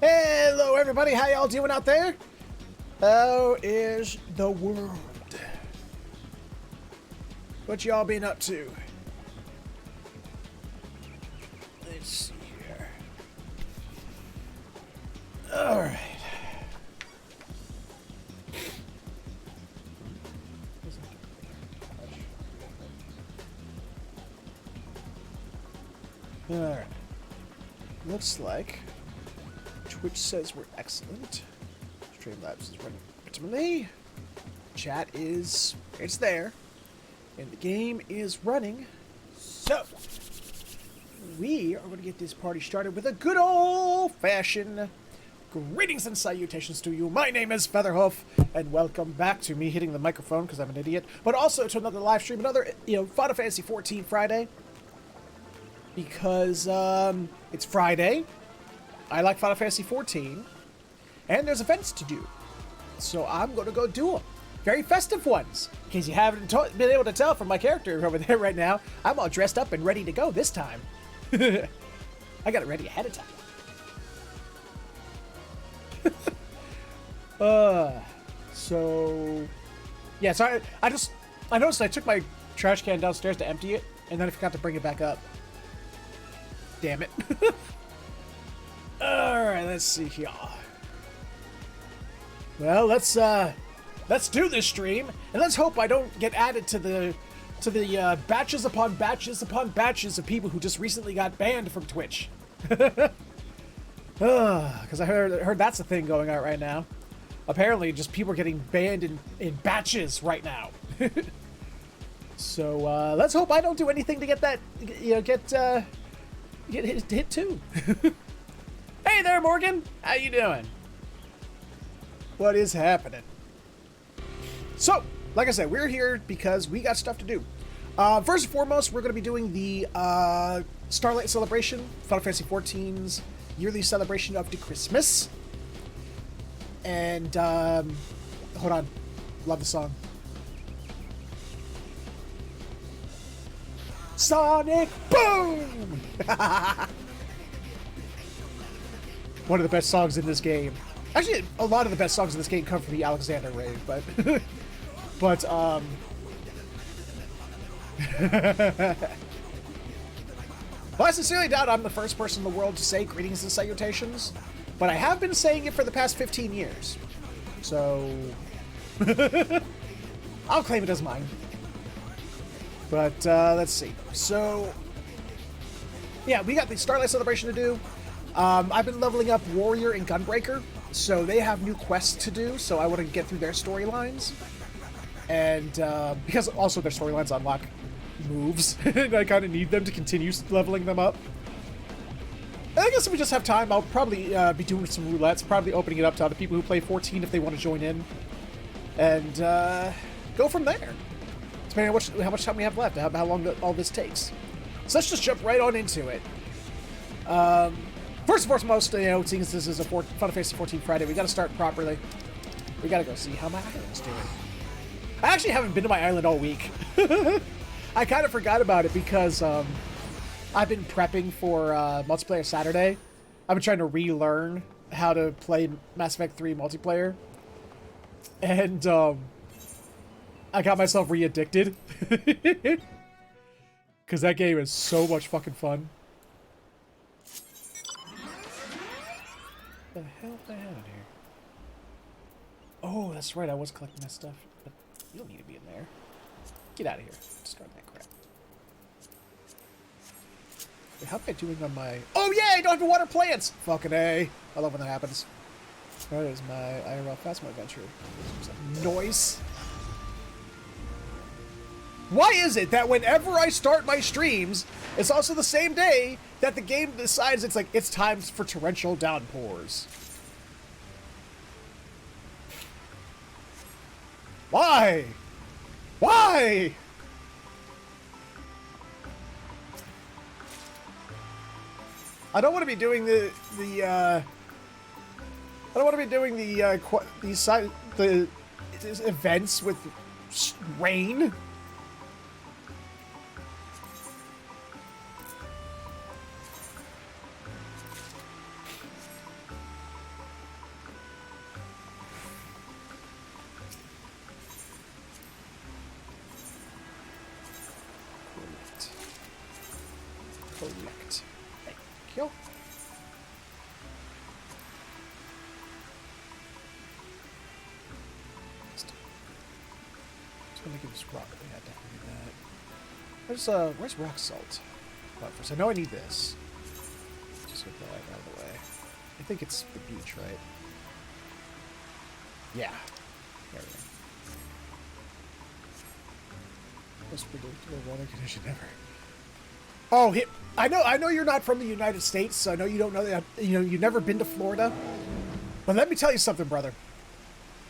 Hello everybody, how y'all doing out there? How is the world? What y'all been up to? Let's see here. Alright. Alright. Looks like Twitch says we're excellent. Streamlabs is running optimally. Chat is... it's there. And the game is running. So, we are going to get this party started with a good old-fashioned greetings and salutations to you. My name is Featherhoof, and welcome back to me hitting the microphone because I'm an idiot. But also to another live stream, another, Final Fantasy 14 Friday. Because, it's Friday. I like Final Fantasy 14. And there's events to do. So I'm going to go do them. Very festive ones. In case you haven't been able to tell from my character over there right now, I'm all dressed up and ready to go this time. I got it ready ahead of time. So... yeah, so I noticed I took my trash can downstairs to empty it, and then I forgot to bring it back up. Damn it. Alright, let's see here. Well, let's do this stream, and let's hope I don't get added to the batches upon batches upon batches of people who just recently got banned from Twitch. Because I heard that's a thing going on right now. Apparently, just people are getting banned in batches right now. So let's hope I don't do anything to get that, get hit too. Hey there, Morgan. How you doing? What is happening? So, like I said, we're here because we got stuff to do. First and foremost, we're going to be doing the Starlight Celebration, Final Fantasy XIV's yearly celebration of the Christmas. And, hold on. Love the song. Sonic Boom! One of the best songs in this game. Actually, a lot of the best songs in this game come from the Alexander rave, but... but, well, I sincerely doubt I'm the first person in the world to say greetings and salutations, but I have been saying it for the past 15 years. So... I'll claim it as mine. But, let's see. So... yeah, we got the Starlight Celebration to do. I've been leveling up Warrior and Gunbreaker, so they have new quests to do, so I want to get through their storylines. And, because also their storylines unlock moves, and I kind of need them to continue leveling them up. And I guess if we just have time, I'll probably be doing some roulettes, probably opening it up to other people who play 14 if they want to join in. And, go from there. Depending on how much time we have left, how long all this takes. So let's just jump right on into it. First and foremost, seeing as this is a Final Fantasy 14 Friday, we gotta start properly. We gotta go see how my island's doing. I actually haven't been to my island all week. I kind of forgot about it because I've been prepping for Multiplayer Saturday. I've been trying to relearn how to play Mass Effect 3 multiplayer. And I got myself re-addicted. Because that game is so much fucking fun. What the hell did I have in here? Oh, that's right, I was collecting that stuff. But you don't need to be in there. Get out of here. Discard that crap. Wait, how am I doing on my... oh, yeah! I don't have to water plants! Fucking A. I love when that happens. That is my IRL Phasma adventure. Noise. Why is it that whenever I start my streams, it's also the same day that the game decides it's time for torrential downpours? Why? Why? I don't want to be doing the events with rain. Collect. Thank you. Just gonna give this rock. Yeah, definitely that. Where's rock salt? Well, first, I know I need this. Just get that out of the way. I think it's the beach, right? Yeah. There we go. Most predictable weather condition ever. Oh, I know you're not from the United States, so I know you don't know that. You know, you've never been to Florida. But let me tell you something, brother.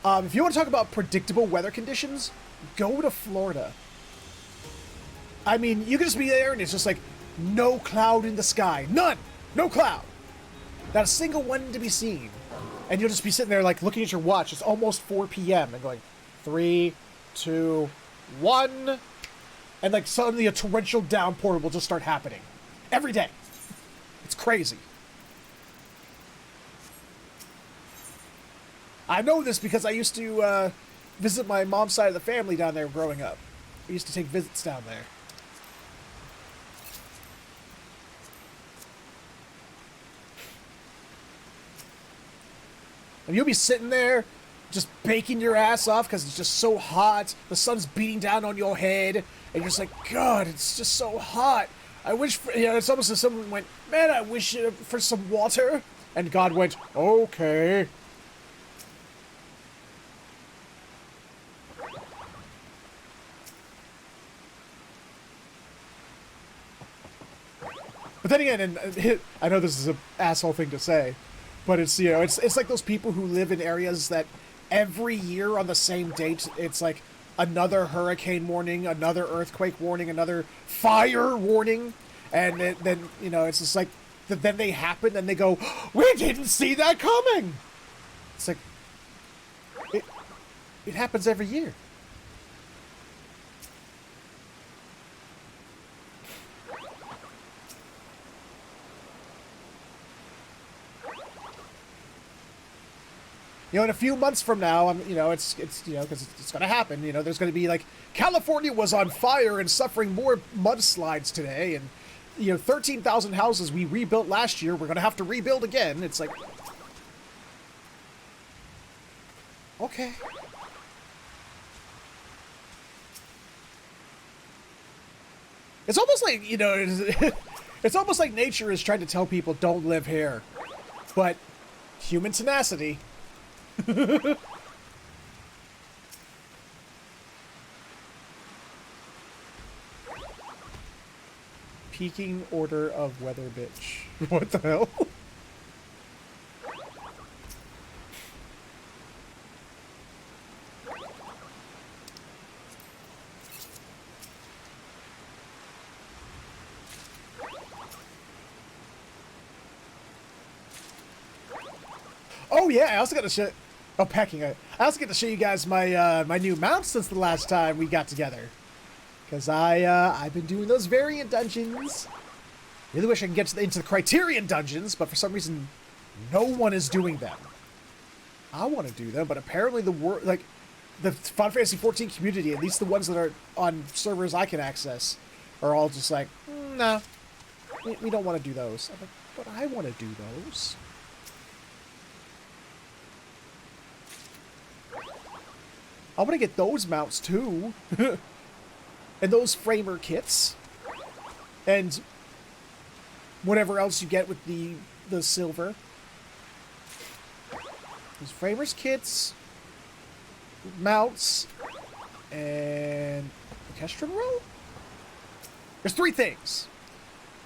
If you want to talk about predictable weather conditions, go to Florida. I mean, you can just be there and it's just like no cloud in the sky. None! No cloud! Not a single one to be seen. And you'll just be sitting there like looking at your watch. It's almost 4 p.m. and going 3, 2, 1. And like suddenly a torrential downpour will just start happening. Every day. It's crazy. I know this because I used to visit my mom's side of the family down there growing up. I used to take visits down there. And you'll be sitting there just baking your ass off because it's just so hot. The sun's beating down on your head. And you're just like, God, it's just so hot. I wish, it's almost as someone went, man, I wish for some water. And God went, okay. But then again, and I know this is an asshole thing to say, but it's, it's like those people who live in areas that every year on the same date, it's like another hurricane warning, another earthquake warning, another fire warning, and then, it's just like, then they happen and they go, we didn't see that coming! It's like, it happens every year. In a few months from now, it's because it's going to happen. There's going to be like, California was on fire and suffering more mudslides today, and 13,000 houses we rebuilt last year, we're going to have to rebuild again. It's like, okay. It's almost like, it's almost like nature is trying to tell people don't live here, but human tenacity. Peaking order of weather, bitch. What the hell? Oh yeah, I also got to show. Oh, packing. I also get to show you guys my my new mounts since the last time we got together, because I've been doing those variant dungeons. Really wish I could get into the Criterion dungeons, but for some reason, no one is doing them. I want to do them, but apparently the Final Fantasy XIV community, at least the ones that are on servers I can access, are all just like, no, we don't want to do those. I'm like, but I want to do those. I want to get those mounts too. And those framer kits. And whatever else you get with the silver. There's framers kits, mounts, and orchestral roll? There's 3 things.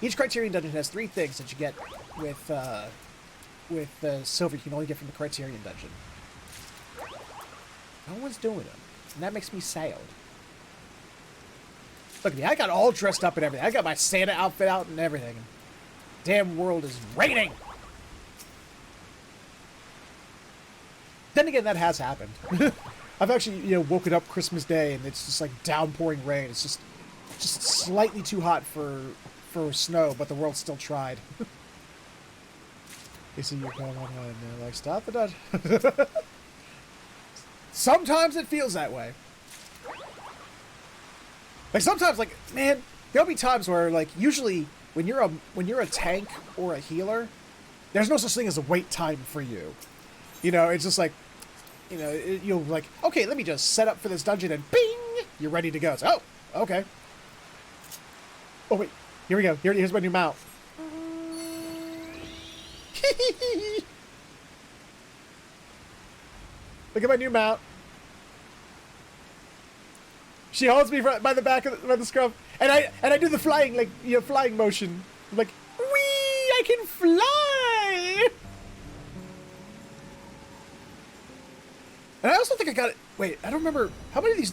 Each Criterion dungeon has 3 things that you get with silver you can only get from the Criterion dungeon. No one's doing them. And that makes me sad. Look at me. I got all dressed up and everything. I got my Santa outfit out and everything. Damn world is raining. Then again, that has happened. I've actually, woken up Christmas Day and it's just like downpouring rain. It's just slightly too hot for snow, but the world still tried. You see, you're going on and like, stop it. Sometimes it feels that way. Like, sometimes, like, man, there'll be times where, like, usually when you're a tank or a healer, there's no such thing as a wait time for you. You know, it's just like, you know, you'll like, okay, let me just set up for this dungeon and bing, you're ready to go. It's, oh, okay. Oh wait, here we go. Here's my new mount. Look at my new mount. She holds me by the back of by the scruff, and I do the flying, like, you know, flying motion. I'm like, wee, I can fly. And I also think I got it. Wait, I don't remember how many of these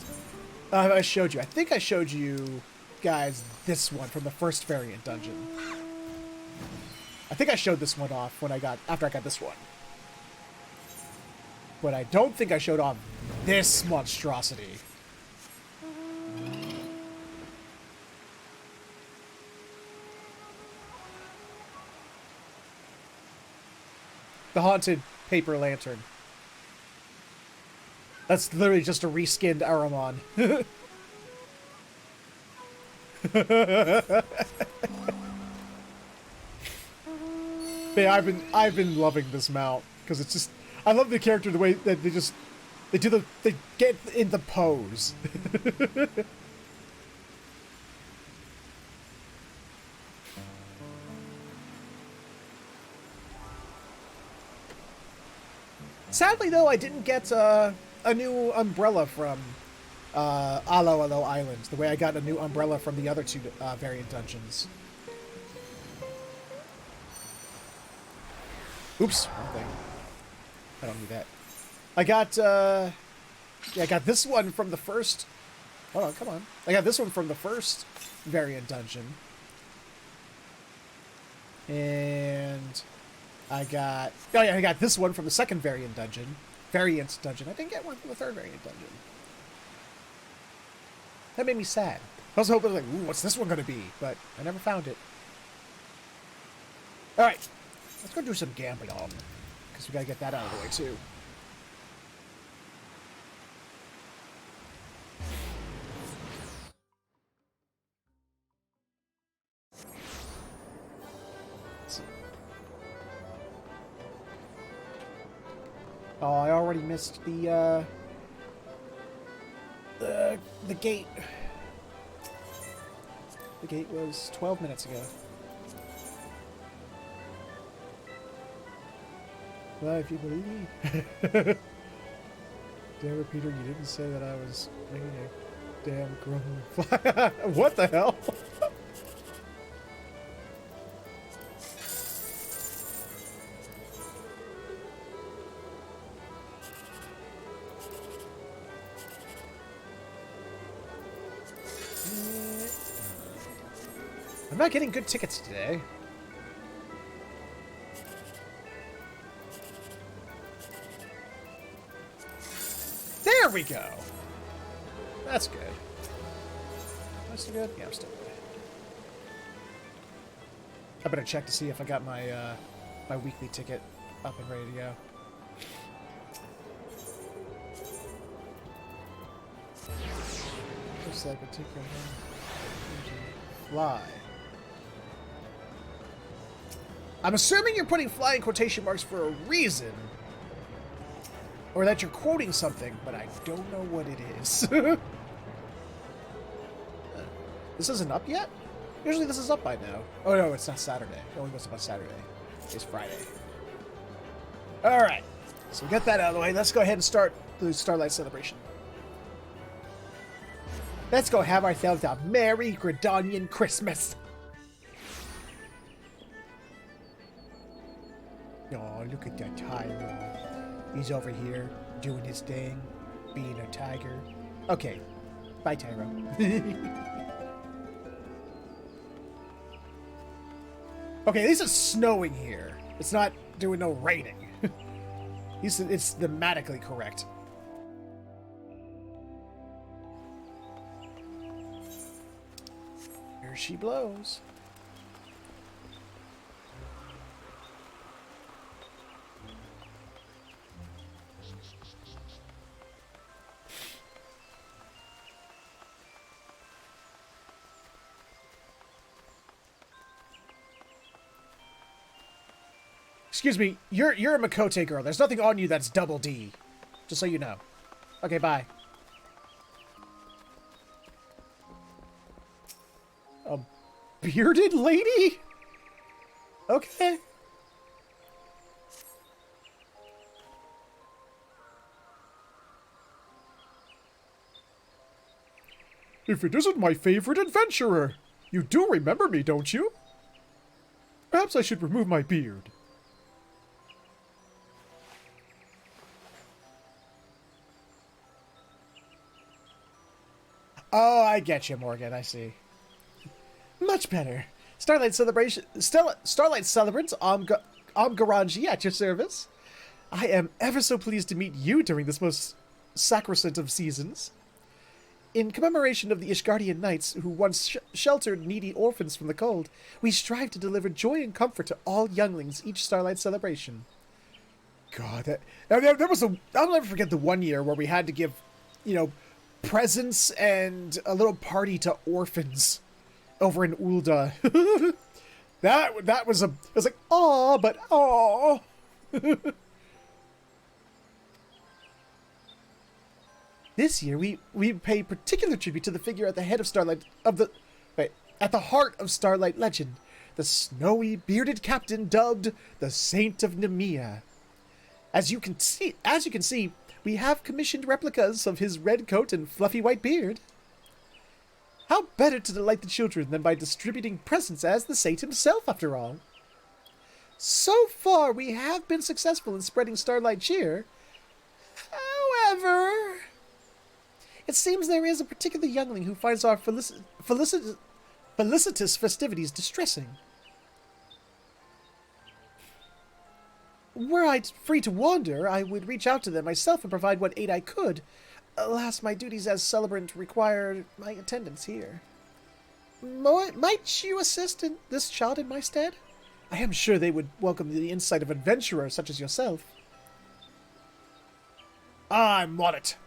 I showed you. I think I showed you guys this one from the first variant dungeon. I think I showed this one off after I got this one. But I don't think I showed off this monstrosity. The haunted paper lantern. That's literally just a reskinned Aramon. Yeah, I've been loving this mount because it's just, I love the character, the way that they get in the pose. Sadly, though, I didn't get a new umbrella from Alo Alo Islands, the way I got a new umbrella from the other two variant dungeons. Oops, wrong thing. I don't need that. I got, yeah, I got this one from the first... Hold on, come on. I got this one from the first variant dungeon. And I got... Oh yeah, I got this one from the second variant dungeon. I didn't get one from the third variant dungeon. That made me sad. I was hoping, like, ooh, what's this one going to be? But I never found it. Alright. Let's go do some gambling on. Because we got to get that out of the way, too. Let's see. Oh, I already missed the gate. The gate was 12 minutes ago. Well, if you believe me. Damn it, Peter, you didn't say that I was making a damn grown fly. What the hell? I'm not getting good tickets today. There we go. That's good. Am I still good? Yeah, I'm still good. I better check to see if I got my my weekly ticket up and ready to go. Just like a ticket. Fly. I'm assuming you're putting fly in quotation marks for a reason. Or that you're quoting something, but I don't know what it is. This isn't up yet? Usually this is up by now. Oh no, it's not Saturday. It only goes up on Saturday. It's Friday. Alright. So we get that out of the way. Let's go ahead and start the Starlight Celebration. Let's go have ourselves a Merry Gridonian Christmas. Oh, look at that Tyro. He's over here doing his thing, being a tiger. Okay, bye, Tyro. Okay, at least it's snowing here. It's not doing no raining. It's thematically correct. Here she blows. Excuse me, you're a Makote girl. There's nothing on you that's double D. Just so you know. Okay, bye. A bearded lady? Okay. If it isn't my favorite adventurer, you do remember me, don't you? Perhaps I should remove my beard. Oh, I get you, Morgan. I see. Much better. Starlight Celebration, Starlight Celebrant, Garanji at your service. I am ever so pleased to meet you during this most sacrosanct of seasons. In commemoration of the Ishgardian knights who once sheltered needy orphans from the cold, we strive to deliver joy and comfort to all younglings each Starlight Celebration. God, there was I'll never forget the one year where we had to give, presents and a little party to orphans over in Ulda. That was it was like, aw, but aw. This year, we pay particular tribute to the figure at the head of at the heart of Starlight legend, the snowy, bearded captain dubbed the Saint of Nemea. As you can see, we have commissioned replicas of his red coat and fluffy white beard. How better to delight the children than by distributing presents as the saint himself, after all? So far, we have been successful in spreading Starlight cheer. However, it seems there is a particular youngling who finds our felicitous festivities distressing. Were I free to wander, I would reach out to them myself and provide what aid I could. Alas, my duties as celebrant require my attendance here. Might you assist this child in my stead? I am sure they would welcome the insight of adventurers such as yourself. I'm on it.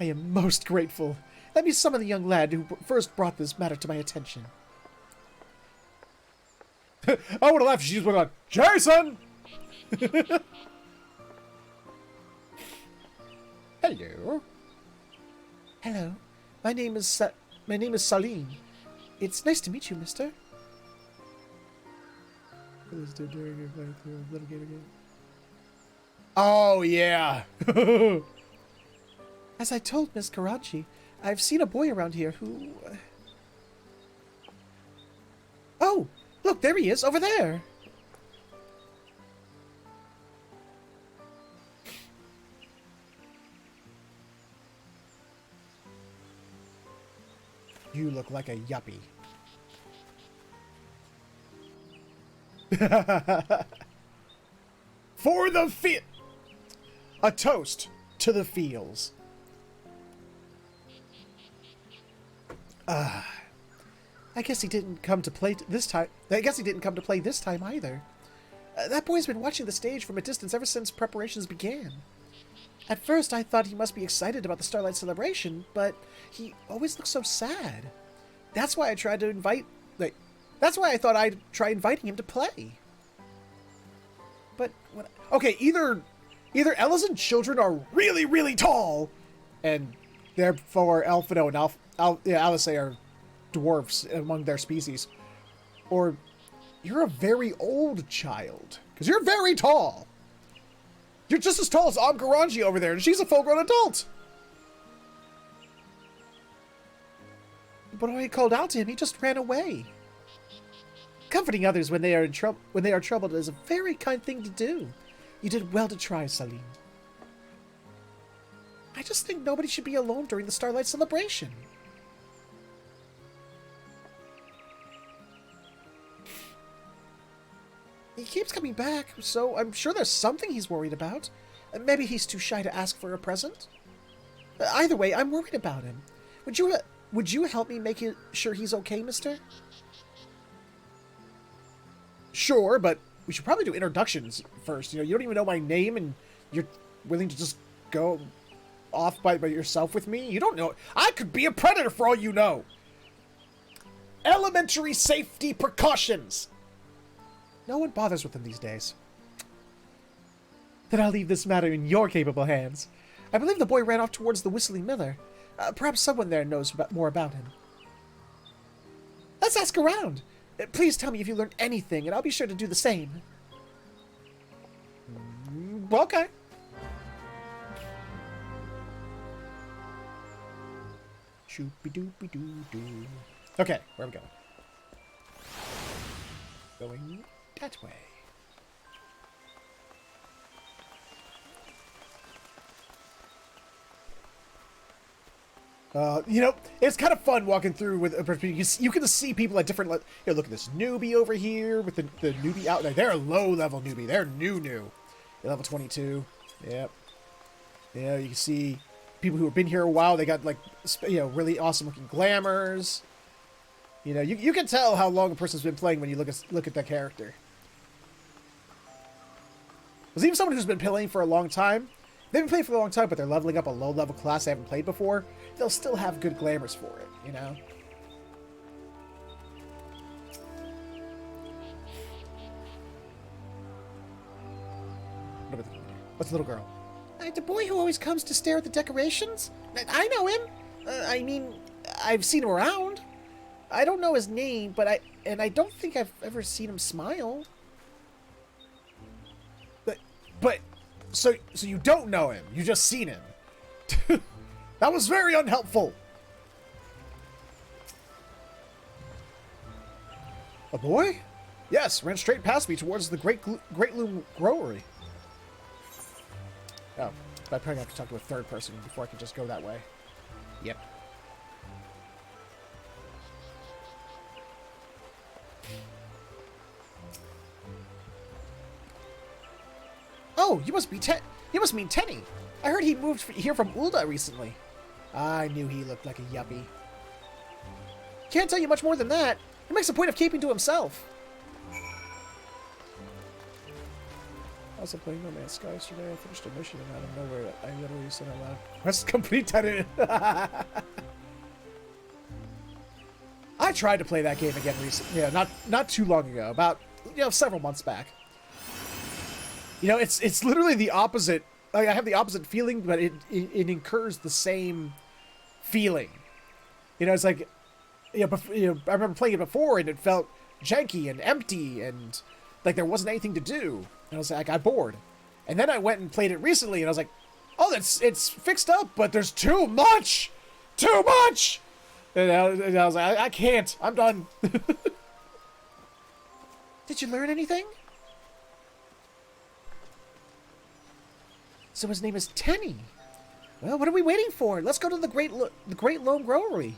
I am most grateful. Let me summon the young lad who first brought this matter to my attention. I would have laughed if she just went on, Jason! Hello. Hello. My name is Salim. It's nice to meet you, mister. Oh, yeah. As I told Miss Karachi, I've seen a boy around here who... Oh! Look, there he is, over there! You look like a yuppie. For the a toast to the fields. I guess he didn't come to play this time. I guess he didn't come to play this time either. That boy's been watching the stage from a distance ever since preparations began. At first, I thought he must be excited about the Starlight Celebration, but he always looks so sad. That's why I tried to that's why I thought I'd try inviting him to play. But okay, either Ellison children are really, really tall, and therefore Alphino and Alice are dwarfs among their species, or you're a very old child, because you're very tall. You're just as tall as Garanji over there, and she's a full-grown adult. But when I called out to him, he just ran away. Comforting others when they are troubled is a very kind thing to do. You did well to try, Salim. I just think nobody should be alone during the Starlight Celebration. He keeps coming back, so I'm sure there's something he's worried about. Maybe he's too shy to ask for a present. Either way, I'm worried about him. Would you help me make sure he's okay, mister? Sure, but we should probably do introductions first. You don't even know my name, and you're willing to just go off by yourself with me? You don't know. I could be a predator for all you know. Elementary safety precautions. No one bothers with them these days. Then I'll leave this matter in your capable hands. I believe the boy ran off towards the Whistling Miller. Perhaps someone there knows more about him. Let's ask around. Please tell me if you learned anything, and I'll be sure to do the same. Okay. Shoopy-doopy-doo-doo. Okay, where are we going? Going that way. You know, it's kind of fun walking through with you can see people at different. You know, look at this newbie over here with the newbie out there. They're a low level newbie. They're new. They're level 22. Yep. Yeah, you can see people who have been here a while. They got like really awesome looking glamours. You know, you can tell how long a person's been playing when you look at that character. There's even someone who's been playing for a long time. They've been playing for a long time, but they're leveling up a low-level class they haven't played before. They'll still have good glamours for it, you know? What's the little girl? The boy who always comes to stare at the decorations? I know him. I mean, I've seen him around. I don't know his name, but I don't think I've ever seen him smile. But so you don't know him. You just seen him. That was very unhelpful. A boy? Yes, ran straight past me towards the Great Loom Growery. Oh, I probably have to talk to a third person before I can just go that way. Yep. Oh, you must mean Tenny. I heard he moved here from Ulda recently. I knew he looked like a yuppie. Can't tell you much more than that. He makes a point of keeping to himself. I was playing No Man's Sky yesterday. I finished a mission and out of nowhere I literally said out loud, "Quest complete, Tenny." I tried to play that game again recently. Yeah, not too long ago. About several months back. You know, it's literally the opposite. Like, I have the opposite feeling, but it incurs the same feeling. You know, it's like, I remember playing it before, and it felt janky and empty, and like there wasn't anything to do. And I was like, I got bored. And then I went and played it recently, and I was like, oh, it's fixed up, but there's too much! Too much! And I was like, I can't. I'm done. Did you learn anything? So his name is Tenny. Well, what are we waiting for? Let's go to the Great Loam Growery.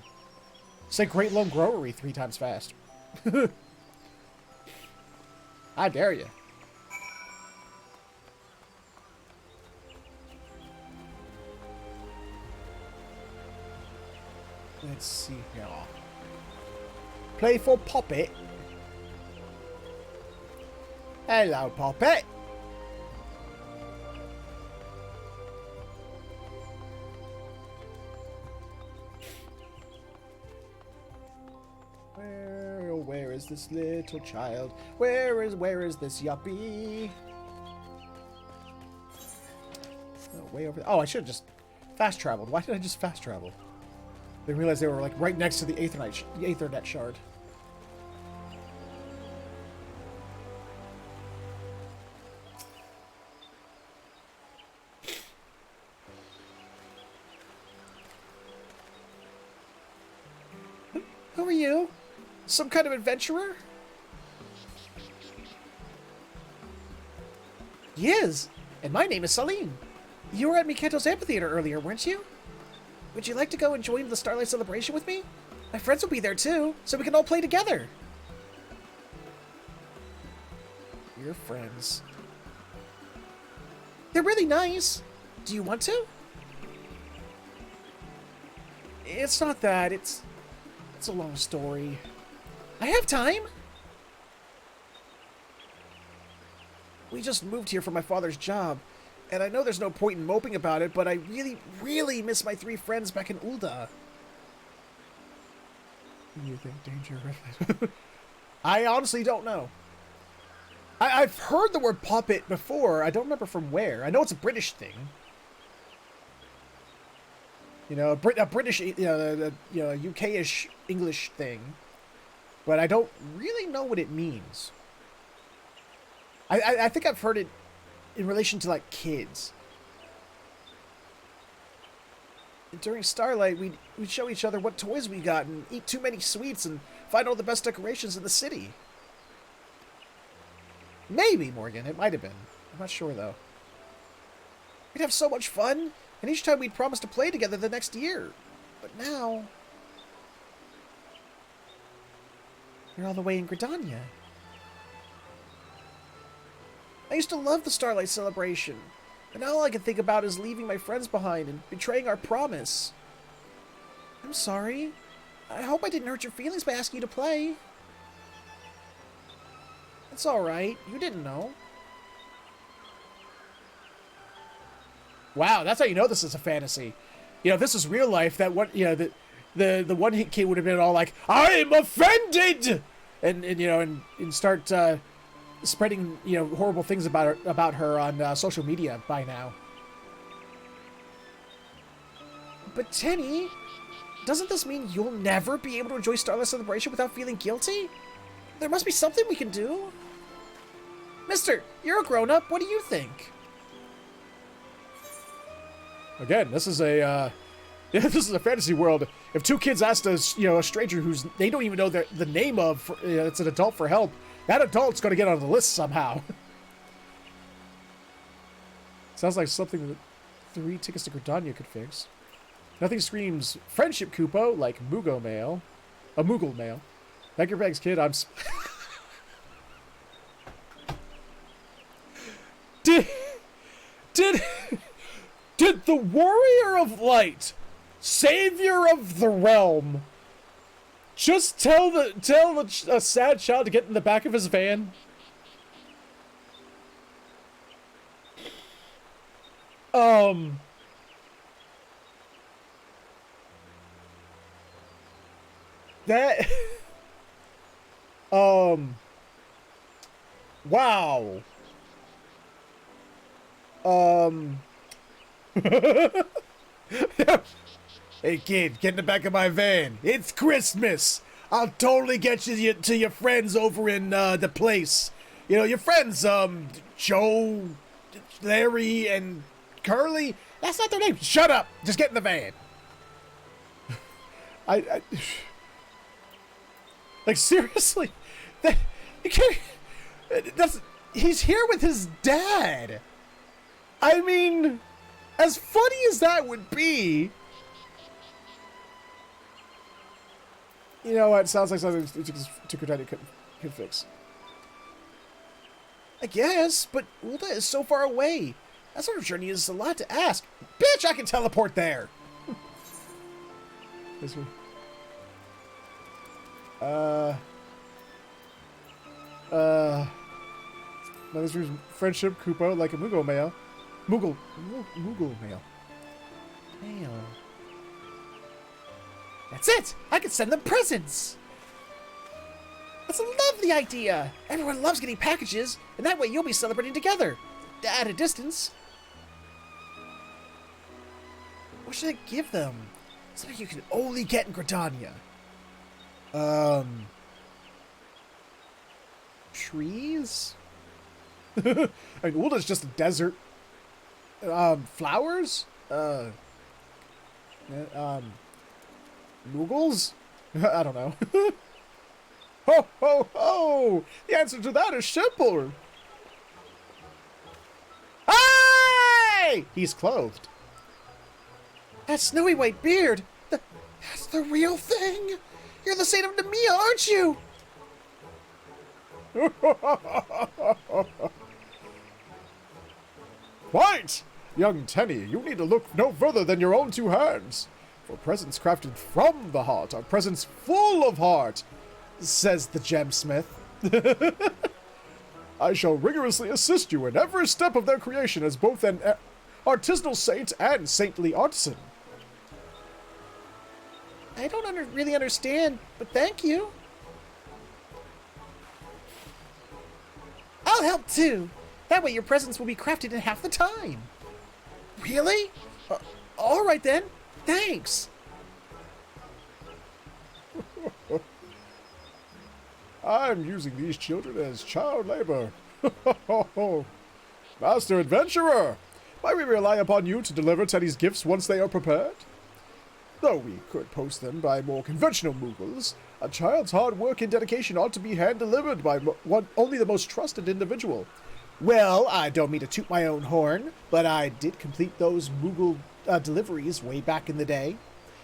Say Great Loam Growery 3 times fast. I dare you. Let's see here. Playful Poppet. Hello, Poppet. Where is this little child? Where is this yuppie? Oh, way over there. Oh, I should have just fast traveled. Why did I just fast travel? They realized they were like right next to the Aethernet shard. Who are you? Some kind of adventurer? He is. And my name is Salim. You were at Mikanto's amphitheater earlier, weren't you? Would you like to go and join the Starlight Celebration with me? My friends will be there too, so we can all play together. Your friends. They're really nice. Do you want to? It's not that. It's a long story. I have time. We just moved here for my father's job, and I know there's no point in moping about it, but I really, really miss my 3 friends back in Ulda. You think danger? I honestly don't know. I've heard the word puppet before. I don't remember from where. I know it's a British thing. You know, a British, UK-ish English thing. But I don't really know what it means. I think I've heard it in relation to, like, kids. During Starlight, we'd show each other what toys we got and eat too many sweets and find all the best decorations in the city. Maybe, Morgan. It might have been. I'm not sure, though. We'd have so much fun, and each time we'd promise to play together the next year. But now... you're all the way in Gridania. I used to love the Starlight Celebration, and now all I can think about is leaving my friends behind and betraying our promise. I'm sorry. I hope I didn't hurt your feelings by asking you to play. It's alright. You didn't know. Wow, that's how you know this is a fantasy. You know, if this is real life, that one, you know, the one hit kid would have been all like, I'm offended! And start spreading, you know, horrible things about her on social media by now. But Tenny, doesn't this mean you'll never be able to enjoy Starlight Celebration without feeling guilty? There must be something we can do. Mister, you're a grown-up. What do you think? Again, this is a fantasy world. If two kids asked a stranger who's they don't even know the name of, it's an adult for help, that adult's going to get on the list somehow. Sounds like something that 3 tickets to Gridania could fix. Nothing screams friendship, Kupo, like Moogle mail. A Moogle mail. Pack your bags, kid. I'm... Did the Warrior of Light, Savior of the Realm, just tell a sad child to get in the back of his van? That... wow. Hey kid, get in the back of my van. It's Christmas. I'll totally get you to your friends over in the place. You know, your friends, Joe, Larry, and Curly. That's not their name. Shut up. Just get in the van. I like, seriously? You can't... He's here with his dad. I mean, as funny as that would be... You know what? Sounds like something Tukudani could fix. I guess, but Ulda is so far away. That sort of journey is a lot to ask. Bitch, I can teleport there! This one. No, this is friendship, Kupo, like a Moogle mail. Moogle mail. Mail. That's it! I can send them presents! That's a lovely idea! Everyone loves getting packages, and that way you'll be celebrating together. At a distance. What should I give them? Something you can only get in Gridania. Trees? I mean, Ulda's just a desert. Flowers? Moogles? I don't know. Ho, ho, ho! The answer to that is simple. Hey! He's clothed. That snowy white beard. That's the real thing. You're the saint of Nemea, aren't you? Right! Young Tenny, you need to look no further than your own 2 hands. For presents crafted from the heart are presents full of heart, says the gemsmith. I shall rigorously assist you in every step of their creation as both an artisanal saint and saintly artisan. I don't really understand, but thank you. I'll help too. That way your presents will be crafted in half the time. Really? All right then. Thanks. I'm using these children as child labor. Master Adventurer, might we rely upon you to deliver Teddy's gifts once they are prepared? Though we could post them by more conventional Moogles, a child's hard work and dedication ought to be hand-delivered by only the most trusted individual. Well, I don't mean to toot my own horn, but I did complete those Moogle deliveries way back in the day.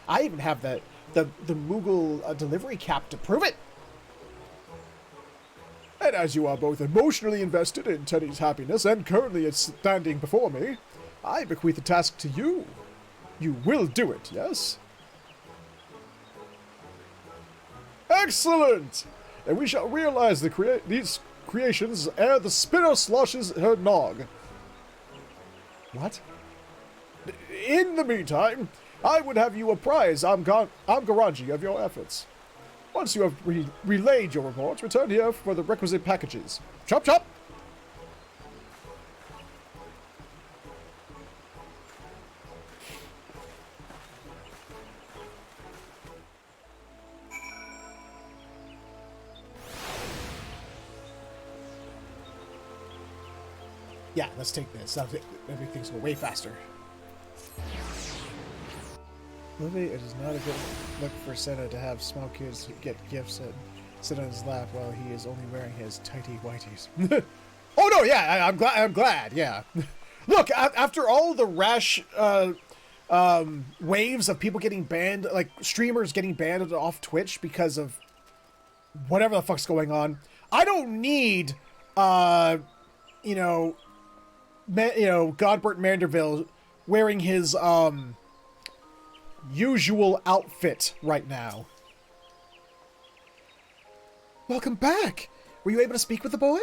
I even have the Moogle delivery cap to prove it. And as you are both emotionally invested in Teddy's happiness and currently standing before me, I bequeath the task to you. You will do it, yes? Excellent! And we shall realize these creations ere the spinner sloshes her nog. What? In the meantime, I would have you apprise Amgaranji of your efforts. Once you have relayed your report, return here for the requisite packages. Chop chop! Yeah, let's take this. That'll make things go way faster. Livy, it is not a good look for Santa to have small kids get gifts and sit on his lap while he is only wearing his tighty whities. Oh no, yeah, I'm glad, yeah. Look, after all the rash waves of people getting banned, like streamers getting banned off Twitch because of whatever the fuck's going on, I don't need, Godbert Manderville wearing his, usual outfit right now. Welcome back! Were you able to speak with the boy?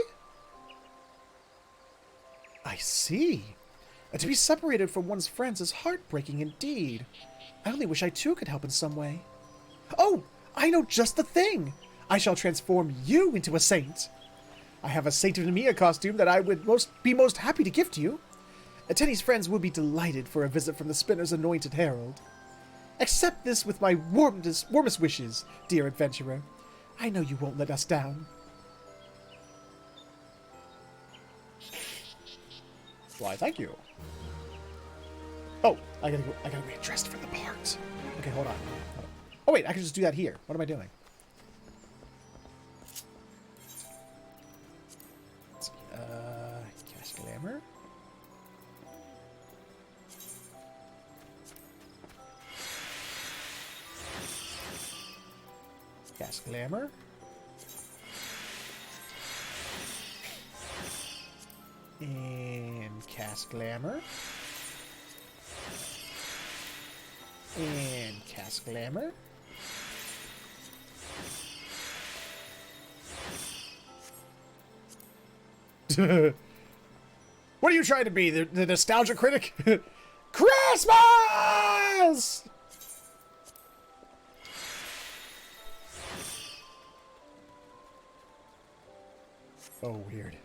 I see. To be separated from one's friends is heartbreaking indeed. I only wish I too could help in some way. Oh, I know just the thing! I shall transform you into a saint. I have a Saint of Nemea costume that I would be most happy to gift you. Teddy's friends will be delighted for a visit from the Spinner's anointed herald. Accept this with my warmest wishes, dear adventurer. I know you won't let us down. Why, thank you. Oh, I gotta get dressed for the part. Okay, hold on. Oh wait, I can just do that here. What am I doing? Let's see, cast glamour. Cast glamour. And cast glamour. And cast glamour. What are you trying to be? The nostalgia critic? Christmas! Oh, weird.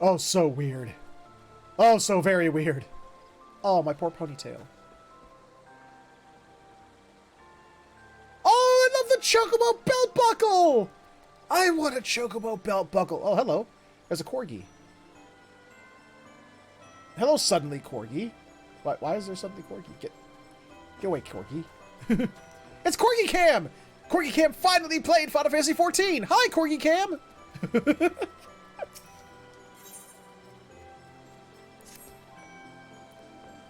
Oh, so weird. Oh, so very weird. Oh, my poor ponytail. Oh, I love the Chocobo belt buckle! I want a Chocobo belt buckle. Oh, hello. There's a Corgi. Hello, suddenly, Corgi. Why is there suddenly Corgi? Get away, Corgi. It's Corgi Cam! Corgi Cam finally played Final Fantasy XIV! Hi, Corgi Cam!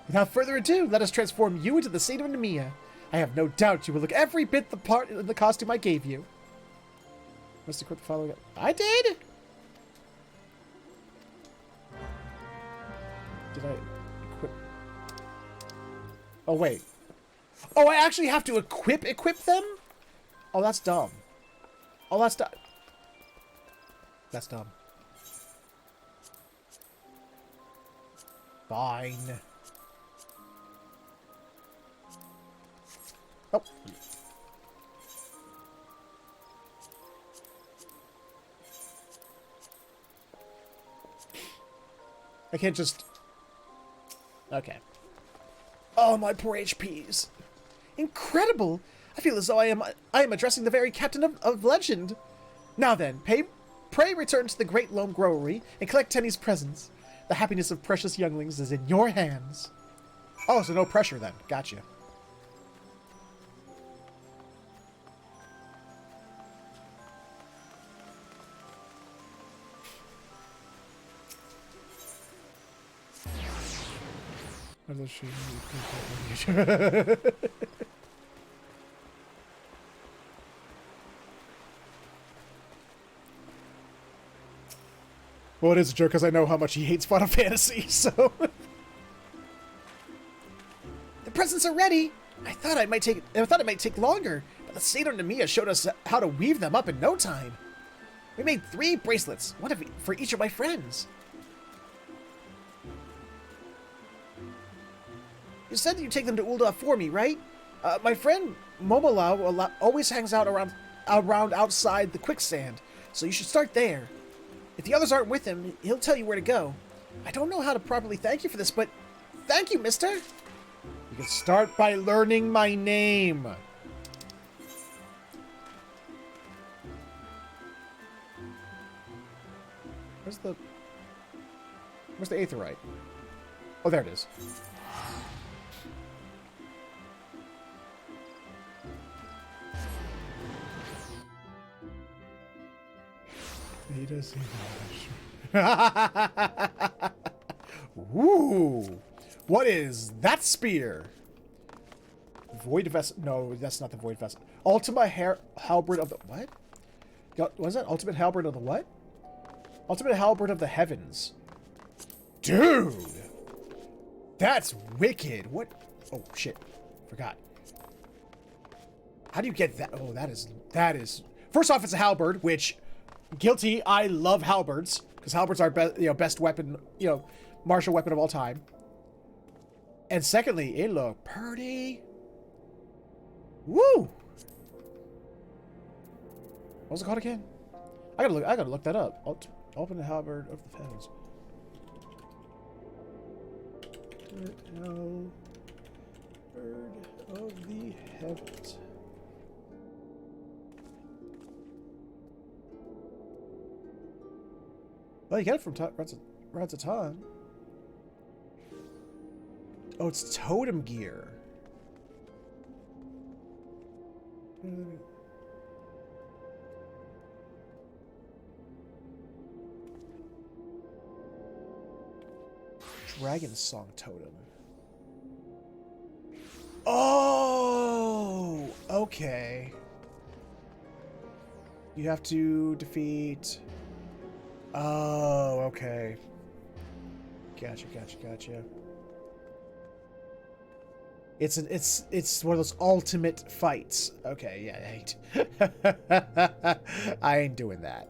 Without further ado, let us transform you into the Saint of Nemea. I have no doubt you will look every bit the part in the costume I gave you. Must equip the following. I did! Did I equip? Oh, wait. Oh, I actually have to equip them? Oh, that's dumb. Oh, that's dumb. That's dumb. Fine. Oh. I can't just... Okay. Oh, my poor HPs. Incredible! I feel as though I am addressing the very captain of legend. Now then, pray return to the Great Loam Growery and collect Tenny's presents. The happiness of precious younglings is in your hands. Oh, so no pressure then. Gotcha. Well, it is a joke because I know how much he hates Final Fantasy, so... The presents are ready! I thought it might take longer, but the Satyr and Mia showed us how to weave them up in no time. We made 3 bracelets, one for each of my friends. You said you'd take them to Ul'dah for me, right? My friend Momolau always hangs out around outside the quicksand, so you should start there. If the others aren't with him, he'll tell you where to go. I don't know how to properly thank you for this, but thank you, mister. You can start by learning my name. Where's the Aetheryte? Oh, there it is. He does seem Ooh! What is that spear? Void Vessel. No, that's not the Void Vessel. Ultima Halberd of the... What? What was that? Ultimate Halberd of the what? Ultimate Halberd of the Heavens. Dude! That's wicked. What? Oh, shit. Forgot. How do you get that? Oh, that is... First off, it's a halberd, which... Guilty, I love halberds, because halberds are best weapon, martial weapon of all time. And secondly, it look pretty. Woo! What was it called again? I gotta look that up. Open the halberd of the heavens. Halberd of the heavens. Oh, you get it from Rattatan. Oh, it's totem gear. Dragon Song Totem. Oh, okay. You have to defeat... Oh, okay. Gotcha. It's one of those ultimate fights. Okay, yeah, I hate. I ain't doing that.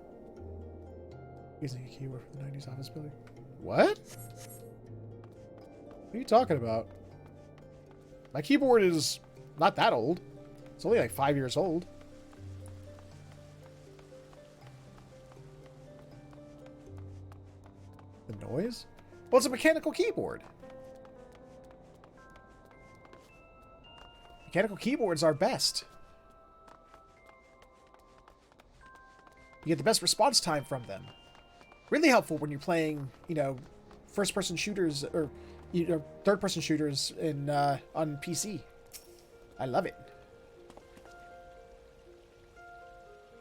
Using a keyword from the 90s office building. What? What are you talking about? My keyboard is not that old. It's only like 5 years old. The noise? Well, it's a mechanical keyboard. Mechanical keyboards are best. You get the best response time from them. Really helpful when you're playing, first-person shooters or third-person shooters in on PC. I love it.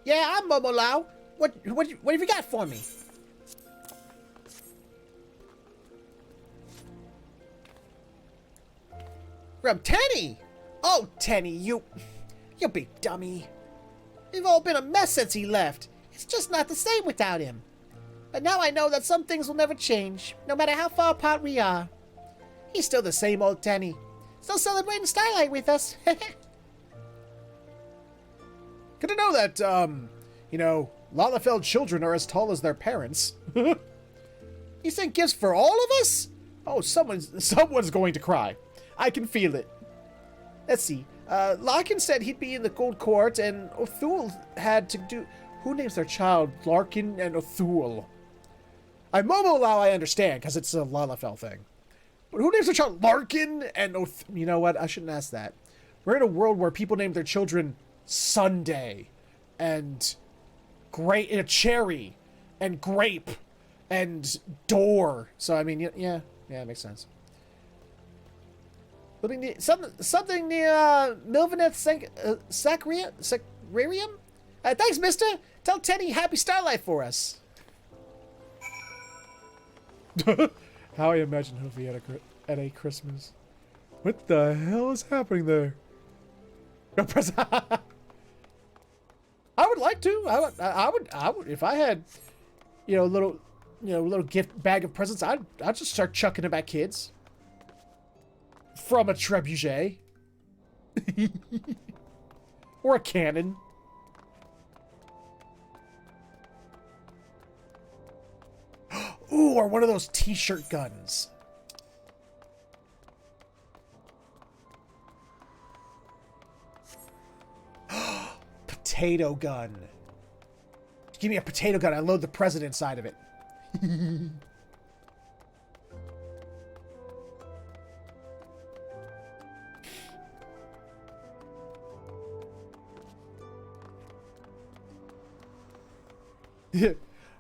Yeah, I'm Momolau. What have you got for me? From Tenny! Oh, Tenny, you big dummy. We've all been a mess since he left. It's just not the same without him. But now I know that some things will never change, no matter how far apart we are. He's still the same old Tenny. Still celebrating Starlight with us. Good to know that, Lalafell children are as tall as their parents. You sent gifts for all of us? Oh, someone's going to cry. I can feel it. Let's see. Larkin said he'd be in the Gold Court, and O'Thul had to do... Who names their child Larkin and O'Thul? Momolau I understand, because it's a Lalafell thing. But who names their child Larkin? And, you know what? I shouldn't ask that. We're in a world where people name their children Sunday and Cherry and Grape and Door. So, I mean, yeah, it makes sense. Something near Milvaneth Sacrarium? Thanks, mister. Tell Teddy happy Starlight for us. How I imagine Hoofy at a Christmas. What the hell is happening there? I would like to. I would if I had, little gift bag of presents. I'd just start chucking them at kids. From a trebuchet. Or a cannon. Ooh, or one of those t-shirt guns. Potato gun. Give me a potato gun. I load the president inside of it.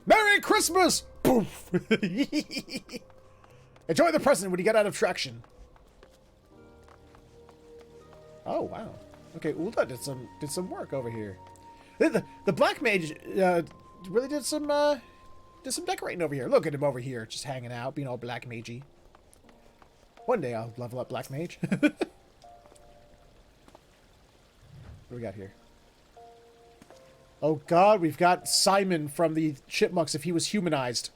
Merry Christmas! Poof! Enjoy the present when you get out of traction. Oh wow. Okay, Ulta did some work over here. The black mage really did some decorating over here. Look at him over here, just hanging out, being all black magey. One day I'll level up black mage. What do we got here? Oh god, we've got Simon from the Chipmunks if he was humanized.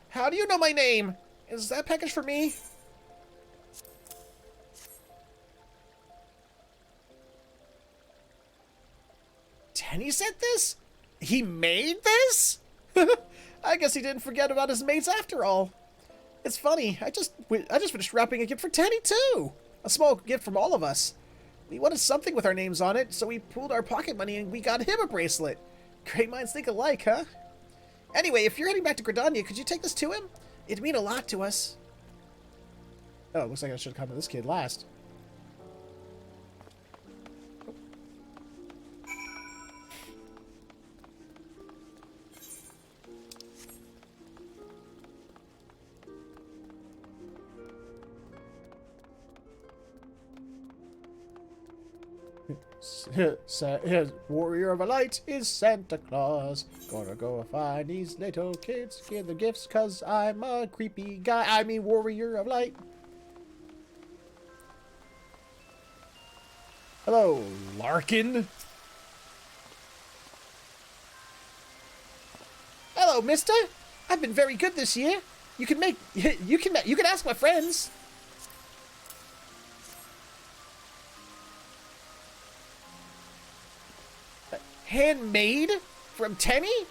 How do you know my name? Is that package for me? Tenny said this? He made this? I guess he didn't forget about his mates after all. It's funny, I just finished wrapping a gift for Tenny too. A small gift from all of us. We wanted something with our names on it, so we pooled our pocket money and we got him a bracelet. Great minds think alike, huh? Anyway, if you're heading back to Gridania, could you take this to him? It'd mean a lot to us. Oh, it looks like I should have come to this kid last. Warrior of a Light is Santa Claus. Gonna go find these little kids, give them gifts, cause I'm a creepy guy. I mean, Warrior of Light. Hello, Larkin. Hello, mister. I've been very good this year. You can ask my friends. Handmade? From Tenny?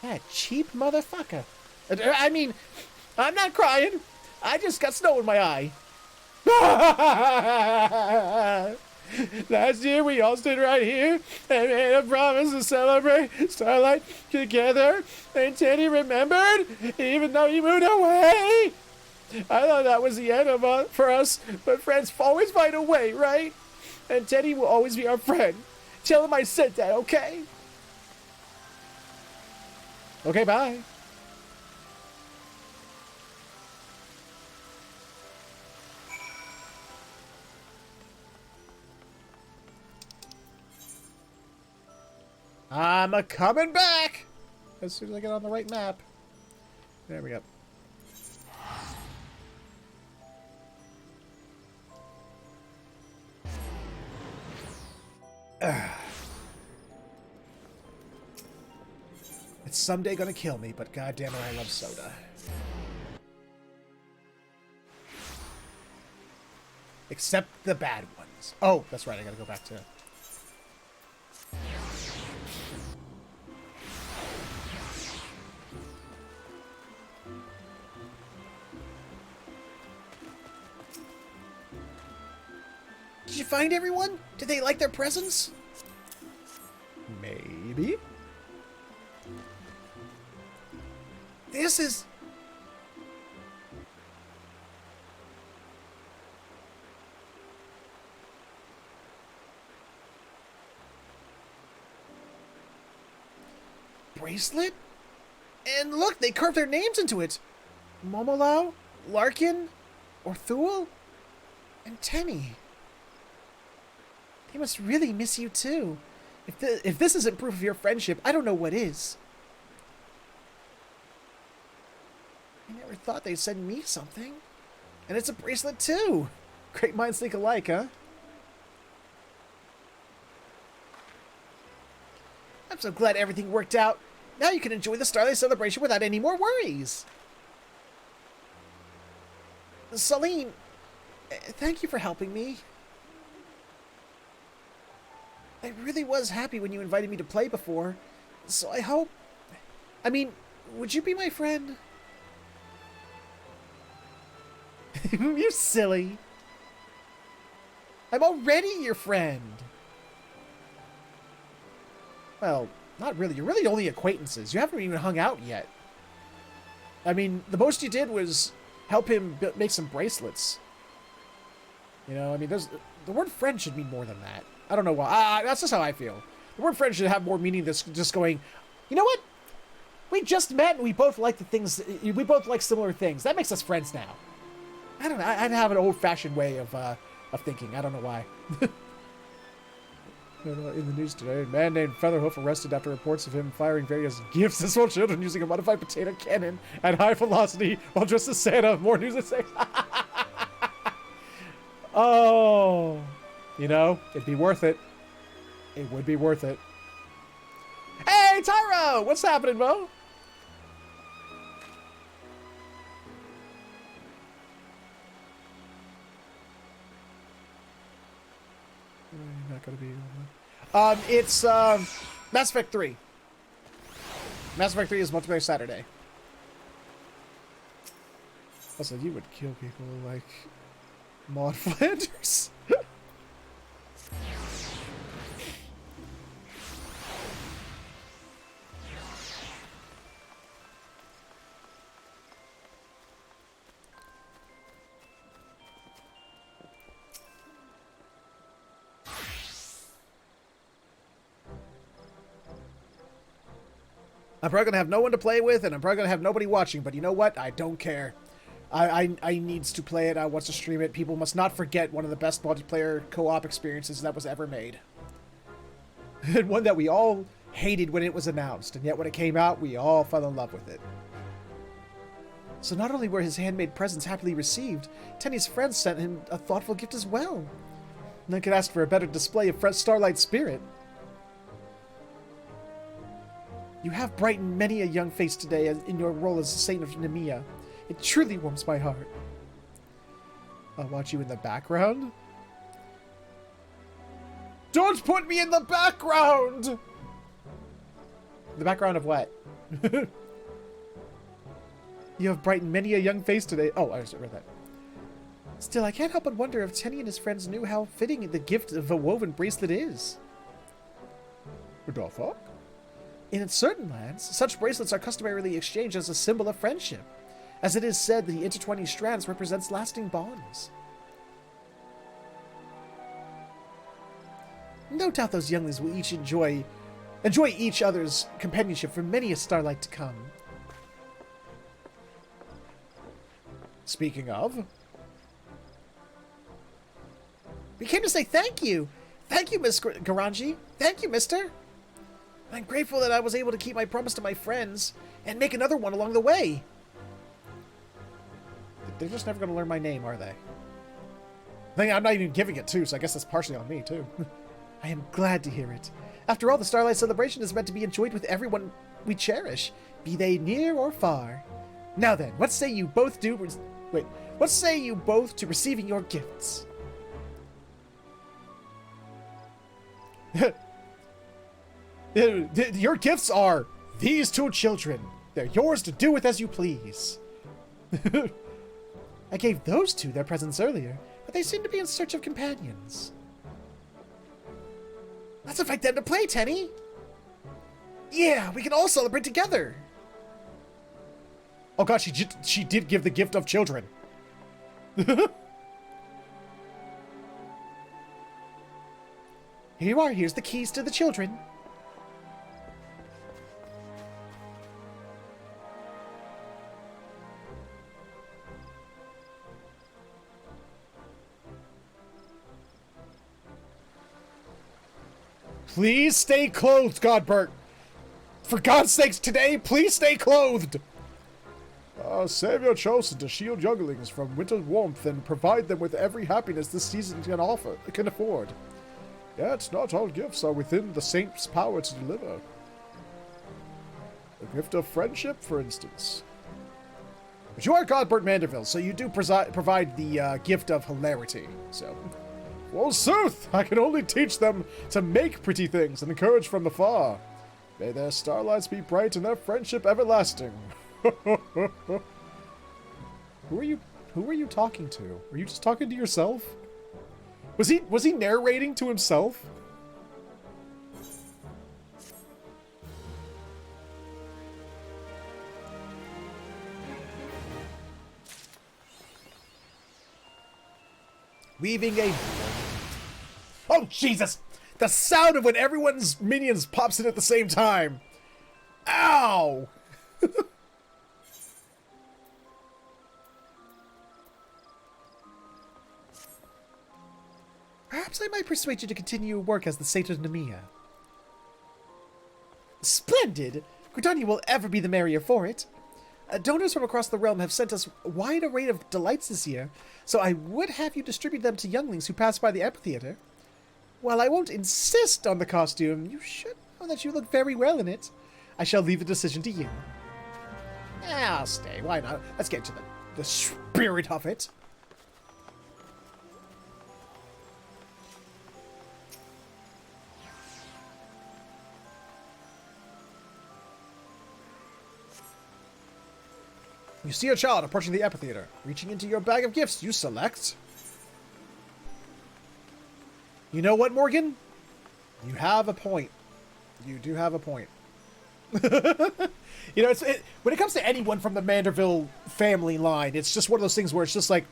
That cheap motherfucker. I mean, I'm not crying. I just got snow in my eye. Last year we all stood right here and made a promise to celebrate Starlight together. And Tenny remembered, even though he moved away. I thought that was the end of for us, but friends always find a way, right? And Tenny will always be our friend. Tell him I said that, okay? Okay, bye. I'm a-coming back! As soon as I get on the right map. There we go. It's someday gonna kill me, but goddamn it, I love soda. Except the bad ones. Oh, that's right, I gotta go back to... Did you find everyone? Did they like their presents? Maybe. maybe? This is... bracelet? And look, they carved their names into it. Momolau, Larkin, Orthul, and Tenny. They must really miss you too. If this isn't proof of your friendship, I don't know what is. I never thought they'd send me something. And it's a bracelet too. Great minds think alike, huh? I'm so glad everything worked out. Now you can enjoy the Starlight Celebration without any more worries. Celine, thank you for helping me. I really was happy when you invited me to play before, so I hope... I mean, would you be my friend? You're silly. I'm already your friend. Well, not really. You're really only acquaintances. You haven't even hung out yet. I mean, the most you did was help him make some bracelets. You know, I mean, the word friend should mean more than that. I don't know why. That's just how I feel. The word friend should have more meaning than just going, you know what? We just met and we both like the things, we both like similar things. That makes us friends now. I don't know. I'd have an old-fashioned way of thinking. I don't know why. In the news today, a man named Featherhoof arrested after reports of him firing various gifts at small children using a modified potato cannon at high velocity while dressed as Santa. More news at 6. Oh, you know, it'd be worth it. It would be worth it. Hey, Tyro! What's happening, Mo? Not gonna be it's Mass Effect 3. Mass Effect 3 is multiplayer Saturday. Also, you would kill people like Maud Flanders. I'm probably gonna have no one to play with, and I'm probably gonna have nobody watching, but you know what? I don't care. I needs to play it. I want to stream it. People must not forget one of the best multiplayer co-op experiences that was ever made. And one that we all hated when it was announced, and yet when it came out, we all fell in love with it. So not only were his handmade presents happily received, Tenny's friends sent him a thoughtful gift as well. None could ask for a better display of fresh Starlight spirit. You have brightened many a young face today in your role as the Saint of Nemea. It truly warms my heart. I'll watch you in the background. Don't put me in the background! The background of what? You have brightened many a young face today. Oh, I just read that. Still, I can't help but wonder if Tenny and his friends knew how fitting the gift of a woven bracelet is. Rodolfo? In certain lands, such bracelets are customarily exchanged as a symbol of friendship. As it is said, the intertwining strands represents lasting bonds. No doubt those younglings will each enjoy each other's companionship for many a starlight to come. Speaking of, we came to say thank you. Thank you, Miss Garanji. Thank you, mister. I'm grateful that I was able to keep my promise to my friends and make another one along the way. They're just never going to learn my name, are they? I'm not even giving it too, so I guess that's partially on me too. I am glad to hear it. After all, the Starlight Celebration is meant to be enjoyed with everyone we cherish, be they near or far. Now then, what say you both to receiving your gifts? Your gifts are these two children. They're yours to do with as you please. I gave those two their presents earlier, but they seem to be in search of companions. Let's invite them to play, Tenny! Yeah, we can all celebrate together. Oh god, she did give the gift of children. Here you are. Here's the keys to the children. Please stay clothed, Godbert. For God's sakes, today, please stay clothed. Save your chosen to shield younglings from winter's warmth and provide them with every happiness this season can afford. Yet not all gifts are within the saint's power to deliver. The gift of friendship, for instance. But you are Godbert Manderville, so you do provide the gift of hilarity. So, forsooth, I can only teach them to make pretty things and encourage from afar. May their starlights be bright and their friendship everlasting. Who are you talking to? Were you just talking to yourself? Was he narrating to himself? Weaving a... Oh, Jesus! The sound of when everyone's minions pops in at the same time! Ow! Perhaps I might persuade you to continue your work as the Saint of Nemea. Splendid! Gridania will ever be the merrier for it. Donors from across the realm have sent us a wide array of delights this year, so I would have you distribute them to younglings who pass by the amphitheater. While I won't insist on the costume, you should know that you look very well in it. I shall leave the decision to you. I'll stay. Why not? Let's get to the spirit of it. You see a child approaching the amphitheater. Reaching into your bag of gifts, you select... You know what, Morgan? You have a point. You do have a point. You know, when it comes to anyone from the Manderville family line, it's just one of those things where it's just like,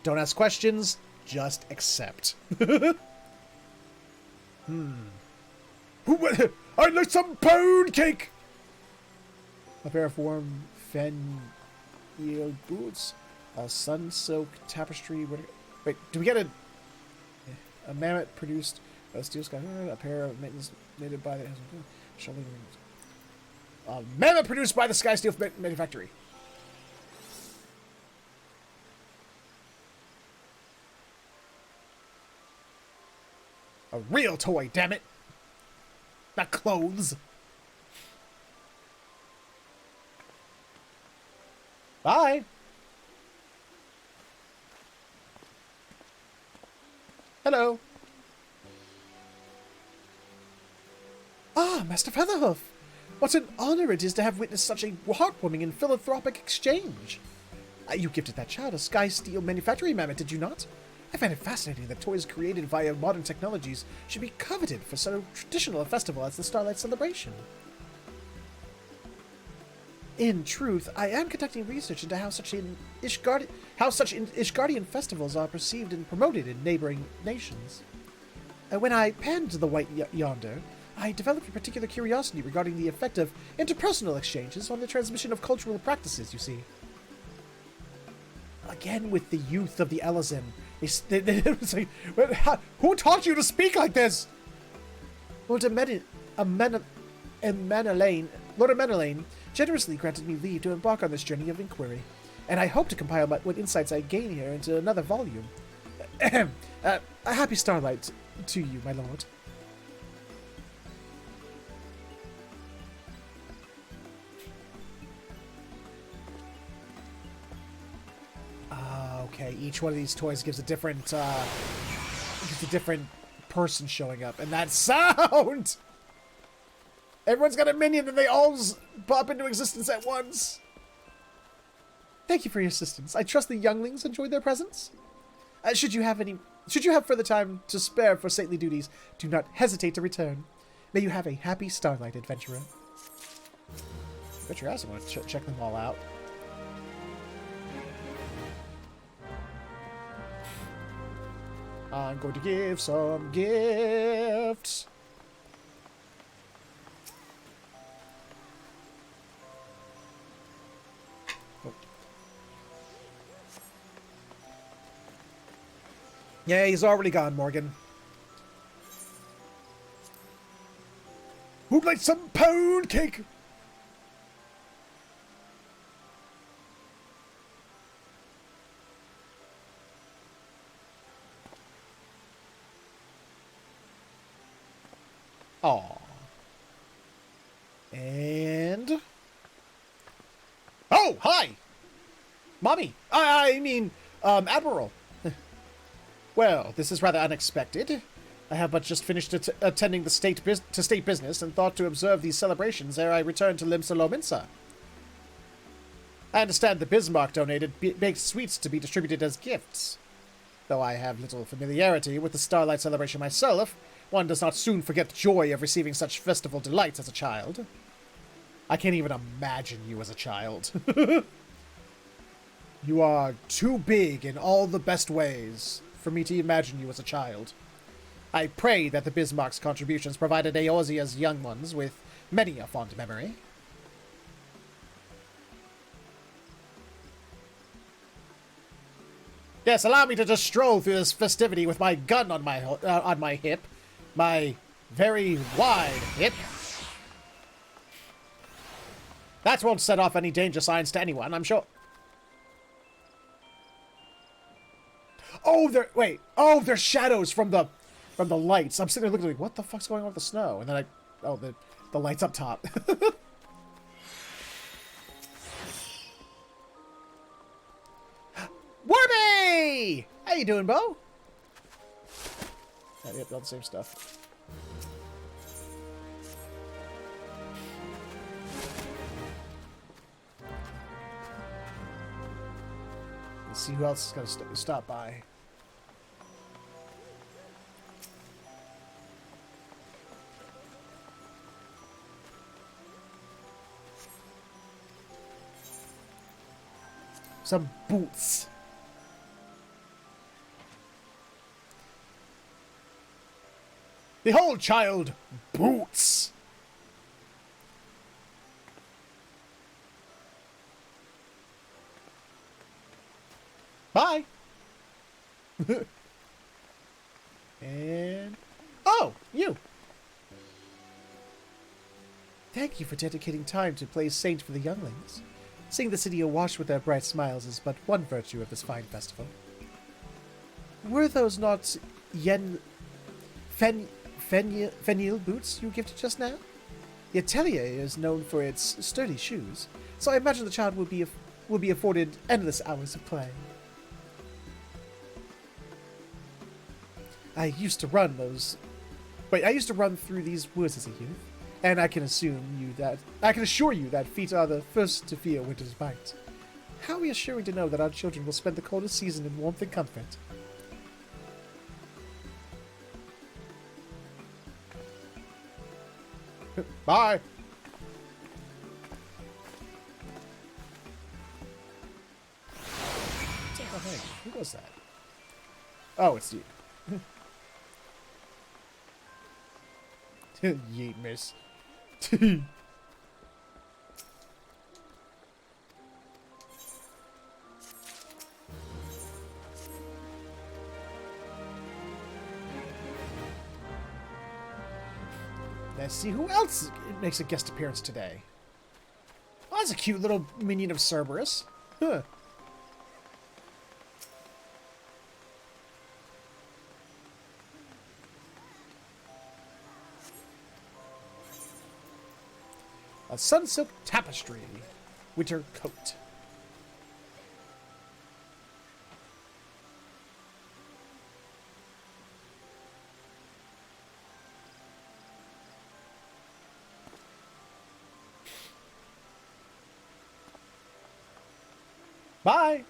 don't ask questions, just accept. I'd like some pound cake! A pair of warm fen yield boots, a sun-soaked tapestry. Wait, do we get a mammoth produced steel sky? A pair of mittens knitted by the shoveling rings. A mammoth produced by the Sky Steel Manufactory. A real toy, damn it! Not clothes. Bye. Hello. Ah, Master Featherhoof. What an honor it is to have witnessed such a heartwarming and philanthropic exchange. You gifted that child a Sky Steel Manufactory mammoth, did you not? I find it fascinating that toys created via modern technologies should be coveted for so traditional a festival as the Starlight Celebration. In truth, I am conducting research into how such Ishgardian festivals are perceived and promoted in neighboring nations. When I panned the white yonder, I developed a particular curiosity regarding the effect of interpersonal exchanges on the transmission of cultural practices, you see. Again with the youth of the Elazin. It's like, who taught you to speak like this? Lord Menelane generously granted me leave to embark on this journey of inquiry, and I hope to compile what insights I gain here into another volume. A happy starlight to you, my lord. Okay, each one of these toys gives a different person showing up, and that sound! Everyone's got a minion and they all pop into existence at once. Thank you for your assistance. I trust the younglings enjoyed their presence. Should you have further time to spare for saintly duties, do not hesitate to return. May you have a happy Starlight, adventurer. Bet your ass I'm going to check them all out. I'm going to give some gifts. Oh. Yeah, he's already gone, Morgan. Who'd like some pound cake? Aw. And... Oh, hi! Mommy! I mean, Admiral. Well, this is rather unexpected. I have but just finished attending the state business and thought to observe these celebrations ere I return to Limsa. I understand the Bismarck donated baked sweets to be distributed as gifts. Though I have little familiarity with the Starlight Celebration myself, one does not soon forget the joy of receiving such festival delights as a child. I can't even imagine you as a child. You are too big in all the best ways for me to imagine you as a child. I pray that the Bismarck's contributions provided Eorzea's young ones with many a fond memory. Yes, allow me to just stroll through this festivity with my gun on my hip. My very wide hip. That won't set off any danger signs to anyone, I'm sure. Oh, there's shadows from the lights. I'm sitting there looking like, what the fuck's going on with the snow? And then the lights up top. Warby! How you doing, Bo? Yep, all the same stuff. Let's see who else is going to stop by. Some boots. Behold, child, boots. Bye. And... Oh, you. Thank you for dedicating time to play Saint for the younglings. Seeing the city awash with their bright smiles is but one virtue of this fine festival. Were those not fenil boots you gifted just now? The atelier is known for its sturdy shoes, so I imagine the child will be afforded endless hours of play. I used to run through these woods as a youth, and I can assure you that feet are the first to feel winter's bite. How reassuring to know that our children will spend the coldest season in warmth and comfort. Bye! Oh, hey, who was that? Oh, it's you. Yeet, miss. Let's see who else makes a guest appearance today. Oh, that's a cute little minion of Cerberus. Huh. A sunsilk tapestry. Winter coat. Bye.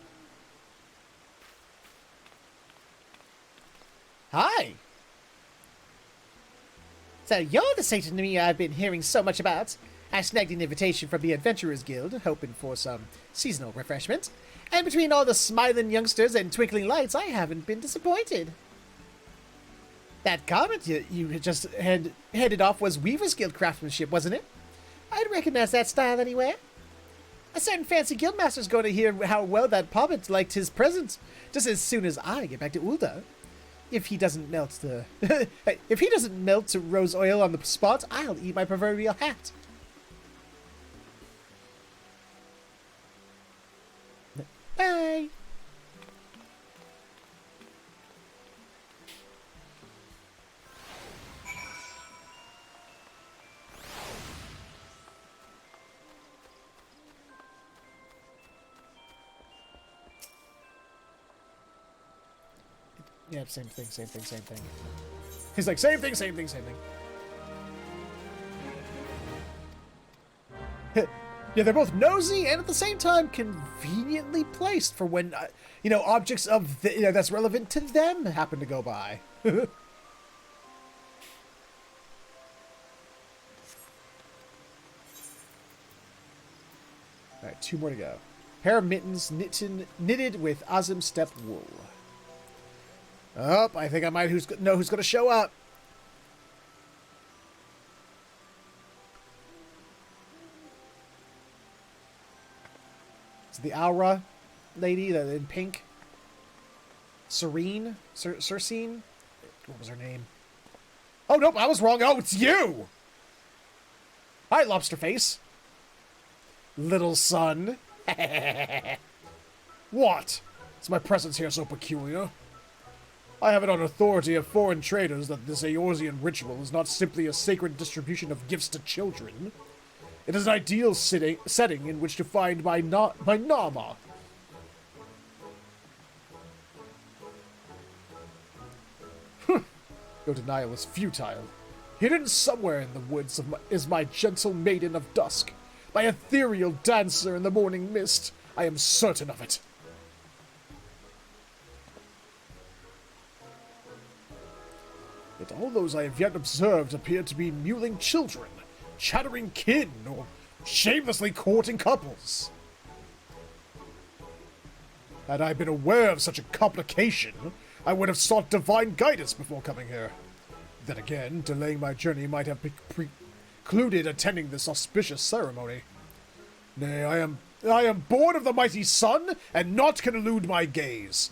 Hi. So you're the Satan to me I've been hearing so much about. I snagged an invitation from the Adventurers Guild, hoping for some seasonal refreshment. And between all the smiling youngsters and twinkling lights, I haven't been disappointed. That garment you had just headed off was Weaver's Guild craftsmanship, wasn't it? I'd recognize that style anywhere. A certain fancy guildmaster's going to hear how well that Pobbit liked his present, just as soon as I get back to Ulda. If he doesn't melt the... if he doesn't melt to rose oil on the spot, I'll eat my proverbial hat. Bye! Yeah, same thing, same thing, same thing. He's like, same thing, same thing, same thing. Yeah, they're both nosy and at the same time conveniently placed for when, you know, objects of that's relevant to them happen to go by. All right, 2 more to go. Pair of mittens knitted with Azim steppe wool. Oh, I think I might know who's going to show up. It's the Aura lady in pink. Serene? Cersine? What was her name? Oh, nope, I was wrong. Oh, it's you! Hi, Lobster Face. Little son. What? Is my presence here so peculiar? I have it on authority of foreign traders that this Eorzean ritual is not simply a sacred distribution of gifts to children. It is an ideal setting in which to find my Nama. Your denial is futile. Hidden somewhere in the woods is my gentle maiden of dusk, my ethereal dancer in the morning mist. I am certain of it. Yet all those I have yet observed appear to be mewling children, chattering kin, or shamelessly courting couples. Had I been aware of such a complication, I would have sought divine guidance before coming here. Then again, delaying my journey might have precluded attending this auspicious ceremony. Nay, I am born of the mighty sun, and naught can elude my gaze.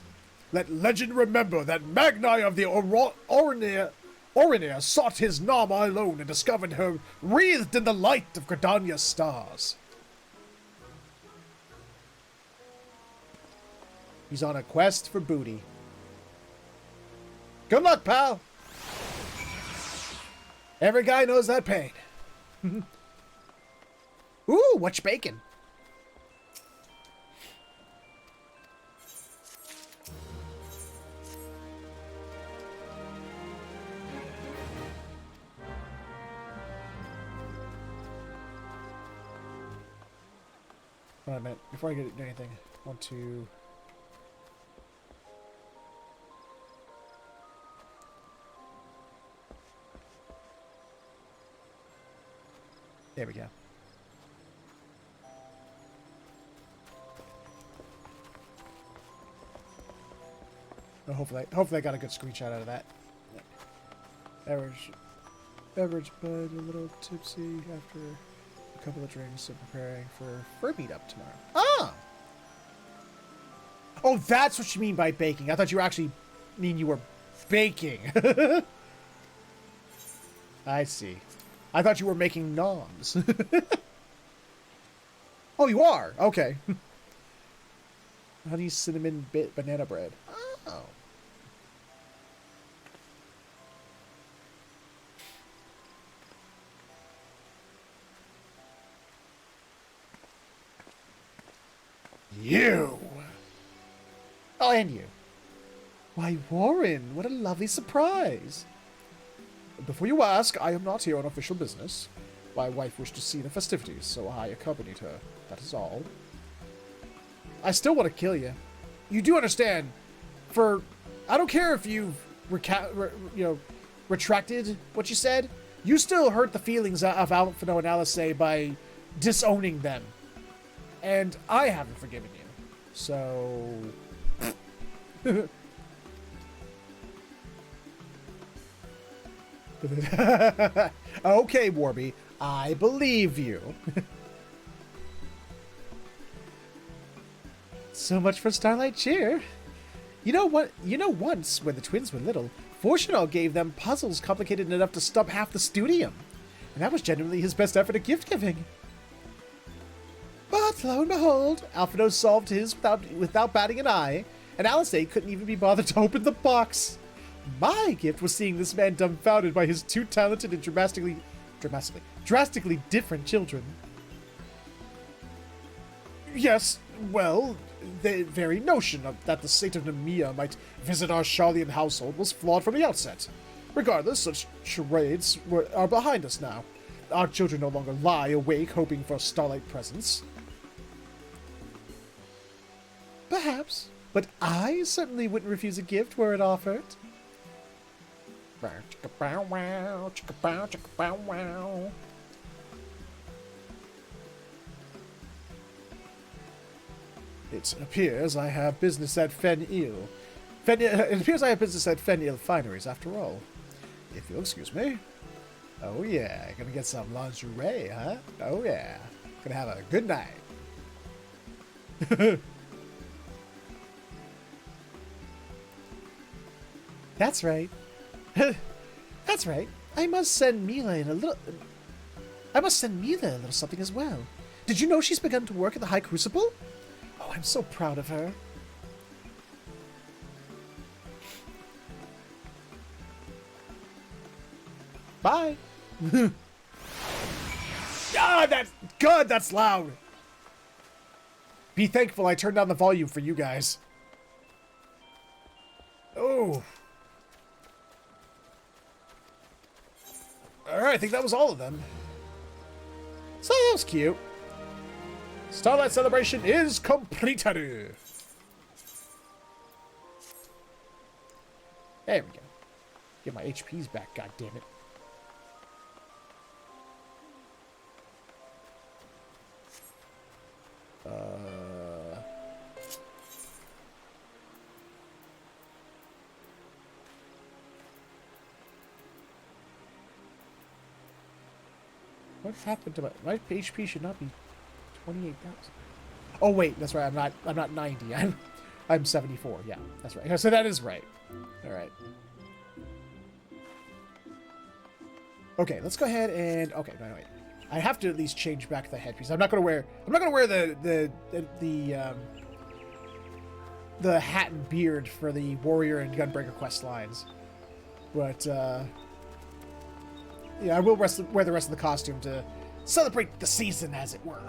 Let legend remember that Magni of the Orinir sought his Nama alone and discovered her wreathed in the light of Gridania's stars. He's on a quest for booty. Good luck, pal! Every guy knows that pain. Ooh, what's bacon? What I meant, before I get anything, I want to... There we go. Oh, hopefully I got a good screenshot out of that. Beverage, but a little tipsy after a couple of drinks and preparing for a meetup tomorrow. Ah! Oh, that's what you mean by baking. I thought you were actually you were baking. I see. I thought you were making noms. Oh, you are? Okay. Honey cinnamon bit banana bread. Oh. You! Oh, and you. Why, Warren, what a lovely surprise. Before you ask, I am not here on official business. My wife wished to see the festivities, so I accompanied her. That is all. I still want to kill you. You do understand, I don't care if you've retracted what you said, You still hurt the feelings of Alphino and Alisaie by disowning them. And I haven't forgiven you. So... Okay, Warby. I believe you. So much for Starlight Cheer. You know what? You know, once, when the twins were little, Fortunal gave them puzzles complicated enough to stump half the studium. And that was genuinely his best effort at gift-giving. But, lo and behold, Alphino solved his without batting an eye, and Alisaie couldn't even be bothered to open the box. My gift was seeing this man dumbfounded by his two talented and drastically different children. Yes, well, the very notion that the Saint of Nemea might visit our Charlian household was flawed from the outset. Regardless, such charades are behind us now. Our children no longer lie awake hoping for a Starlight presence. Perhaps, but I certainly wouldn't refuse a gift were it offered. It appears I have business at Fen-Il. It appears I have business at Fen-Il Fineries, after all. If you'll excuse me. Oh yeah, gonna get some lingerie, huh? Oh yeah, gonna have a good night. That's right. That's right. I must send Mila a little something as well. Did you know she's begun to work at the High Crucible? Oh, I'm so proud of her. Bye. Ah, that's good. That's loud. Be thankful I turned down the volume for you guys. Oh. Alright, I think that was all of them. So that was cute. Starlight Celebration is completed. There we go. Get my HPs back, goddammit. What happened to my HP should not be 28,000. Oh wait, that's right. I'm not 90. I'm 74. Yeah, that's right. So that is right. All right. Okay, let's go ahead and no, wait. I have to at least change back the headpiece. I'm not gonna wear the hat and beard for the Warrior and Gunbreaker quest lines, but yeah, I will wear the rest of the costume to celebrate the season, as it were.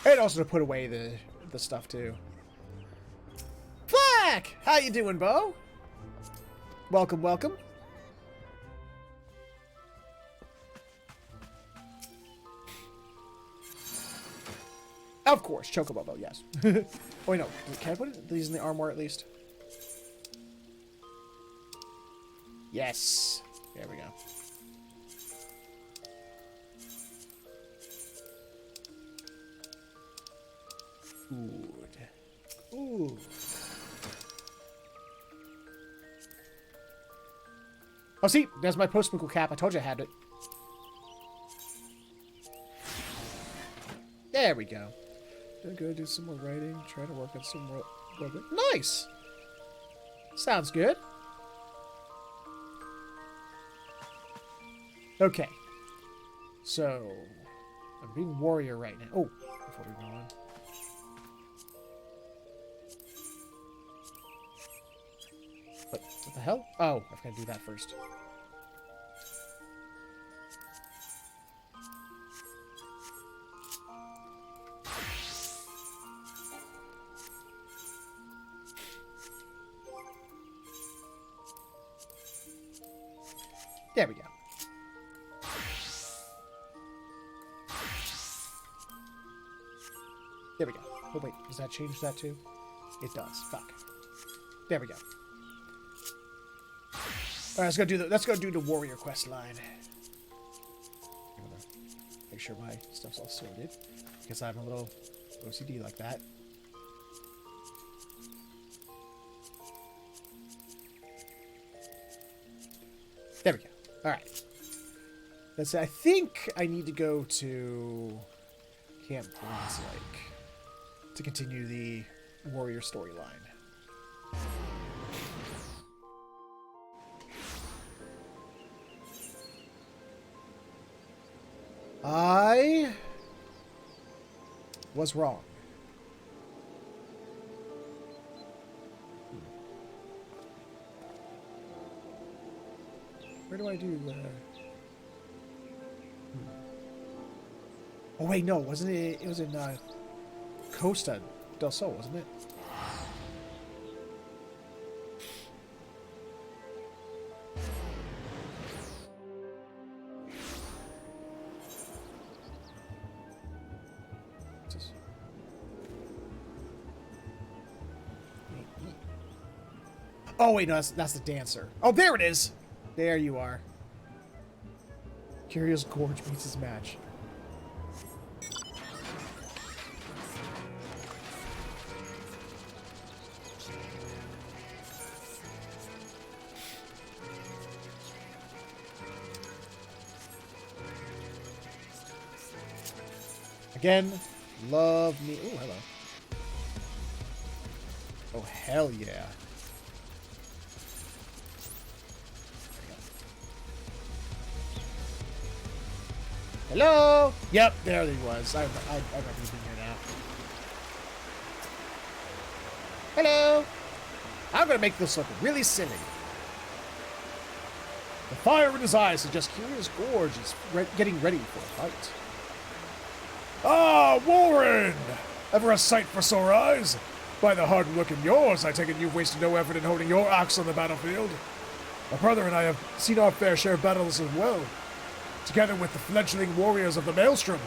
And also to put away the stuff too. Flack! How you doing, Bo? Welcome, welcome. Of course, Chocobo, yes. Oh, wait, no. Can I put these in the armoire at least? Yes. There we go. Good. Ooh. Oh, see? There's my post-sprinkle cap. I told you I had it. There we go. I'm gonna do some more writing. Try to work on some more. Nice! Sounds good. Okay. So, I'm being warrior right now. Oh, before we go on. What the hell? Oh, I've got to do that first. There we go. There we go. Oh, wait. Does that change that too? It does. Fuck. There we go. Alright, let's go do the warrior quest line. I'm gonna make sure my stuff's all sorted. Because I'm a little OCD like that. There we go. Alright. Let's see. I think I need to go to Camp Bronze Lake to continue the warrior storyline. I was wrong. Where do I do? Oh wait, no, wasn't it? It was in Costa del Sol, wasn't it? Oh wait, no, that's the dancer. Oh, there it is. There you are. Curious Gorge meets his match. Again, love me. Oh, hello. Oh, hell yeah. Hello? Yep, there he was. I remember you being here now. Hello? I'm gonna make this look really silly. The fire in his eyes suggests Curious Gorge is getting ready for a fight. Ah, Warren! Ever a sight for sore eyes? By the hard look in yours, I take it you've wasted no effort in holding your axe on the battlefield. My brother and I have seen our fair share of battles as well, together with the fledgling warriors of the Maelstrom.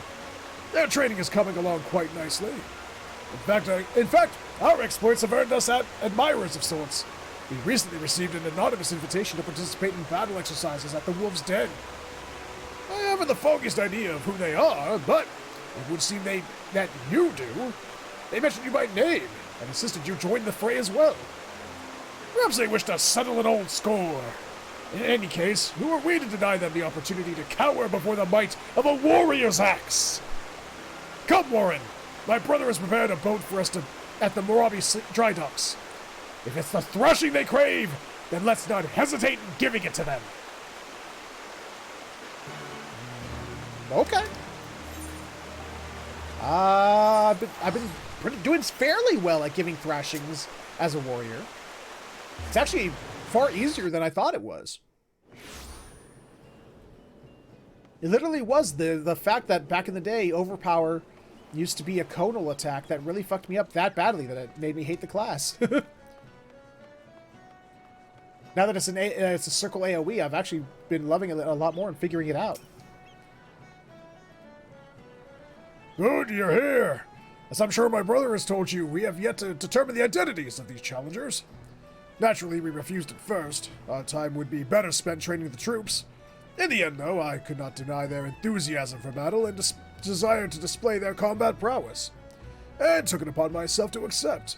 Their training is coming along quite nicely. In fact, our exploits have earned us admirers of sorts. We recently received an anonymous invitation to participate in battle exercises at the Wolf's Den. I haven't the foggiest idea of who they are, but it would seem that you do. They mentioned you by name and insisted you join the fray as well. Perhaps they wish to settle an old score. In any case, who are we to deny them the opportunity to cower before the might of a warrior's axe? Come, Warren. My brother has prepared a boat for us at the Moravi dry docks. If it's the thrashing they crave, then let's not hesitate in giving it to them. Okay. I've been doing fairly well at giving thrashings as a warrior. It's actually far easier than I thought it was. It literally was the fact that back in the day, Overpower used to be a conal attack that really fucked me up that badly that it made me hate the class. Now that it's a circle AoE, I've actually been loving it a lot more and figuring it out. Good, you're here. As I'm sure my brother has told you, we have yet to determine the identities of these challengers. Naturally, we refused at first. Our time would be better spent training the troops. In the end, though, I could not deny their enthusiasm for battle and desire to display their combat prowess, and took it upon myself to accept.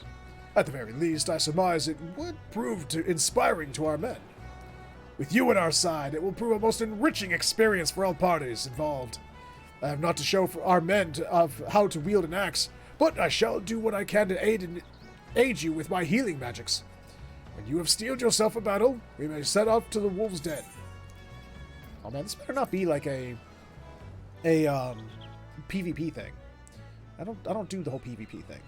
At the very least, I surmise it would prove inspiring to our men. With you at our side, it will prove a most enriching experience for all parties involved. I have not to show for our men of how to wield an axe, but I shall do what I can to aid you with my healing magics. When you have steeled yourself a battle, we may set off to the Wolf's Den. Oh man, this better not be like a PvP thing. I don't do the whole PvP thing.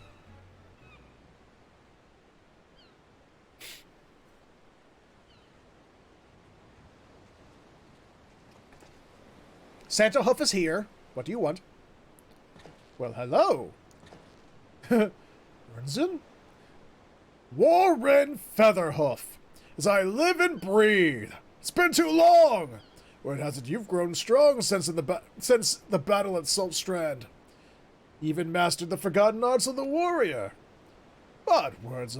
Santa Hoof is here. What do you want? Well, hello. Renzen? Warren Featherhoof, as I live and breathe. It's been too long. Or hasn't you've grown strong since the battle at Salt Strand. Even mastered the forgotten arts of the warrior. But words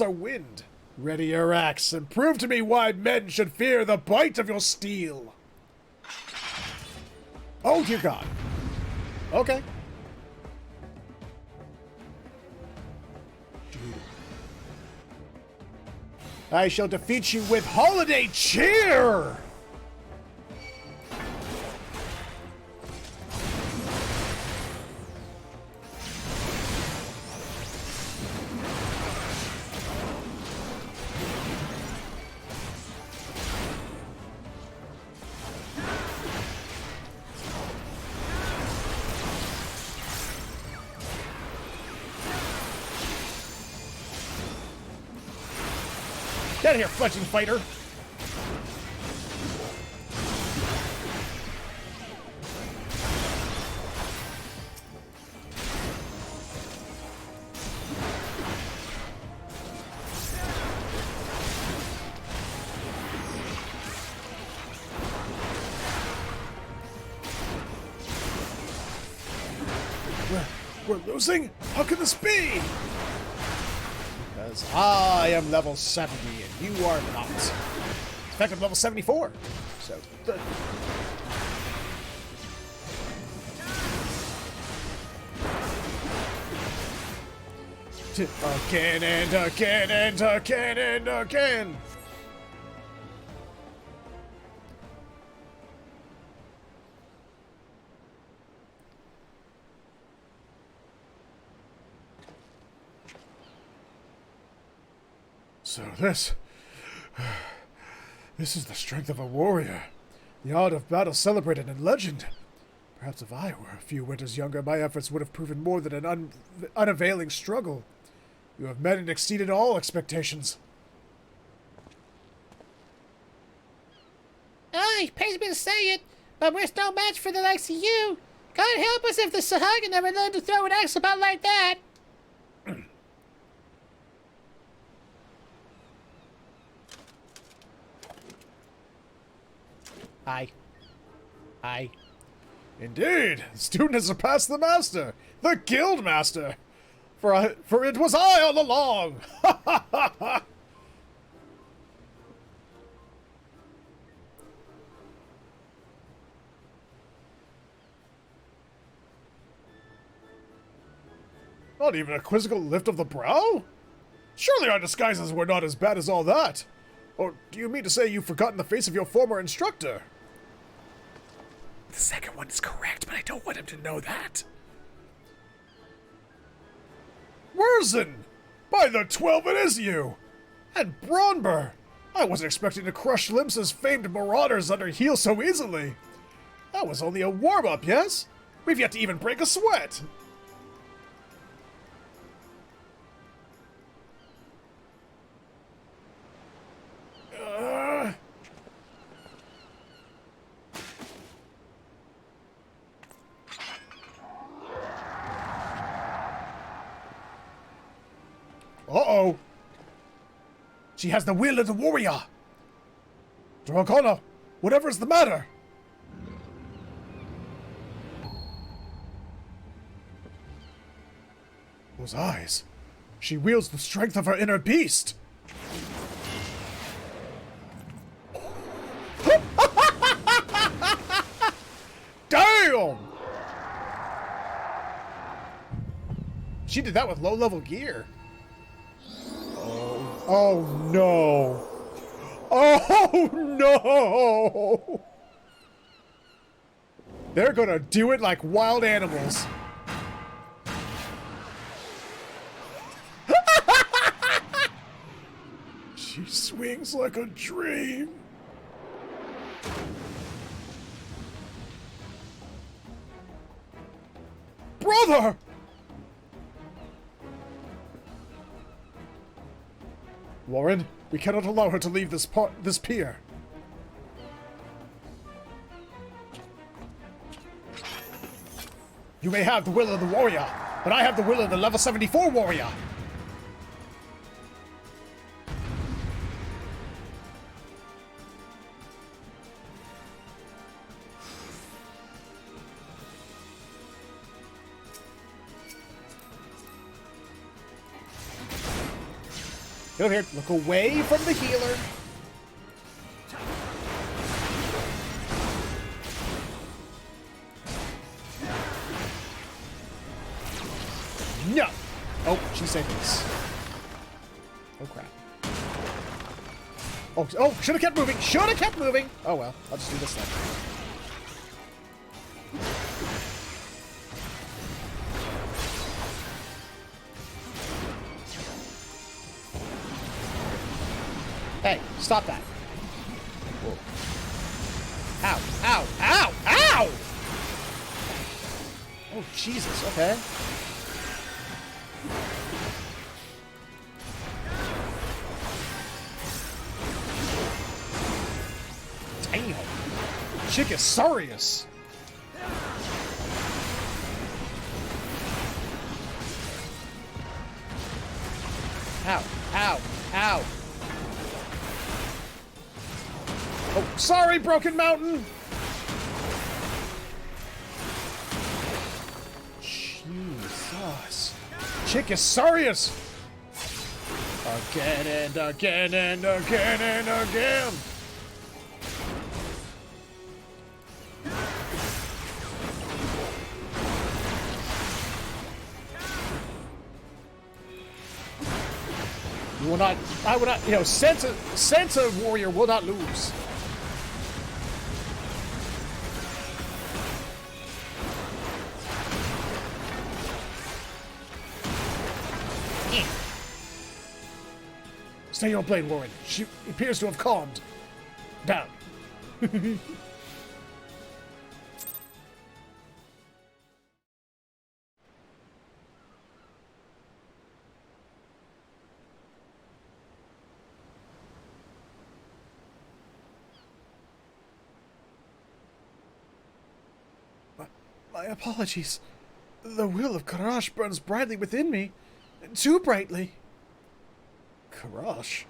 are wind. Ready your axe and prove to me why men should fear the bite of your steel. Oh, dear God. Okay. I shall defeat you with holiday cheer! Get out of here, fletching fighter! We're losing? How can this be? Because I am level 70 and you are not. In fact, I'm level 74. So, again and again and again and again. So this is the strength of a warrior. The art of battle celebrated in legend. Perhaps if I were a few winters younger, my efforts would have proven more than an unavailing struggle. You have met and exceeded all expectations. Aye, pays me to say it, but we're no match for the likes of you. God help us if the Sahagin never learned to throw an axe about like that. Hi. Indeed, the student has surpassed the master, the guild master. For it was I all along. Ha ha ha ha. Not even a quizzical lift of the brow? Surely our disguises were not as bad as all that. Or do you mean to say you've forgotten the face of your former instructor? The second one is correct, but I don't want him to know that. Wurzen! By the 12, it is you! And Bronber! I wasn't expecting to crush Limsa's famed marauders under heel so easily. That was only a warm-up, yes? We've yet to even break a sweat. Uh-oh. She has the will of the warrior. Dragona, whatever is the matter? Those eyes. She wields the strength of her inner beast. Damn! She did that with low-level gear. Oh no! Oh no! They're gonna do it like wild animals. She swings like a dream. Brother! Warren, we cannot allow her to leave this pier. You may have the will of the warrior, but I have the will of the level 74 warrior. Get over here. Look away from the healer. No. Oh, she saved us. Oh, crap. Oh, should have kept moving. Should have kept moving. Oh, well. I'll just do this then. Hey, stop that. Whoa. Ow, ow, ow, ow! Oh, Jesus, okay. Damn. Chickosaurus. Ow, ow, ow. Oh, sorry, Broken Mountain! Jesus. Chickosaurus! Again and again and again and again! You will not, I will not, you know, Santa Warrior will not lose. Stay your blade, Warren. She appears to have calmed down. My apologies. The will of Karash burns brightly within me. Too brightly. Karash?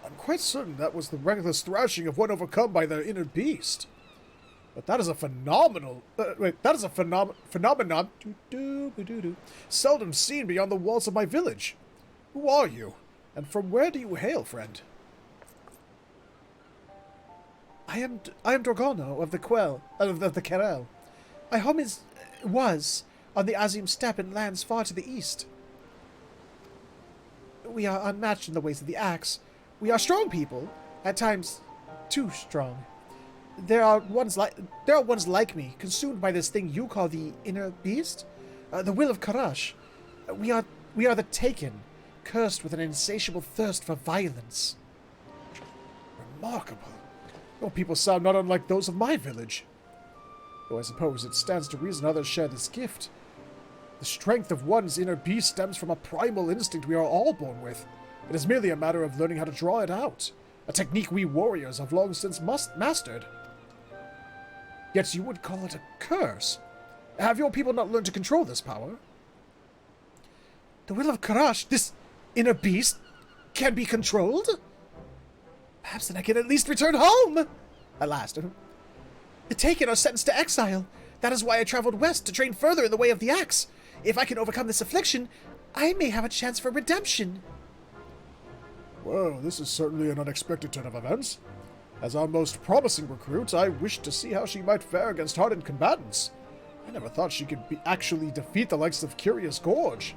I'm quite certain that was the reckless thrashing of one overcome by the inner beast. But that is a phenomenal... that is a phenomenon seldom seen beyond the walls of my village. Who are you? And from where do you hail, friend? I am Dorgono of the the Kerel. My home was on the Azim Steppe and lands far to the east. We are unmatched in the ways of the axe. We are strong people, at times too strong. There are ones like me, consumed by this thing you call the inner beast, the will of Karash. We are the taken, cursed with an insatiable thirst for violence. Remarkable. Your people sound not unlike those of my village. Though I suppose it stands to reason others share this gift. The strength of one's inner beast stems from a primal instinct we are all born with. It is merely a matter of learning how to draw it out, a technique we warriors have long since mastered. Yet you would call it a curse. Have your people not learned to control this power? The will of Karash, this inner beast, can be controlled? Perhaps then I can at least return home! At last. The Taken are sentenced to exile. That is why I traveled west to train further in the way of the axe. If I can overcome this affliction, I may have a chance for redemption. Well, this is certainly an unexpected turn of events. As our most promising recruit, I wished to see how she might fare against hardened combatants. I never thought she could actually defeat the likes of Curious Gorge.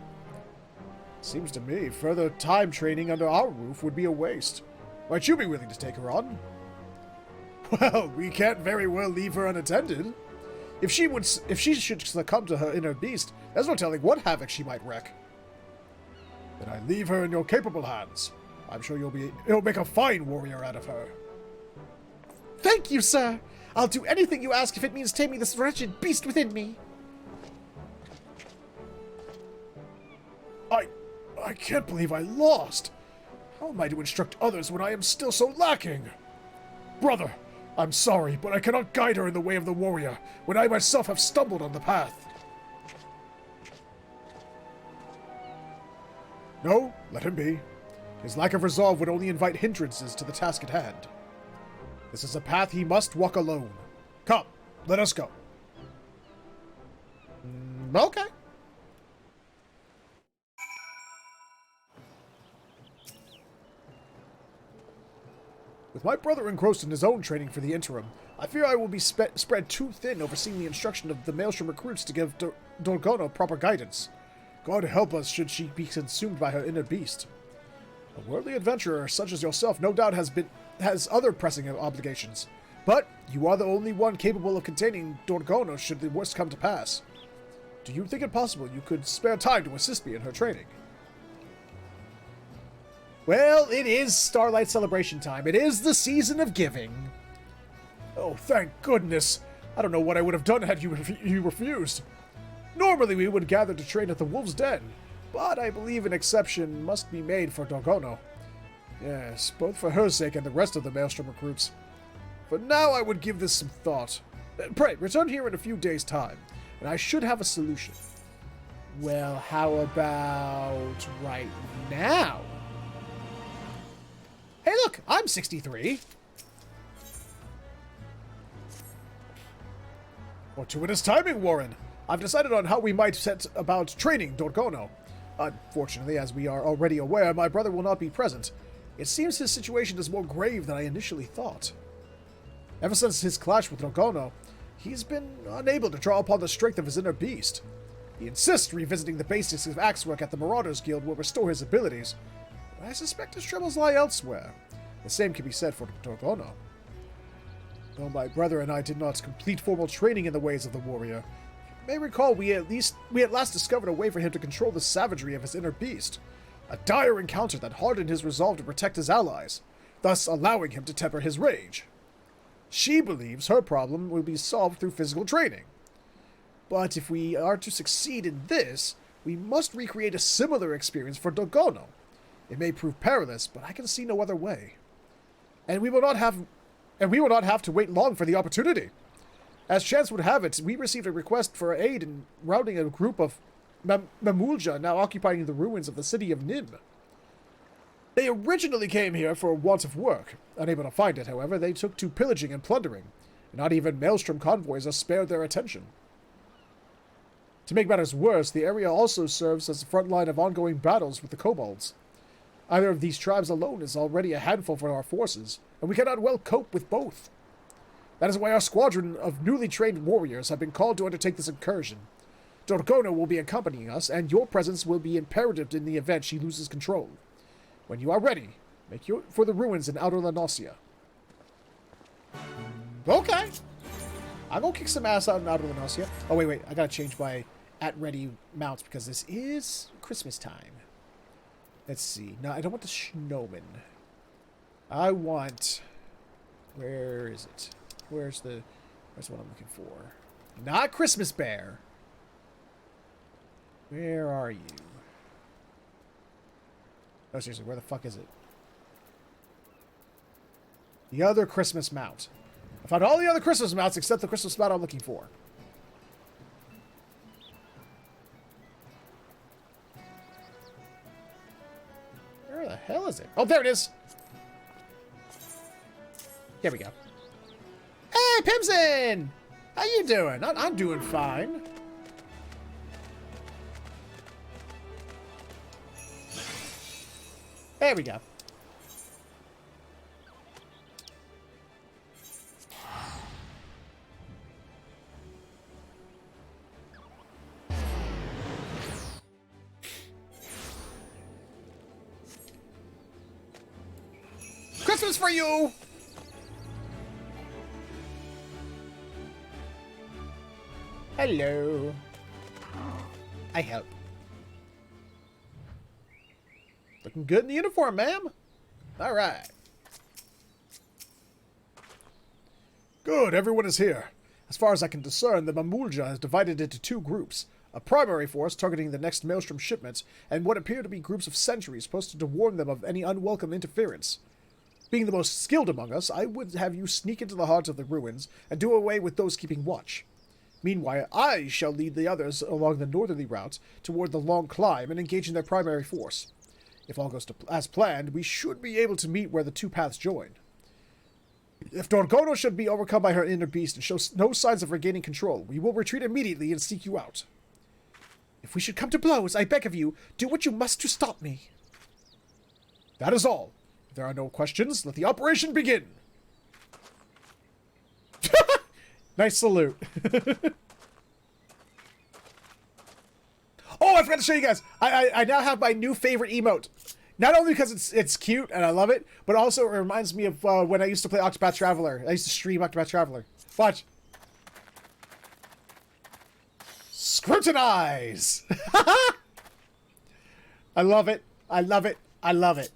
Seems to me further time training under our roof would be a waste. Might you be willing to take her on? Well, we can't very well leave her unattended. If she should succumb to her inner beast, there's no telling what havoc she might wreak. Then I leave her in your capable hands. I'm sure you'll make a fine warrior out of her. Thank you, sir. I'll do anything you ask if it means taming this wretched beast within me. I can't believe I lost. How am I to instruct others when I am still so lacking? Brother, I'm sorry, but I cannot guide her in the way of the warrior when I myself have stumbled on the path. No, let him be. His lack of resolve would only invite hindrances to the task at hand. This is a path he must walk alone. Come, let us go. Okay. With my brother engrossed in his own training for the interim, I fear I will be spread too thin overseeing the instruction of the Maelstrom recruits to give Dorgono proper guidance. God help us should she be consumed by her inner beast. A worldly adventurer such as yourself no doubt has other pressing obligations, but you are the only one capable of containing Dorgono should the worst come to pass. Do you think it possible you could spare time to assist me in her training? Well, it is Starlight Celebration time. It is the season of giving. Oh, thank goodness. I don't know what I would have done had you refused. Normally we would gather to train at the Wolf's Den, but I believe an exception must be made for Dorgono. Yes, both for her sake and the rest of the Maelstrom recruits. For now, I would give this some thought. Pray, return here in a few days' time, and I should have a solution. Well, how about right now? Hey, look, I'm 63. Fortuitous timing, Warren. I've decided on how we might set about training Dorgono. Unfortunately, as we are already aware, my brother will not be present. It seems his situation is more grave than I initially thought. Ever since his clash with Dorgono, he's been unable to draw upon the strength of his inner beast. He insists revisiting the basics of axe work at the Marauders Guild will restore his abilities, but I suspect his troubles lie elsewhere. The same can be said for Dorgono. Though my brother and I did not complete formal training in the ways of the warrior, you may recall we at last discovered a way for him to control the savagery of his inner beast. A dire encounter that hardened his resolve to protect his allies, thus allowing him to temper his rage. She believes her problem will be solved through physical training. But if we are to succeed in this, we must recreate a similar experience for Dorgono. It may prove perilous, but I can see no other way. And we will not have to wait long for the opportunity. As chance would have it, we received a request for aid in routing a group of Mamulja now occupying the ruins of the city of Nim. They originally came here for want of work. Unable to find it, however, they took to pillaging and plundering. Not even Maelstrom convoys are spared their attention. To make matters worse, the area also serves as the front line of ongoing battles with the kobolds. Either of these tribes alone is already a handful for our forces, and we cannot well cope with both. That is why our squadron of newly trained warriors have been called to undertake this incursion. Dorgono will be accompanying us, and your presence will be imperative in the event she loses control. When you are ready, make for the ruins in Outer Lanosia. Okay. I'll go kick some ass out in Outer Lanosia. Oh, wait. I gotta change my at-ready mounts because this is Christmas time. Let's see. No, I don't want the Snowman. I want... Where is it? Where's what I'm looking for? Not Christmas Bear. Where are you? Oh, seriously, where the fuck is it? The other Christmas mount. I found all the other Christmas mounts except the Christmas mount I'm looking for. Where the hell is it? Oh, there it is! Here we go. Hey, Pimson! How you doing? I'm doing fine. There we go. Christmas for you! Hello. I help. Looking good in the uniform, ma'am. All right. Good, everyone is here. As far as I can discern, the Mamulja is divided into two groups. A primary force targeting the next Maelstrom shipment, and what appear to be groups of sentries posted to warn them of any unwelcome interference. Being the most skilled among us, I would have you sneak into the heart of the ruins and do away with those keeping watch. Meanwhile, I shall lead the others along the northerly route toward the long climb and engage in their primary force. If all goes as planned, we should be able to meet where the two paths join. If Dorgono should be overcome by her inner beast and shows no signs of regaining control, we will retreat immediately and seek you out. If we should come to blows, I beg of you, do what you must to stop me. That is all. If there are no questions, let the operation begin. Nice salute. Oh, I forgot to show you guys. I now have my new favorite emote. Not only because it's cute and I love it, but also it reminds me of when I used to play Octopath Traveler. I used to stream Octopath Traveler. Watch. Scrutinize! I love it. I love it. I love it.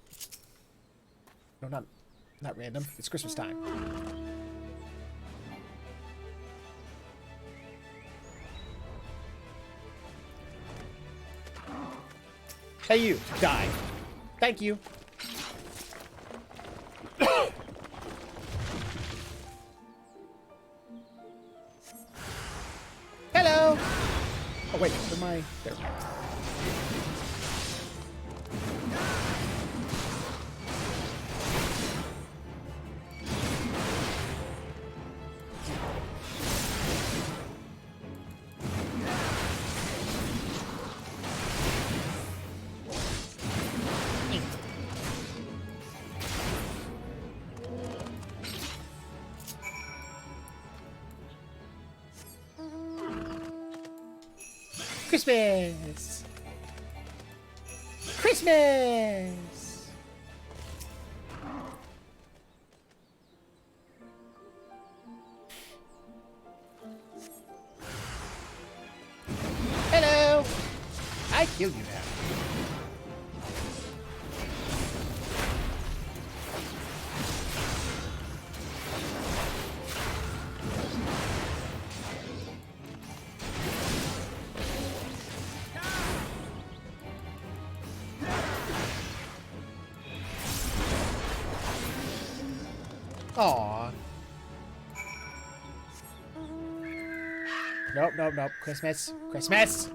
No, not random. It's Christmas time. Hey, you. Die. Thank you. Hello. Oh, wait. Where am I? There. Christmas! Christmas! Hello! I kill you now. Aww. Nope, nope, nope. Christmas. Christmas!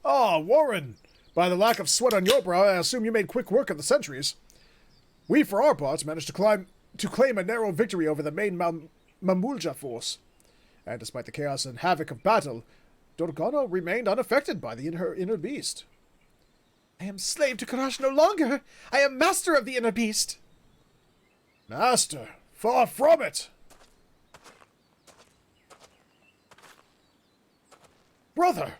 Ah, Warren! By the lack of sweat on your brow, I assume you made quick work of the sentries. We, for our parts, managed to claim a narrow victory over the main Mamulja force. And despite the chaos and havoc of battle, Dorgano remained unaffected by the inner beast. I am slave to Karash no longer! I am master of the inner beast! Master? Far from it! Brother!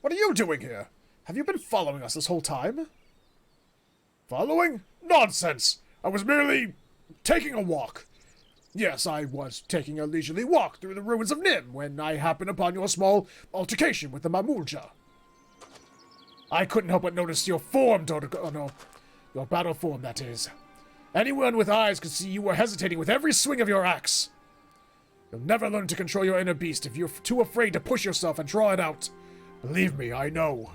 What are you doing here? Have you been following us this whole time? Following? Nonsense! I was merely taking a walk. Yes, I was taking a leisurely walk through the ruins of Nim when I happened upon your small altercation with the Mamulja. I couldn't help but notice your form, no, your battle form, that is. Anyone with eyes could see you were hesitating with every swing of your axe. You'll never learn to control your inner beast if you're too afraid to push yourself and draw it out. Believe me, I know.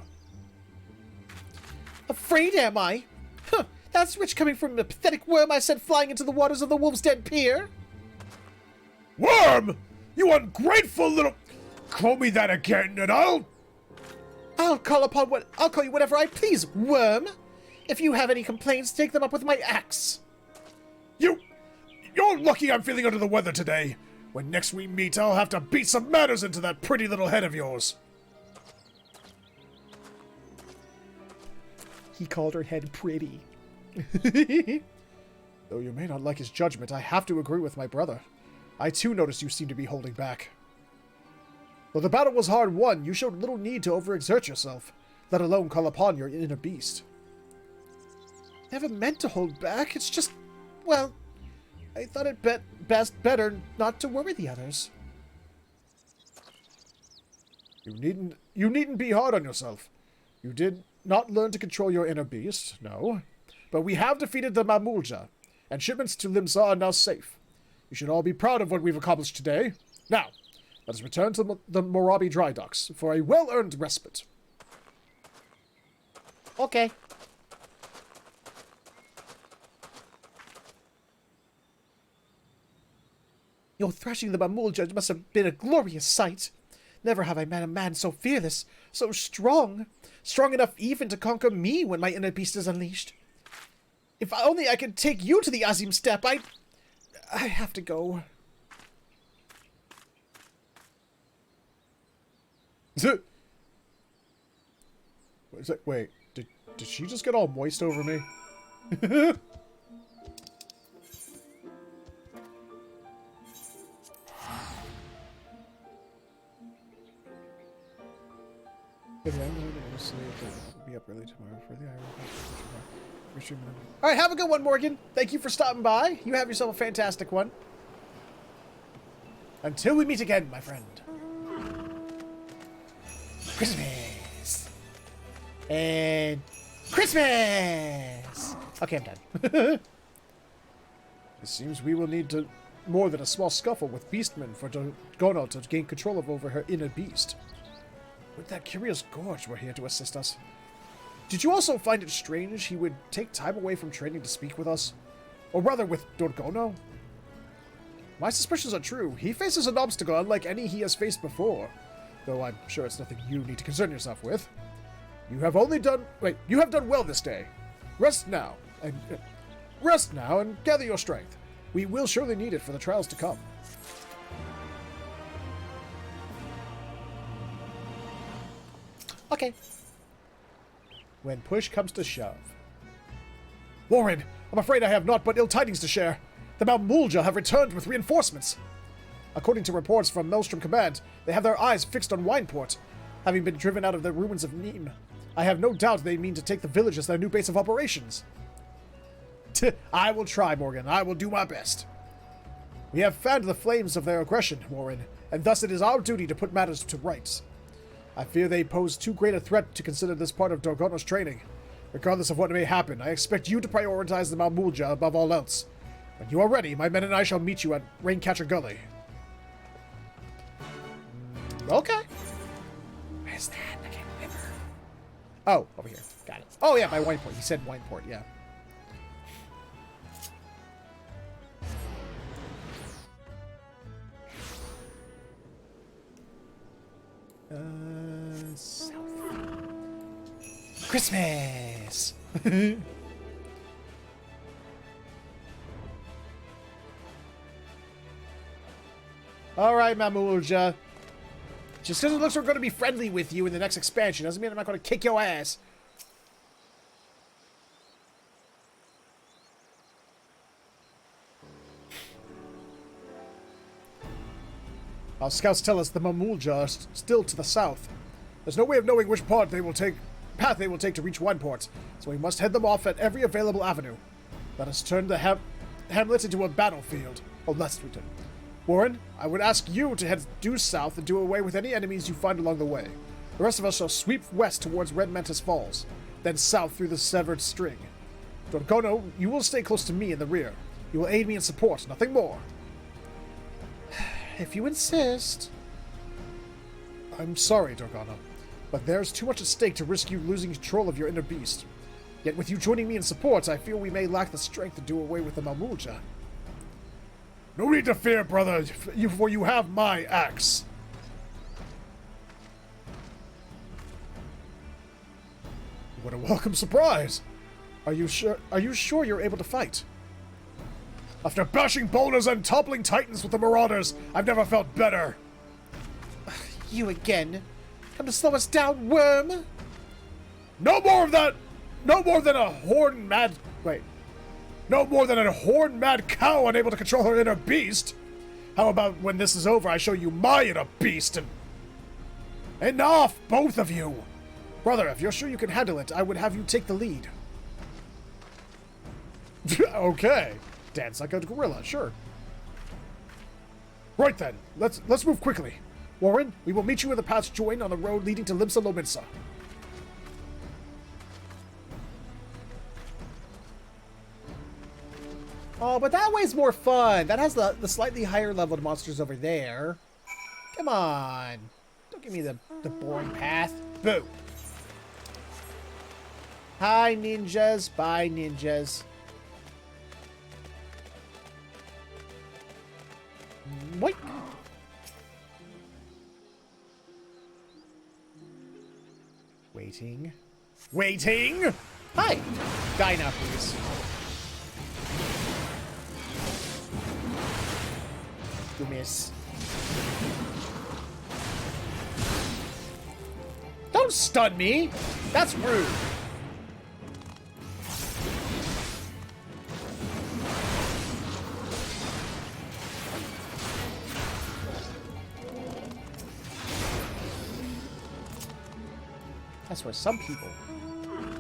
Afraid, am I? Huh, that's rich coming from the pathetic worm I sent flying into the waters of the Wolf's Den Pier. Worm! You ungrateful little... Call me that again, and I'll call you whatever I please, worm. If you have any complaints, take them up with my axe. You're lucky I'm feeling under the weather today. When next we meet, I'll have to beat some manners into that pretty little head of yours. He called her head pretty. Though you may not like his judgment, I have to agree with my brother. I too noticed you seem to be holding back. Though the battle was hard won, you showed little need to overexert yourself, let alone call upon your inner beast. Never meant to hold back, it's just, well, I thought it better not to worry the others. You needn't be hard on yourself. You did not learn to control your inner beast, no. But we have defeated the Mamulja, and shipments to Limsa are now safe. You should all be proud of what we've accomplished today. Now, let us return to the Morabi dry docks for a well-earned respite. Okay. Your thrashing the Mamulja must have been a glorious sight. Never have I met a man so fearless, so strong. Strong enough even to conquer me when my inner beast is unleashed. If only I could take you to the Azim Steppe. I have to go. Wait, did she just get all moist over me? Be up early tomorrow for the Iron. All right, have a good one, Morgan. Thank you for stopping by. You have yourself a fantastic one. Until we meet again, my friend. Christmas. And Christmas. Okay, I'm done. It seems we will need to more than a small scuffle with Beastmen for Dogono to gain control over her inner beast. With that curious gorge were here to assist us. Did you also find it strange he would take time away from training to speak with us? Or rather, with Dogono? My suspicions are true. He faces an obstacle unlike any he has faced before. Though I'm sure it's nothing you need to concern yourself with. You have done well this day. Rest now and gather your strength. We will surely need it for the trials to come. Okay. When push comes to shove. Warren, I'm afraid I have naught but ill tidings to share. The Malmulja have returned with reinforcements. According to reports from Maelstrom Command, they have their eyes fixed on Wineport, having been driven out of the ruins of Nîmes. I have no doubt they mean to take the village as their new base of operations. I will try, Morgan. I will do my best. We have fanned the flames of their aggression, Warren, and thus it is our duty to put matters to rights. I fear they pose too great a threat to consider this part of Dogono's training. Regardless of what may happen, I expect you to prioritize the Malmulja above all else. When you are ready, my men and I shall meet you at Raincatcher Gully. Okay. Where's that? I can't remember. Oh, over here. Got it. Oh, yeah, by Wineport. He said Wineport, yeah. South. Christmas! Alright, Mamulja. Just because it looks like we're going to be friendly with you in the next expansion doesn't mean I'm not going to kick your ass. Our scouts tell us the Mamulja are still to the south. There's no way of knowing which path they will take to reach Wineport, so we must head them off at every available avenue. Let us turn the hamlet into a battlefield. Oh, lest we do. Warren, I would ask you to head due south and do away with any enemies you find along the way. The rest of us shall sweep west towards Red Mantis Falls, then south through the Severed String. Dogono, you will stay close to me in the rear. You will aid me in support, nothing more. If you insist. I'm sorry, Dogono, but there's too much at stake to risk you losing control of your inner beast. Yet with you joining me in support, I feel we may lack the strength to do away with the Malmulja. No need to fear, brother, for you have my axe. What a welcome surprise! Are you sure you're able to fight? After bashing boulders and toppling titans with the Marauders, I've never felt better. You again? Come to slow us down, worm? No more of that! No more than a horned mad... Wait. No more than a horned mad cow unable to control her inner beast. How about when this is over, I show you my inner beast and... Enough, both of you! Brother, if you're sure you can handle it, I would have you take the lead. Okay. Dance like a gorilla, sure. Right then, let's move quickly. Warren, we will meet you in the paths joined on the road leading to Limsa Lominsa. Oh, but that way's more fun. That has the slightly higher leveled monsters over there. Come on. Don't give me the boring path. Boo. Hi, ninjas. Bye, ninjas. What? Waiting. Waiting! Hi! Die now, please. you miss. Don't stun me! That's rude. That's where some people...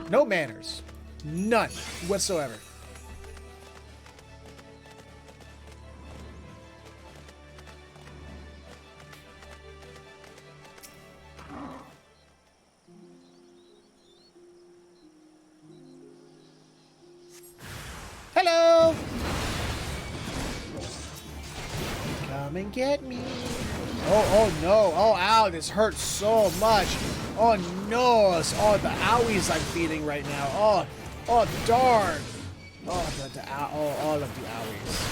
No manners. None whatsoever. Hello! Come and get me. Oh no. Oh, ow, this hurts so much. Oh no. Oh, the owies I'm feeling right now. Oh, darn. Oh, all of the owies.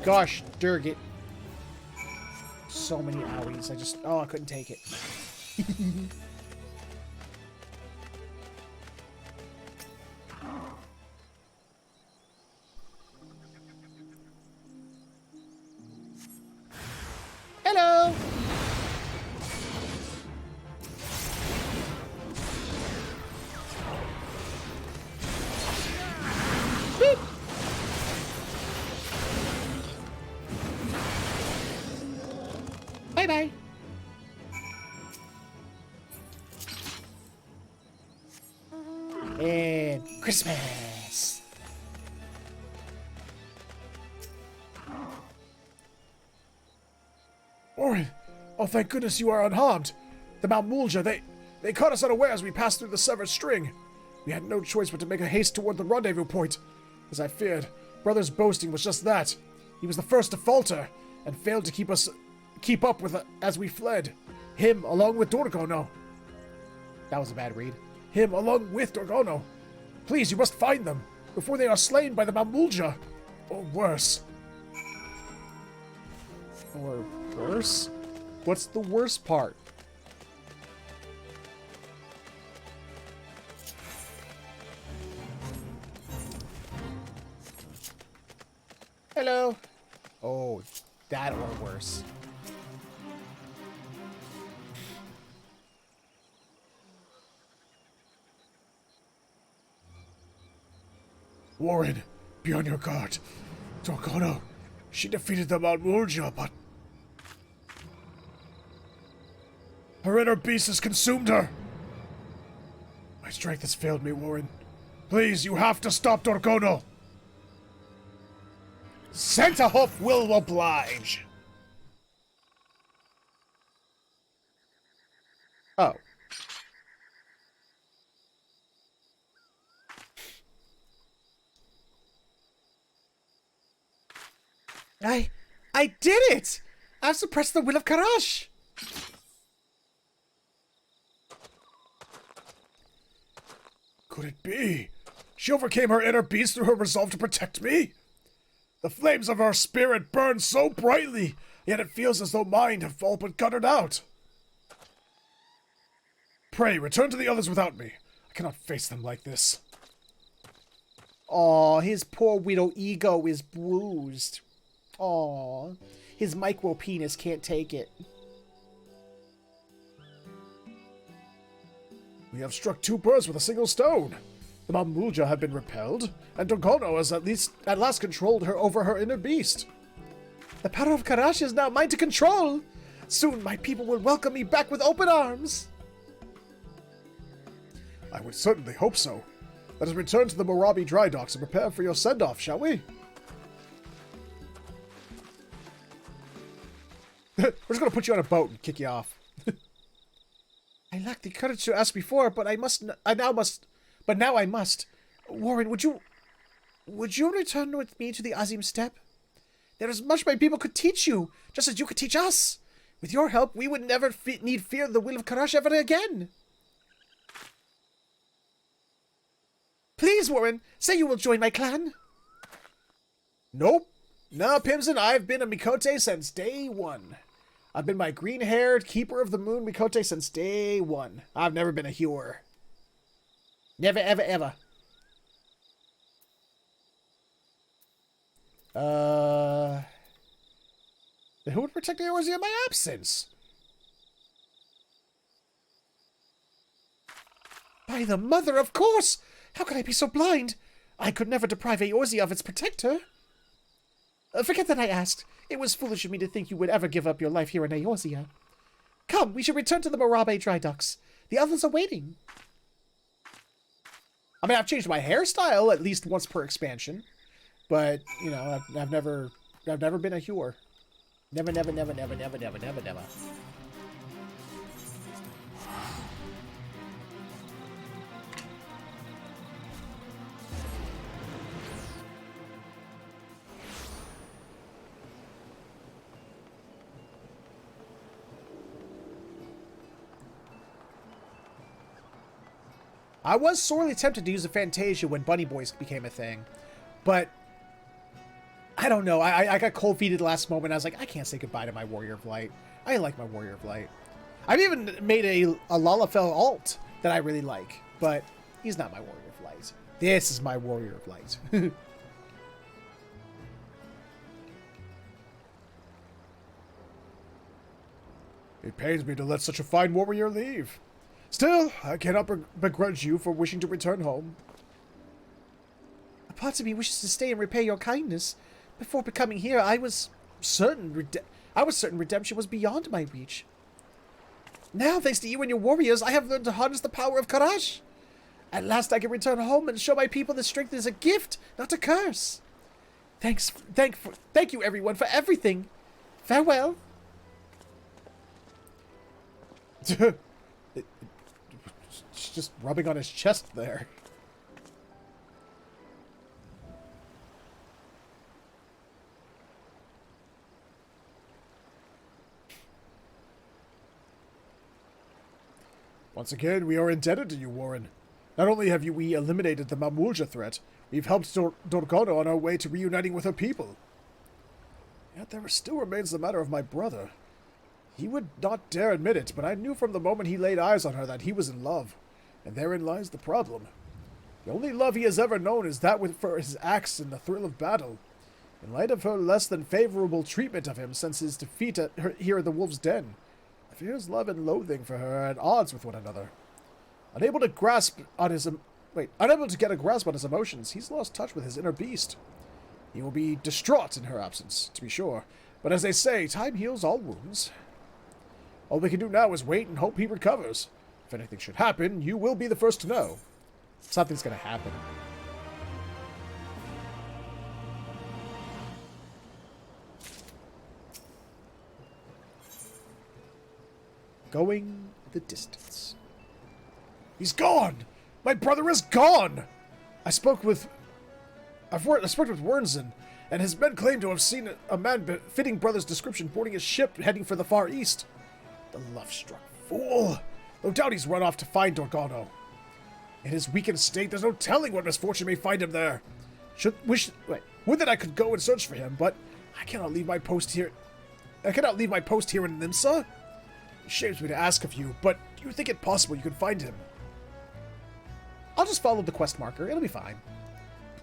Gosh, Durgit. So many owies. I couldn't take it. Hello. Boop. Bye-bye. And Christmas. Warren! Oh, thank goodness you are unharmed. The Malmulja, they caught us unaware as we passed through the severed string. We had no choice but to make a haste toward the rendezvous point. As I feared, Brother's boasting was just that. He was the first to falter, and failed to keep up with as we fled. Him, along with Dorgono. That was a bad read. Him, along with Dorgono. Please, you must find them, before they are slain by the Malmulja. Or worse. Or worse? What's the worst part? Hello. Oh, that or worse. Warren, be on your guard. Dorgono, she defeated the Malmulja, but her inner beast has consumed her. My strength has failed me, Warren. Please, you have to stop Dorgono. Centerhoof will oblige. Oh. I did it! I've suppressed the will of Karash! Could it be? She overcame her inner beast through her resolve to protect me? The flames of her spirit burn so brightly, yet it feels as though mine have all but guttered out. Pray, return to the others without me. I cannot face them like this. Aw, his poor widow ego is bruised. Aw, his micro penis can't take it. We have struck two birds with a single stone. The Malmulja have been repelled, and Dorgono has at last controlled her over her inner beast. The power of Karash is now mine to control. Soon my people will welcome me back with open arms. I would certainly hope so. Let us return to the Morabi dry docks and prepare for your send-off, shall we? We're just going to put you on a boat and kick you off. I lacked the courage to ask before, but now I must. Warren, would you return with me to the Azim Steppe? There is much my people could teach you, just as you could teach us. With your help, we would never need fear the will of Karash ever again. Please, Warren, say you will join my clan. Nope. No, Pimson, I've been a Mikote since day one. I've been my green-haired Keeper of the Moon Mikote since day one. I've never been a hewer. Never, ever, ever. Then who would protect Eorzea in my absence? By the mother, of course! How could I be so blind? I could never deprive Eorzea of its protector. Forget that I asked. It was foolish of me to think you would ever give up your life here in Eorzea. Come, we should return to the Morabe dry docks. The others are waiting. I mean, I've changed my hairstyle at least once per expansion. But, you know, I've never been a Hewer. Never. I was sorely tempted to use a Fantasia when Bunny Boys became a thing, but I don't know. I got cold feeted last moment. I was like, I can't say goodbye to my Warrior of Light. I like my Warrior of Light. I've even made a Lalafell alt that I really like, but he's not my Warrior of Light. This is my Warrior of Light. It pains me to let such a fine warrior leave. Still, I cannot begrudge you for wishing to return home. A part of me wishes to stay and repay your kindness. Before becoming here, I was certain redemption was beyond my reach. Now, thanks to you and your warriors, I have learned to harness the power of Karash. At last I can return home and show my people that strength is a gift, not a curse. Thank you everyone for everything. Farewell. It's just rubbing on his chest there. Once again, we are indebted to you, Warren. Not only have we eliminated the Mamulja threat, we've helped Dorgono on our way to reuniting with her people. Yet there still remains the matter of my brother. He would not dare admit it, but I knew from the moment he laid eyes on her that he was in love. And therein lies the problem. The only love he has ever known is that for his axe and the thrill of battle. In light of her less than favorable treatment of him since his defeat here at the Wolf's Den, I fear his love and loathing for her are at odds with one another. Unable to get a grasp on his emotions, he's lost touch with his inner beast. He will be distraught in her absence, to be sure, but as they say, time heals all wounds. All we can do now is wait and hope he recovers. If anything should happen, you will be the first to know. Something's gonna happen. Going the distance. He's gone! My brother is gone! I spoke with Wernzen, and his men claim to have seen a man fitting brother's description boarding a ship heading for the Far East. The love-struck fool! No doubt he's run off to find Dorgono. In his weakened state, there's no telling what misfortune may find him there. Would that I could go and search for him, but I cannot leave my post here. I cannot leave my post here in Nimsa. It shames me to ask of you, but do you think it possible you could find him? I'll just follow the quest marker. It'll be fine.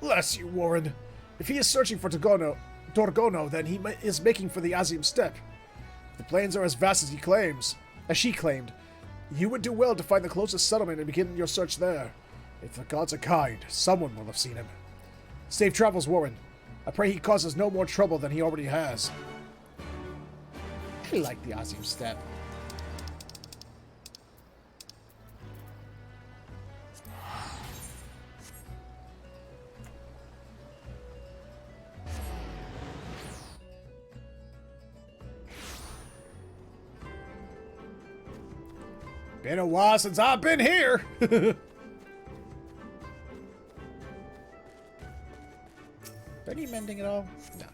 Bless you, Warren. If he is searching for Dorgono, then he is making for the Azim Steppe. If the plains are as vast as she claimed, you would do well to find the closest settlement and begin your search there. If the gods are kind, someone will have seen him. Safe travels, Warren. I pray he causes no more trouble than he already has. I like the Azim Steppe. Been a while since I've been here. Any mending at all? No.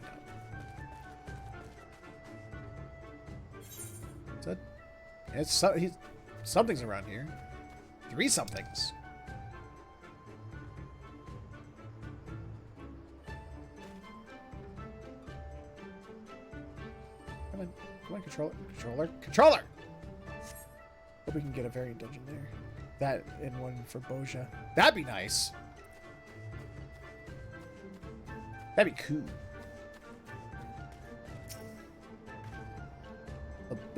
Something's around here. 3 somethings. Come on, controller! Hope we can get a variant dungeon there. That and one for Boja. That'd be nice. That'd be cool.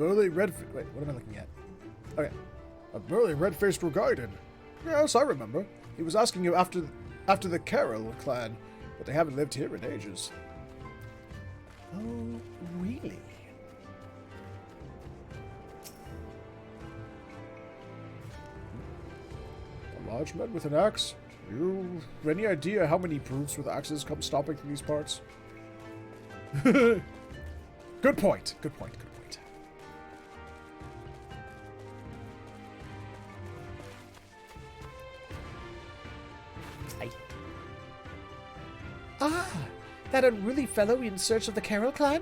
burly red... Wait, what am I looking at? Okay. A burly red-faced Rogaiden. Yes, I remember. He was asking you after the Carol clan, but they haven't lived here in ages. Oh, really? A large man with an axe? You any idea how many brutes with axes come stomping through these parts? Good point. Good point. Good point. Ah, that unruly fellow in search of the Carol clan?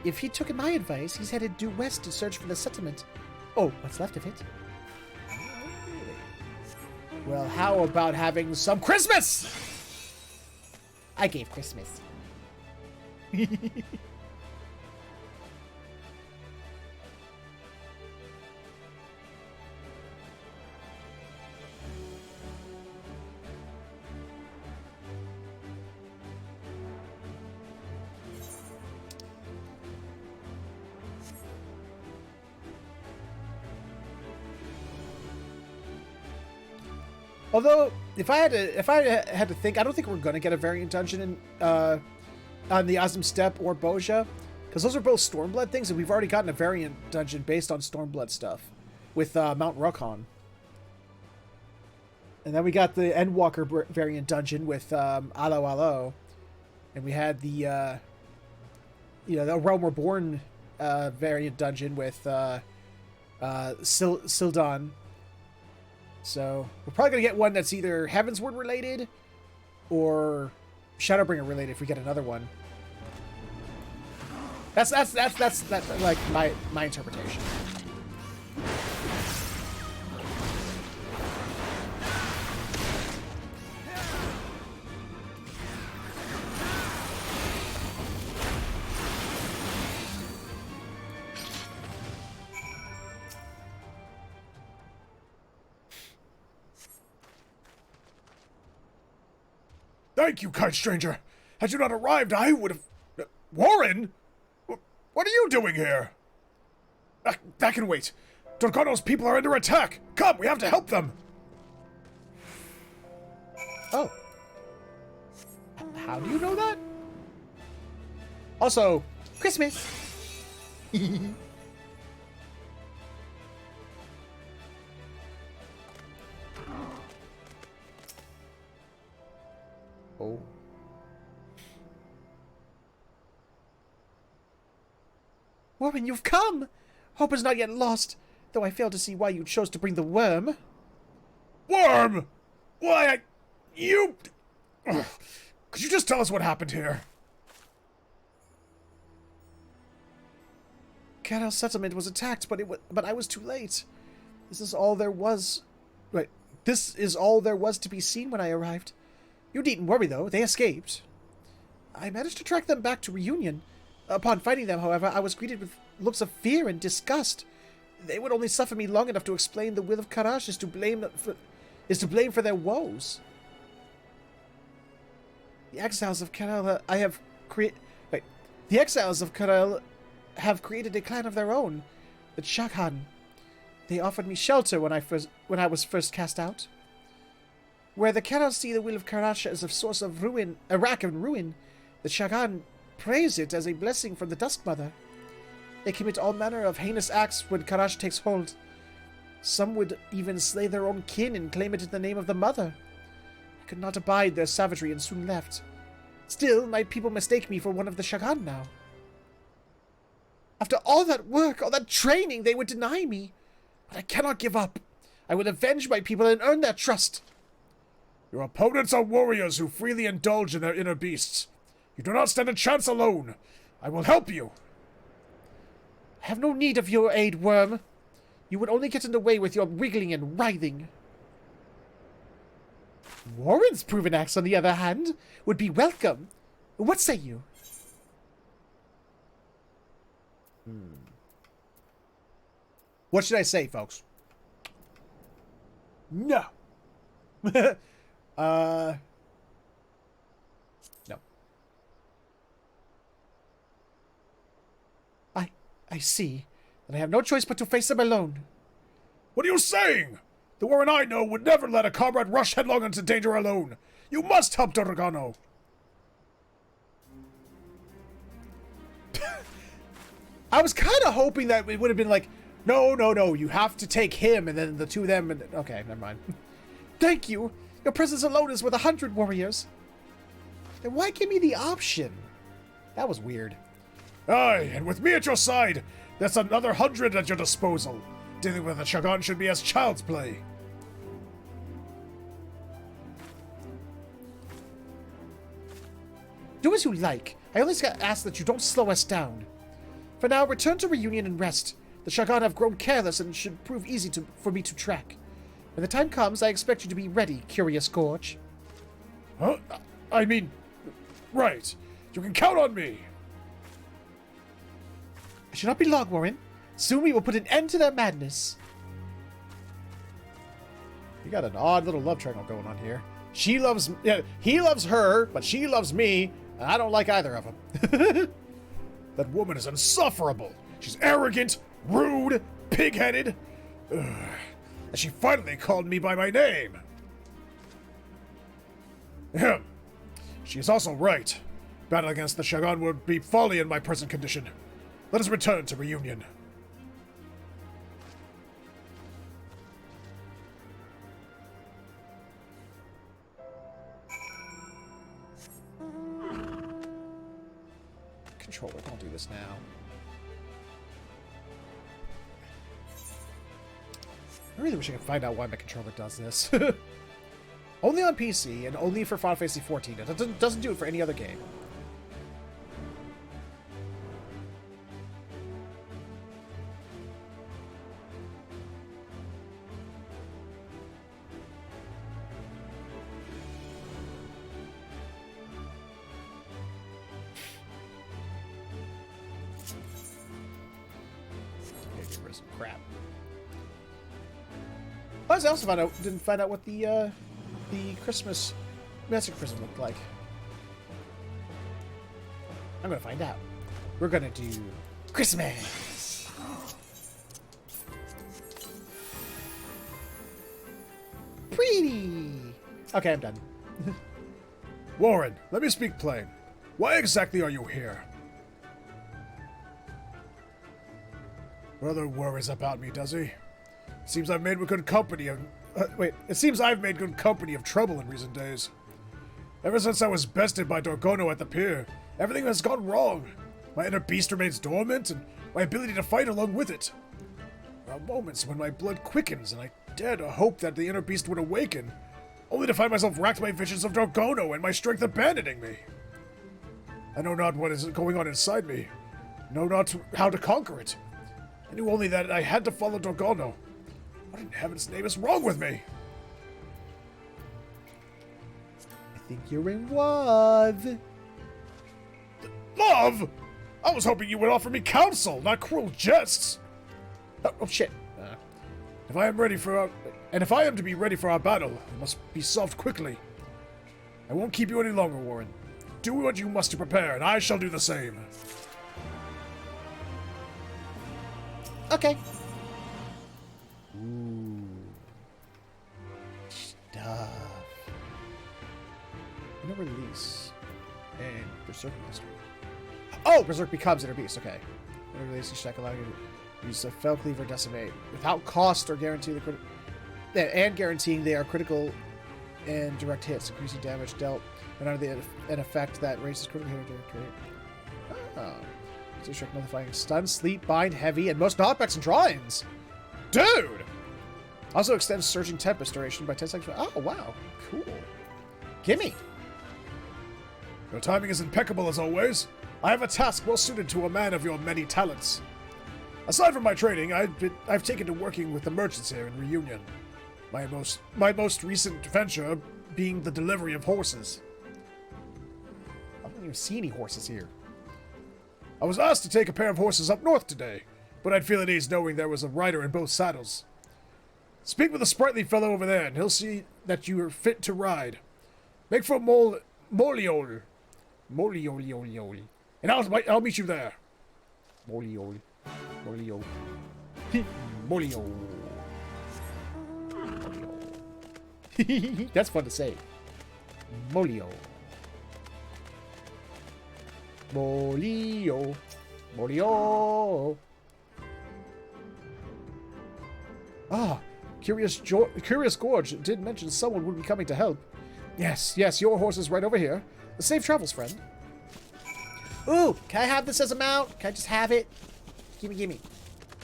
If he took my advice, he's headed due west to search for the settlement. Oh, what's left of it. Well, how about having some Christmas? I gave Christmas. Although, if I had to think, I don't think we're gonna get a variant dungeon in on the Azim Steppe or Boja, because those are both Stormblood things, and we've already gotten a variant dungeon based on Stormblood stuff with Mount Rukon. And then we got the Endwalker variant dungeon with Alo Alo, and we had the the Realm Reborn variant dungeon with Sildon. So we're probably gonna get one that's either Heavensward related or Shadowbringer related if we get another one. That's like my interpretation. Thank you, kind stranger. Had you not arrived, I would have... Warren? What are you doing here? That can wait. Dorgono's people are under attack. Come, we have to help them. Oh. How do you know that? Also, Christmas. Oh. Warren, you've come! Hope is not yet lost, though I fail to see why you chose to bring the worm. Worm? Why, you... Ugh. Could you just tell us what happened here? Carol's settlement was attacked, but I was too late. This is all there was... Right. This is all there was to be seen when I arrived. You needn't worry, though. They escaped. I managed to track them back to Reunion. Upon finding them, however, I was greeted with looks of fear and disgust. They would only suffer me long enough to explain the will of Karash is to blame for their woes. The exiles of Karel have created a clan of their own, the Shaghan. They offered me shelter when I was first cast out. Where the Karel see the will of Karash as a source of ruin, a rack and ruin, the Shaghan praise it as a blessing from the Dusk Mother. They commit all manner of heinous acts when Karash takes hold. Some would even slay their own kin and claim it in the name of the Mother. I could not abide their savagery and soon left. Still, my people mistake me for one of the Shaghan now. After all that work, all that training, they would deny me. But I cannot give up. I will avenge my people and earn their trust. Your opponents are warriors who freely indulge in their inner beasts. You do not stand a chance alone. I will help you. I have no need of your aid, Worm. You would only get in the way with your wriggling and writhing. Warren's proven axe, on the other hand, would be welcome. What say you? What should I say, folks? No. No. I see. and I have no choice but to face them alone. What are you saying? The Warren I know would never let a comrade rush headlong into danger alone. You must help Dorgano. I was kind of hoping that it would have been like, no, you have to take him, and then the two of them, and okay, never mind. Thank you. Your presence alone is worth 100 warriors. Then why give me the option? That was weird. Aye, and with me at your side, that's another 100 at your disposal. Dealing with the Shogun should be as child's play. Do as you like. I only ask that you don't slow us down. For now, return to Reunion and rest. The Shogun have grown careless and should prove easy for me to track. When the time comes, I expect you to be ready, Curious Gorge. Huh? I mean, right. You can count on me. I should not be long, Warren. Soon we will put an end to their madness. You got an odd little love triangle going on here. He loves her, but she loves me, and I don't like either of them. That woman is insufferable. She's arrogant, rude, pig-headed. And she finally called me by my name. Ahem. She is also right. Battle against the Shogun would be folly in my present condition. Let us return to Reunion. Controller, don't do this now. I really wish I could find out why my controller does this. Only on PC and only for Final Fantasy XIV. It doesn't do it for any other game. Some crap. I also didn't find out what the Christmas Master Christmas looked like. I'm gonna find out. We're gonna do Christmas. Pretty. Okay, I'm done. Warren, let me speak plain. Why exactly are you here? Brother worries about me, does he? Seems I've made good company of... It seems I've made good company of trouble in recent days. Ever since I was bested by Dorgono at the pier, everything has gone wrong. My inner beast remains dormant, and my ability to fight along with it. There are moments when my blood quickens, and I dare to hope that the inner beast would awaken, only to find myself racked by visions of Dorgono and my strength abandoning me. I know not what is going on inside me. Know not how to conquer it. I knew only that I had to follow Dorgono. What in heaven's name is wrong with me? I think you're in love. Love? I was hoping you would offer me counsel, not cruel jests. Oh shit. If I am to be ready for our battle, it must be solved quickly. I won't keep you any longer, Warren. Do what you must to prepare, and I shall do the same. Okay. Ooh. Stuff. Inner release. And Berserk Mastery. Oh! Berserk becomes Inner Beast. Okay. Inner release each deck allowing you to use a Fell Cleaver Decimate without cost or guarantee and guaranteeing they are critical and direct hits, increasing damage dealt and under an effect that raises critical hit or oh. Strike nullifying stun, sleep, bind, heavy, and most knockbacks and drawings. Dude! Also extends Surging Tempest duration by 10 seconds. Oh, wow. Cool. Gimme. Your timing is impeccable as always. I have a task well suited to a man of your many talents. Aside from my training, I've taken to working with the merchants here in Reunion. My most recent venture being the delivery of horses. I don't even see any horses here. I was asked to take a pair of horses up north today, but I'd feel at ease knowing there was a rider in both saddles. Speak with the sprightly fellow over there, and he'll see that you are fit to ride. Make for Moliole. And I'll meet you there. Moliole. Molio. Molio. Molio. That's fun to say. Molio. Molio. Molio. Ah, Curious Gorge did mention someone would be coming to help. Yes, yes, your horse is right over here. Safe travels, friend. Ooh, can I have this as a mount? Can I just have it? Gimme, gimme.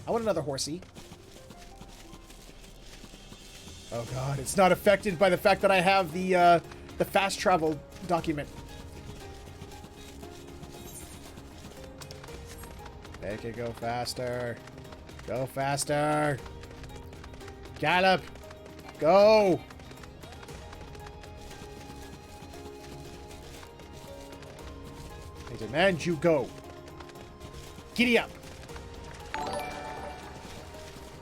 I want another horsey. Oh god, it's not affected by the fact that I have the fast travel document. Make it go faster. Go faster. Gallop. Go. I demand you go. Giddy up.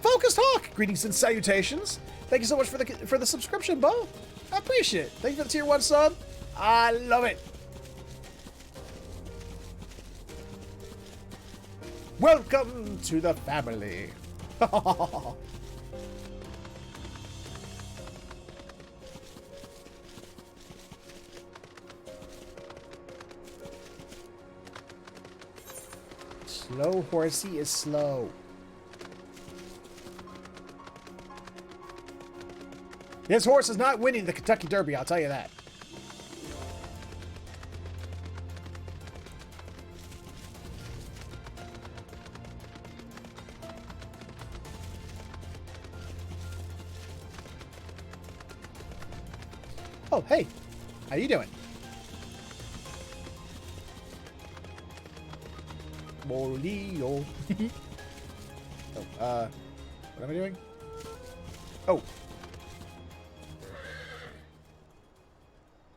Focused Hawk. Greetings and salutations. Thank you so much for the subscription, Bo. I appreciate it. Thank you for the tier 1 sub. I love it. Welcome to the family. Slow horsey is slow. This horse is not winning the Kentucky Derby, I'll tell you that. Oh, hey. How you doing? Molio. Oh, what am I doing? Oh.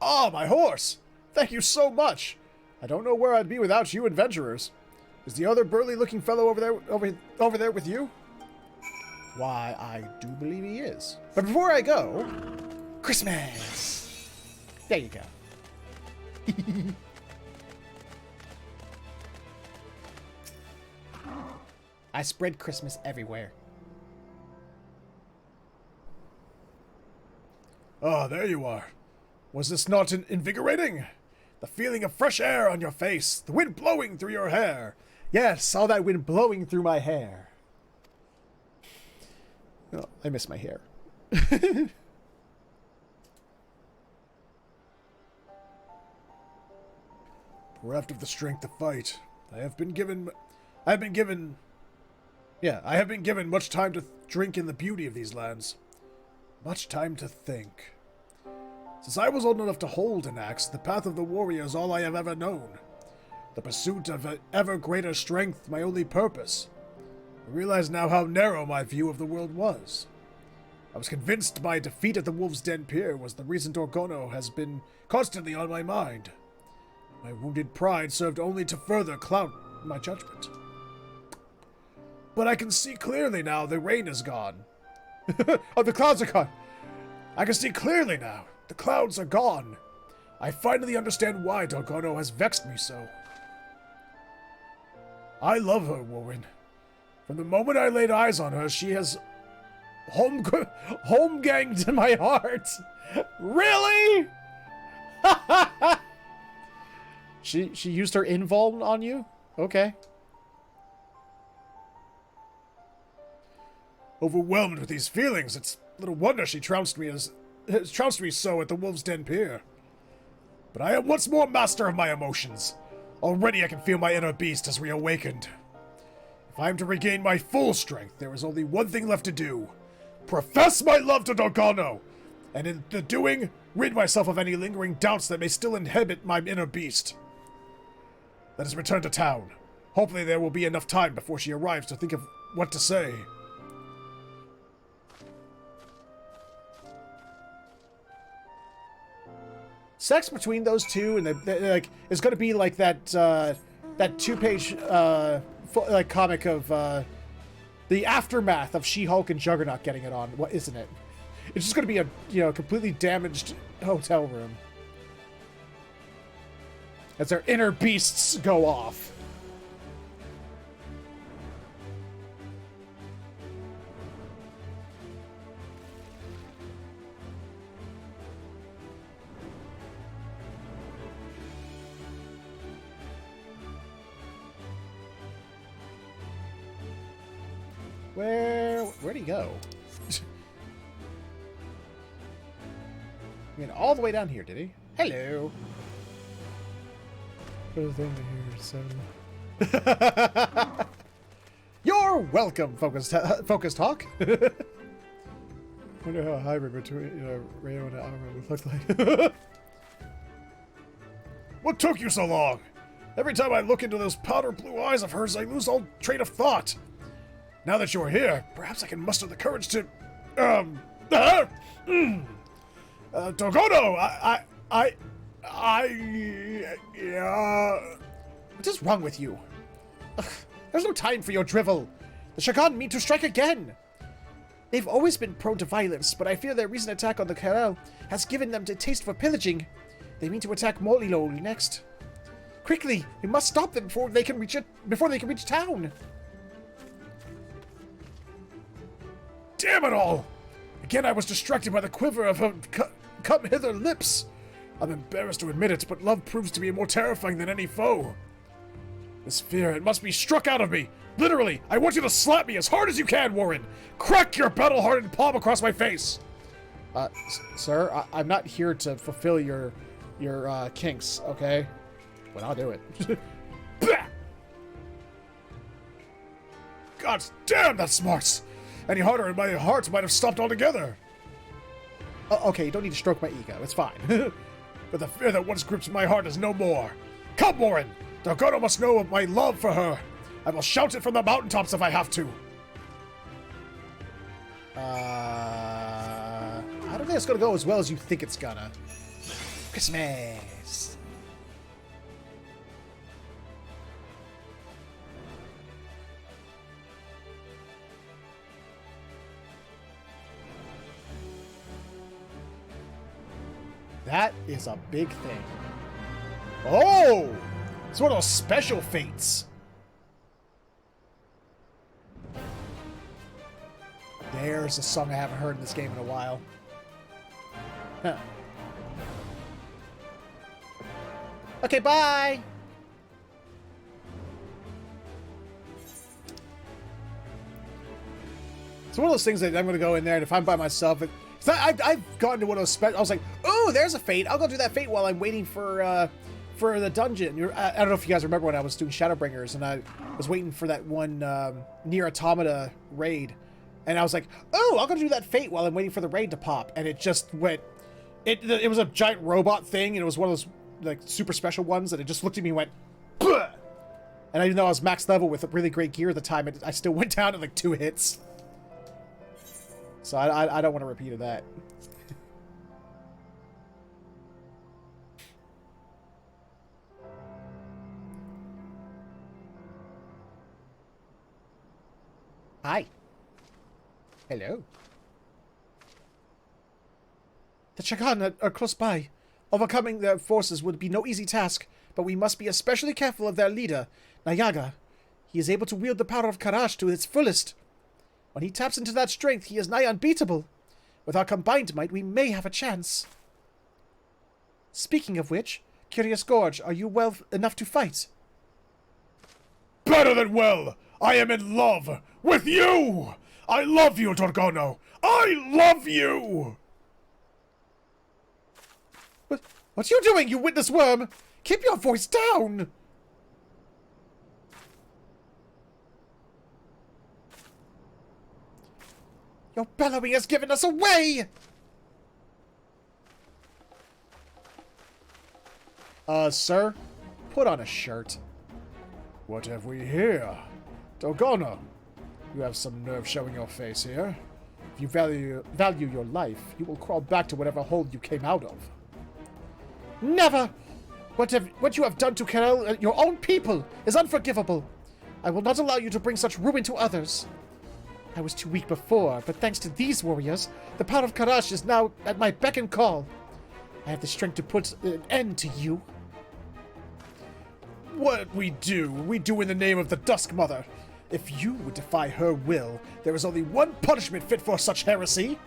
Oh, my horse! Thank you so much! I don't know where I'd be without you adventurers. Is the other burly-looking fellow over there with you? Why, I do believe he is. But before I go... Christmas! There you go. I spread Christmas everywhere. Ah, there you are. Was this not invigorating? The feeling of fresh air on your face, the wind blowing through your hair. Yes, all that wind blowing through my hair. Oh, I miss my hair. Bereft of the strength to fight, I have been given much time to drink in the beauty of these lands. Much time to think. Since I was old enough to hold an axe, the path of the warrior is all I have ever known. The pursuit of ever greater strength, my only purpose. I realize now how narrow my view of the world was. I was convinced my defeat at the Wolf's Den Pier was the reason Dorgono has been constantly on my mind. My wounded pride served only to further cloud my judgment. But I can see clearly now the rain is gone. Oh, the clouds are gone. I can see clearly now. The clouds are gone. I finally understand why Dorgono has vexed me so. I love her, Warren. From the moment I laid eyes on her, she has home-ganged in my heart. Really? She used her invuln on you? Okay. Overwhelmed with these feelings, it's little wonder she trounced me so at the Wolf's Den Pier. But I am once more master of my emotions. Already I can feel my inner beast has reawakened. If I am to regain my full strength, there is only one thing left to do. Profess my love to Dorgono, and in the doing, rid myself of any lingering doubts that may still inhibit my inner beast. Let us return to town. Hopefully there will be enough time before she arrives to think of what to say. Sex between those two, and like it's gonna be like that that 2-page like comic of the aftermath of She-Hulk and Juggernaut getting it on. What isn't it? It's just gonna be a completely damaged hotel room as their inner beasts go off. Where'd he go? I mean, all the way down here, did he? Hello. You're welcome, Focused Hawk. Wonder how a hybrid between Rayo and Alma would look like. What took you so long? Every time I look into those powder blue eyes of hers, I lose all train of thought. Now that you're here, perhaps I can muster the courage to... Dogono, What is wrong with you? Ugh, there's no time for your drivel. The Shagan mean to strike again. They've always been prone to violence, but I fear their recent attack on the Corral has given them a taste for pillaging. They mean to attack Molilo next. Quickly, we must stop them before they can reach town. Damn it all! Again, I was distracted by the quiver of her come hither lips. I'm embarrassed to admit it, but love proves to be more terrifying than any foe. This fear, it must be struck out of me. Literally, I want you to slap me as hard as you can, Warren. Crack your battle-hardened palm across my face. Sir, I'm not here to fulfill your kinks, okay? But I'll do it. God damn, that smarts. Any harder and my heart might have stopped altogether. Okay, you don't need to stroke my ego. It's fine. But the fear that once gripped my heart is no more. Come, Warren! Dogono must know of my love for her. I will shout it from the mountaintops if I have to. I don't think it's gonna go as well as you think it's gonna. Christmas! That is a big thing. Oh! It's one of those special fates. There's a song I haven't heard in this game in a while. Huh. Okay, bye! It's one of those things that I'm going to go in there, and if I'm by myself... I've gotten to one of those... I was like, oh, there's a fate. I'll go do that fate while I'm waiting for the dungeon. I don't know if you guys remember when I was doing Shadowbringers, and I was waiting for that one Near Automata raid. And I was like, oh, I'll go do that fate while I'm waiting for the raid to pop. And it just went... It was a giant robot thing, and it was one of those like super special ones, and it just looked at me and went... Bleh! And even though I was max level with a really great gear at the time, I still went down to like 2 hits. So I don't want to repeat of that. Hi. Hello. The Chagan are close by. Overcoming their forces would be no easy task, but we must be especially careful of their leader, Nayaga. He is able to wield the power of Karash to its fullest. When he taps into that strength, he is nigh unbeatable. With our combined might, we may have a chance. Speaking of which, Curious Gorge, are you well enough to fight? Better than well! I am in love with you! I love you, Dorgono! I love you! What are you doing, you witness worm? Keep your voice down! Your bellowing has given us away! Sir? Put on a shirt. What have we here? Dorgono, you have some nerve showing your face here. If you value your life, you will crawl back to whatever hole you came out of. Never! What you have done to Karel, your own people, is unforgivable. I will not allow you to bring such ruin to others. I was too weak before, but thanks to these warriors, the power of Karash is now at my beck and call. I have the strength to put an end to you. What we do in the name of the Dusk Mother. If you would defy her will, there is only one punishment fit for such heresy.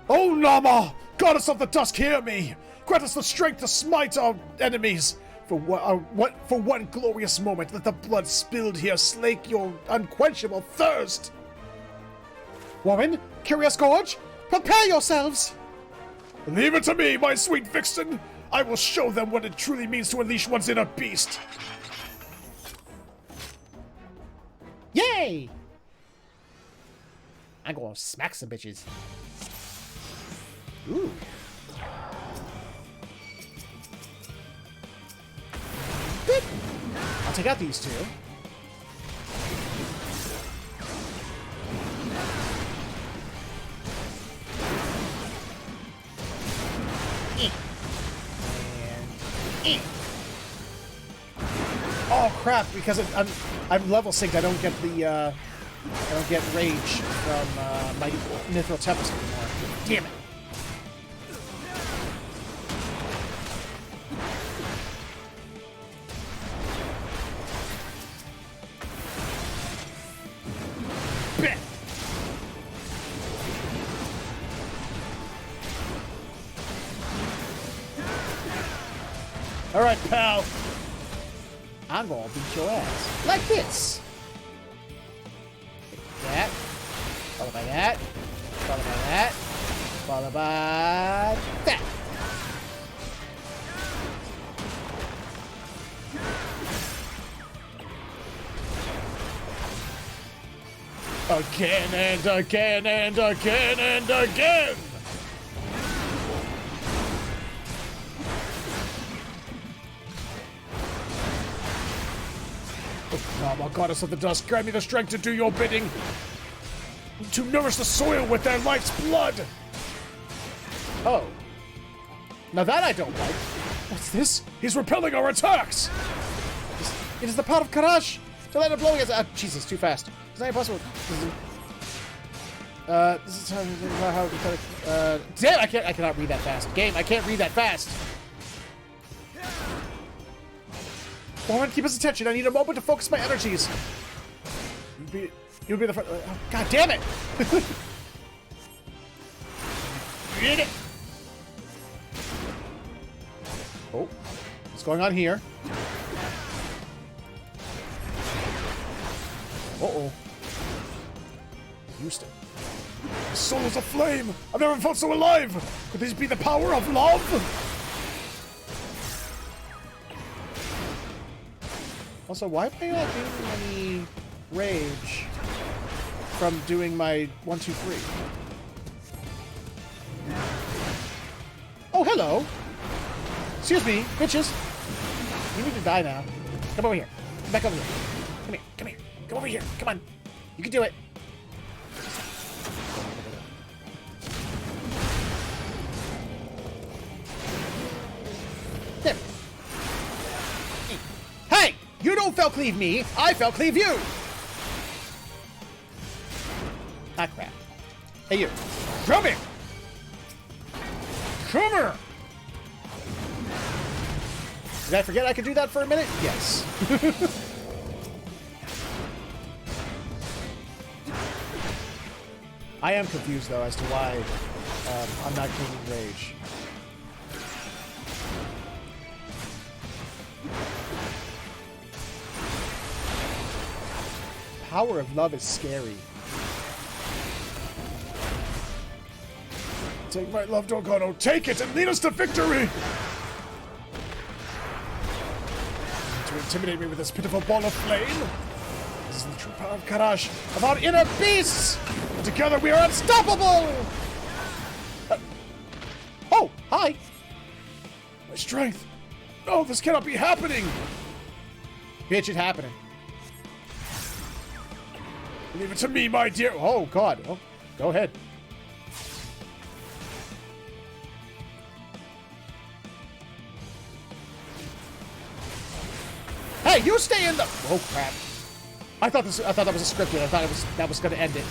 Oh, Nama! Goddess of the Dusk, hear me! Grant us the strength to smite our enemies! For one glorious moment, let the blood spilled here slake your unquenchable thirst. Woman, Curious Gorge, prepare yourselves! Leave it to me, my sweet vixen. I will show them what it truly means to unleash one's inner beast. Yay! I'm gonna smack some bitches. Ooh. Good. I'll take out these two. Oh crap! Because I'm level synced, I don't get the I don't get rage from my Mithril Tempest anymore. Damn it! Bit. All right, pal. I'm gonna beat your ass. Like this. That. Followed by that. Followed by that. Followed by that. Again and again and again and again. Mama, goddess of the dust, grant me the strength to do your bidding. To nourish the soil with their life's blood. Oh. Now that I don't like. What's this? He's repelling our attacks. It is the pot of Karash to let it blow against. Jesus, too fast. It's not impossible. This is how. Damn! I cannot read that fast. Game, I can't read that fast. Woman, keep his attention. I need a moment to focus my energies. You'll be the first. Oh, God damn it! Read it. Oh, what's going on here? Uh-oh. Houston. My soul is aflame. I've never felt so alive. Could this be the power of love? Also, why am I not getting any rage from doing my 1, 2, 3? Oh, hello. Excuse me, bitches. You need to die now. Come over here. Come back over here. Come here. Come here. Come over here. Come on. You can do it. There. Hey! You don't fell cleave me. I fell cleave you. Ah, crap. Hey, you. Come here. Come here. Did I forget I could do that for a minute? Yes. I am confused, though, as to why I'm not gaining rage. Power of love is scary. Take my love, Dorgano. Take it and lead us to victory. To intimidate me with this pitiful ball of flame. This is the true power of Karash, of our inner beasts. And together we are unstoppable. Oh, hi. My strength. No, this cannot be happening. Bitch, it's happening. Leave it to me, my dear. Oh, God. Oh, go ahead. Hey, you stay in the. Oh crap! I thought that was a scripted. I thought that was going to end it.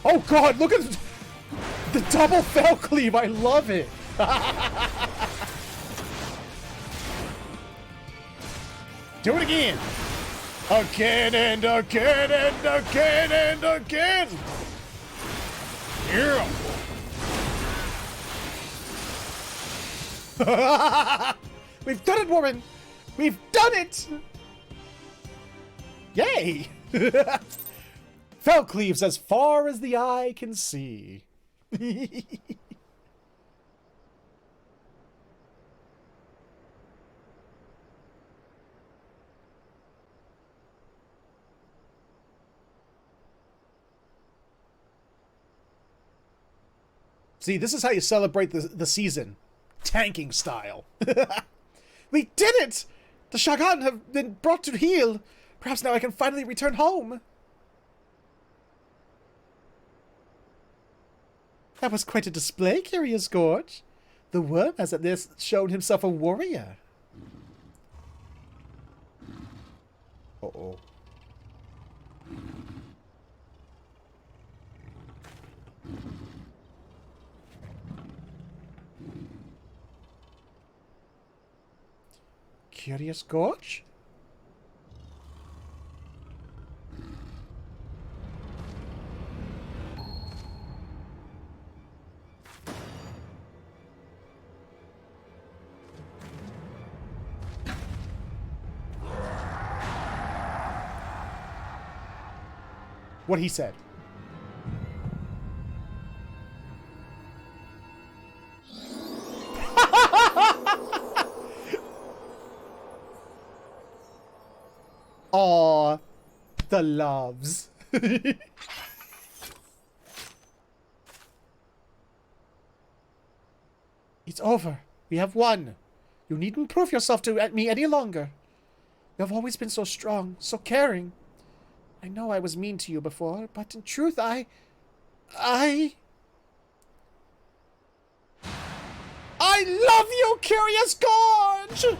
Oh God! Look at the double fell cleave. I love it. Do it again. Again and again and again and again. Yeah. We've done it, Warren! We've done it! Yay! Felcleaves as far as the eye can see. See, this is how you celebrate the season. Tanking style. We did it! The Shagan have been brought to heel. Perhaps now I can finally return home. That was quite a display, Curious Gorge. The worm has at least shown himself a warrior. Uh-oh. Curious Gorge? What he said. Aw, the loves. It's over. We have won. You needn't prove yourself to me any longer. You have always been so strong, so caring. I know I was mean to you before, but in truth, I love you, Curious Gorge!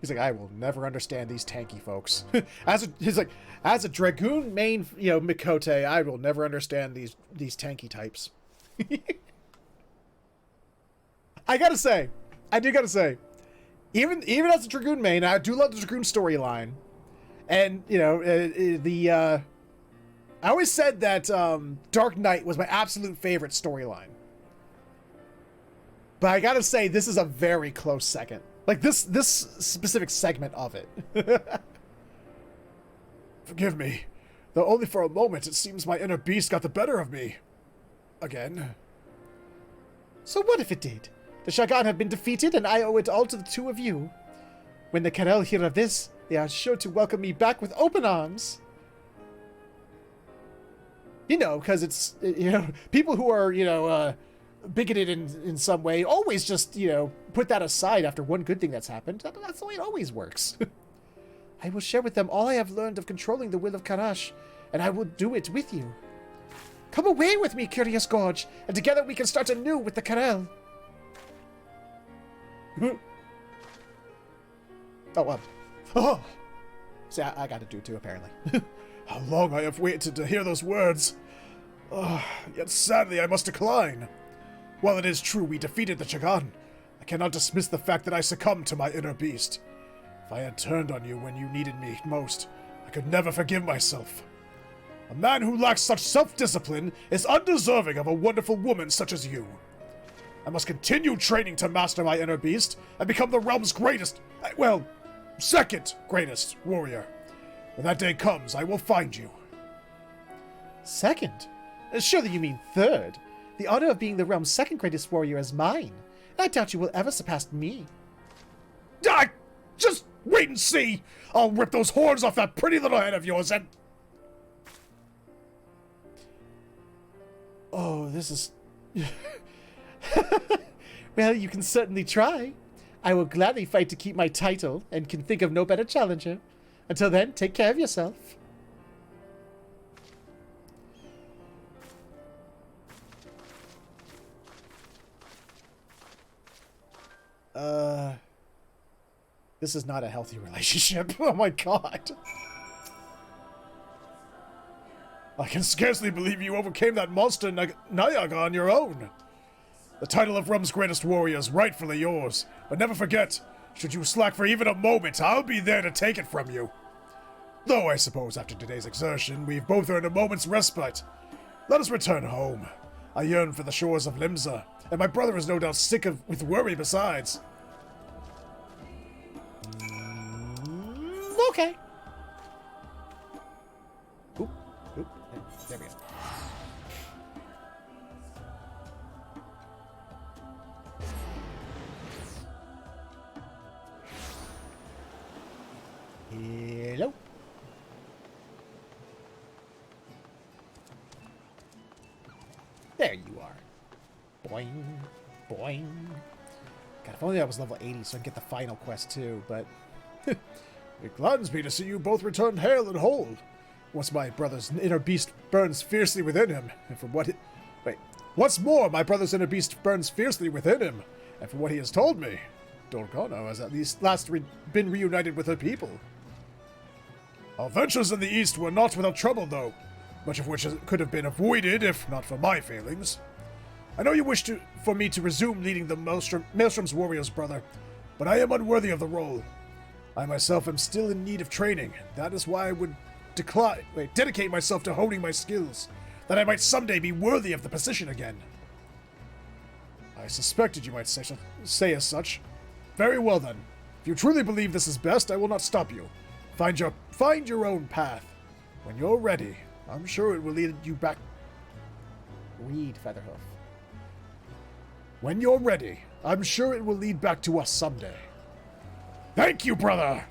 He's like, I will never understand these tanky folks. He's like, as a Dragoon main, Mikote, I will never understand these tanky types. I do gotta say, even as a Dragoon main, I do love the Dragoon storyline. And, I always said that Dark Knight was my absolute favorite storyline. But I gotta say, this is a very close second. Like, this specific segment of it. Forgive me, though only for a moment it seems my inner beast got the better of me. Again. So what if it did? The Shagan have been defeated, and I owe it all to the two of you. When the Karel hear of this, they are sure to welcome me back with open arms. Because it's, people who are, bigoted in some way always just, put that aside after one good thing that's happened. That's the way it always works. I will share with them all I have learned of controlling the will of Karash, and I will do it with you. Come away with me, Curious Gorge, and together we can start anew with the Karel. Oh. See, I gotta do too, apparently. How long I have waited to hear those words. Yet sadly I must decline. While it is true we defeated the Chagan, I cannot dismiss the fact that I succumbed to my inner beast. If I had turned on you when you needed me most, I could never forgive myself. A man who lacks such self-discipline is undeserving of a wonderful woman such as you. I must continue training to master my inner beast and become the realm's greatest, second greatest warrior. When that day comes, I will find you. Second? Surely you mean third. The honor of being the realm's second greatest warrior is mine. I doubt you will ever surpass me. Just wait and see! I'll rip those horns off that pretty little head of yours and... Oh, this is... Well, you can certainly try. I will gladly fight to keep my title and can think of no better challenger. Until then, take care of yourself. This is not a healthy relationship. Oh my god. I can scarcely believe you overcame that monster Nyaga on your own. The title of Rum's greatest warrior is rightfully yours, but never forget, should you slack for even a moment, I'll be there to take it from you. Though I suppose after today's exertion, we've both earned a moment's respite. Let us return home. I yearn for the shores of Limsa, and my brother is no doubt sick with worry besides. Okay. Oop, oop, there we go. Hello. There you are. Boing, boing. God, if only I was level 80 so I can get the final quest too, but... It gladdens me to see you both return hale and whole. Once my brother's inner beast burns fiercely within him, and from what once more my brother's inner beast burns fiercely within him, and from what he has told me, Dorgano has at least been reunited with her people. Our ventures in the east were not without trouble, though, much of which could have been avoided if not for my failings. I know you wish for me to resume leading the Maelstrom's warriors, brother, but I am unworthy of the role. I myself am still in need of training. That is why I would dedicate myself to honing my skills, that I might someday be worthy of the position again. I suspected you might say as such. Very well then. If you truly believe this is best, I will not stop you. Find your own path. When you're ready, I'm sure it will lead you back. Read, Featherhoof. When you're ready, I'm sure it will lead back to us someday. Thank you, brother!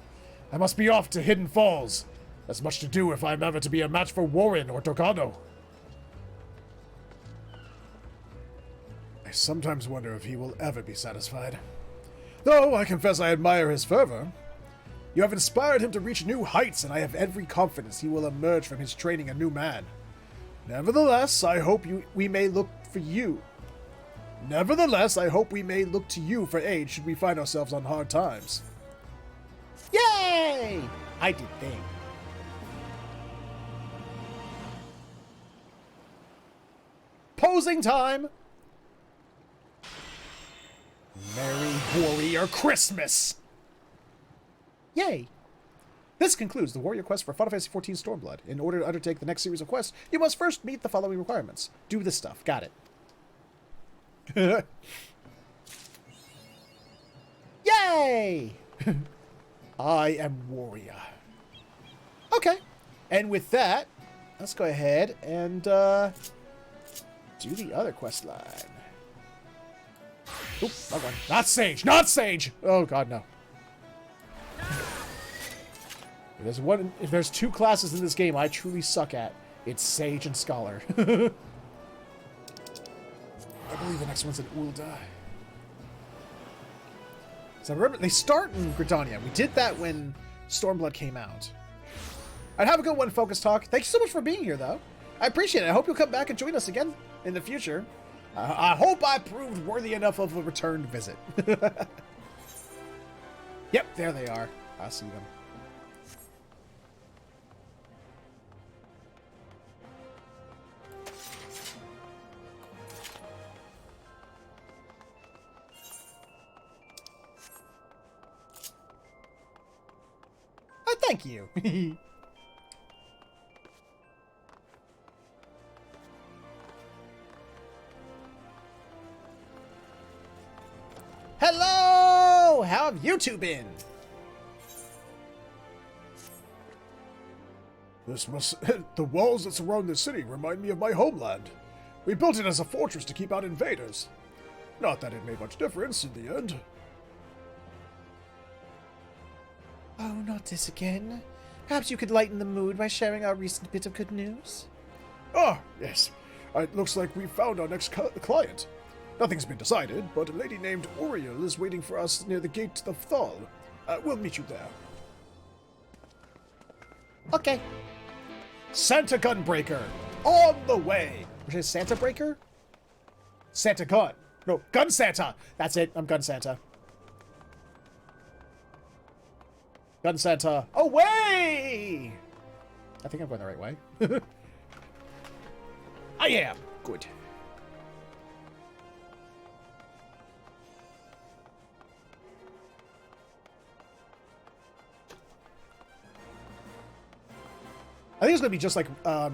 I must be off to Hidden Falls. There's much to do if I'm ever to be a match for Warren or Dorgano. I sometimes wonder if he will ever be satisfied. Though I confess I admire his fervor. You have inspired him to reach new heights, and I have every confidence he will emerge from his training a new man. Nevertheless, I hope we may look to you for aid should we find ourselves on hard times. Yay! I did thing. Posing time! Merry Warrior Christmas! Yay! This concludes the Warrior quest for Final Fantasy XIV Stormblood. In order to undertake the next series of quests, you must first meet the following requirements. Do this stuff. Got it. Yay! I am Warrior. Okay. And with that, let's go ahead and do the other quest line. Oop, wrong one. Not Sage! Not Sage! Oh god, no. If there's two classes in this game I truly suck at, it's Sage and Scholar. I believe the next one's an Ul'dah. So remember, they start in Gridania. We did that when Stormblood came out. I'd have a good one, Focus Talk. Thank you so much for being here, though. I appreciate it. I hope you'll come back and join us again in the future. I hope I proved worthy enough of a returned visit. Yep, there they are. I see them. Thank you. Hello! How have you two been? The walls that surround the city remind me of my homeland. We built it as a fortress to keep out invaders. Not that it made much difference in the end. Oh, not this again. Perhaps you could lighten the mood by sharing our recent bit of good news? Ah, yes. It looks like we've found our next client. Nothing's been decided, but a lady named Oriel is waiting for us near the gate of Thal. We'll meet you there. Okay. Santa Gunbreaker, on the way! Which is Santa Breaker? Santa Gun. No, Gun Santa! That's it, I'm Gun Santa. Gun Santa, away! I think I'm going the right way. I am. Good. I think it's going to be just like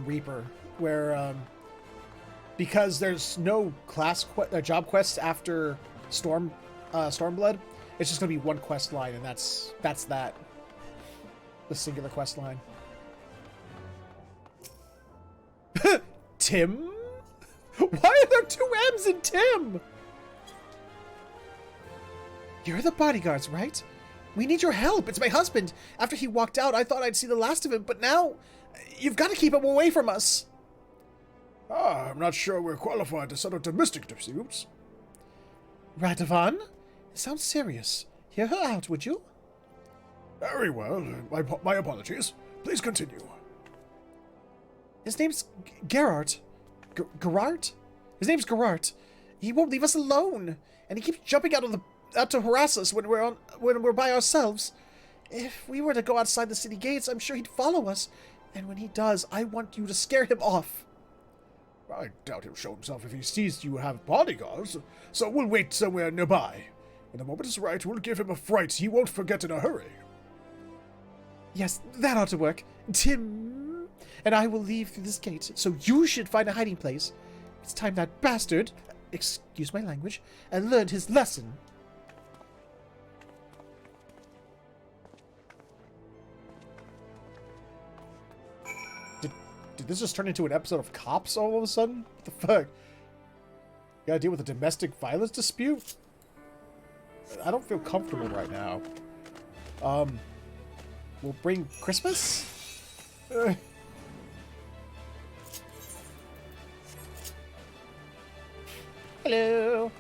Reaper, where because there's no job quests after Stormblood, it's just going to be one quest line, and that's that. The singular quest line. Tim? Why are there two M's in Tim? You're the bodyguards, right? We need your help. It's my husband. After he walked out, I thought I'd see the last of him, but now you've got to keep him away from us. I'm not sure we're qualified to settle domestic disputes. Radovan? It sounds serious. Hear her out, would you? Very well. My apologies. Please continue. His name's Geralt. Geralt? His name's Geralt. He won't leave us alone, and he keeps jumping out to harass us when we're by ourselves. If we were to go outside the city gates, I'm sure he'd follow us, and when he does, I want you to scare him off. I doubt he'll show himself if he sees you have bodyguards, so we'll wait somewhere nearby. When the moment is right, we'll give him a fright he won't forget in a hurry. Yes, that ought to work. Tim and I will leave through this gate, so you should find a hiding place. It's time that bastard, excuse my language, learned his lesson. Did this just turn into an episode of Cops all of a sudden? What the fuck? You gotta deal with a domestic violence dispute? I don't feel comfortable right now. We'll bring Christmas? Hello.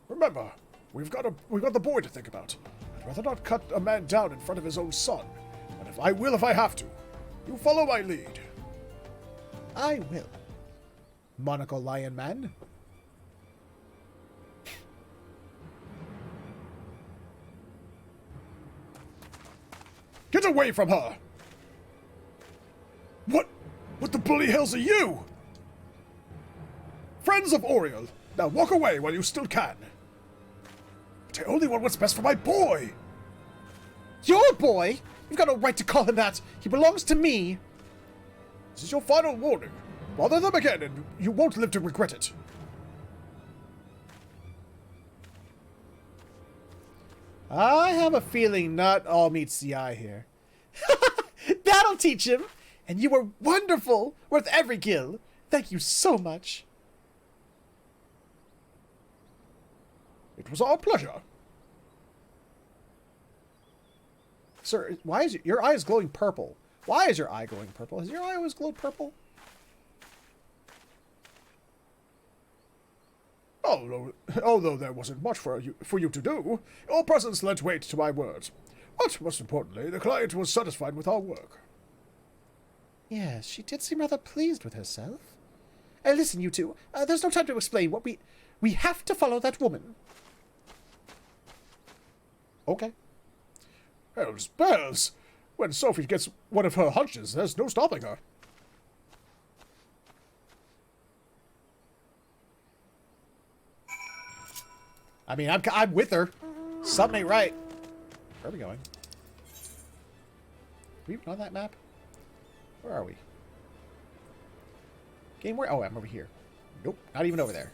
Remember, we've got the boy to think about. I'd rather not cut a man down in front of his own son. And if I have to. You follow my lead. I will. Monocle Lion Man. Get away from her! What the bloody hells are you? Friends of Oriel, now walk away while you still can. But I only want what's best for my boy! Your boy? You've got no right to call him that. He belongs to me. This is your final warning. Bother them again and you won't live to regret it. I have a feeling not all meets the eye here. That'll teach him. And you were wonderful. Worth every kill. Thank you so much. It was our pleasure. Sir, why is your eye is glowing purple? Why is your eye glowing purple? Has your eye always glowed purple? Although there wasn't much for you to do, your presence lent weight to my words. But most importantly, the client was satisfied with our work. Yes, she did seem rather pleased with herself. Listen, you two. There's no time to explain what we have to follow that woman. Okay. Hell's bells! When Sophie gets one of her hunches, there's no stopping her. I mean, I'm with her. Something ain't right. Where are we going? Are we even on that map? Where are we? Game where? Oh, I'm over here. Nope, not even over there.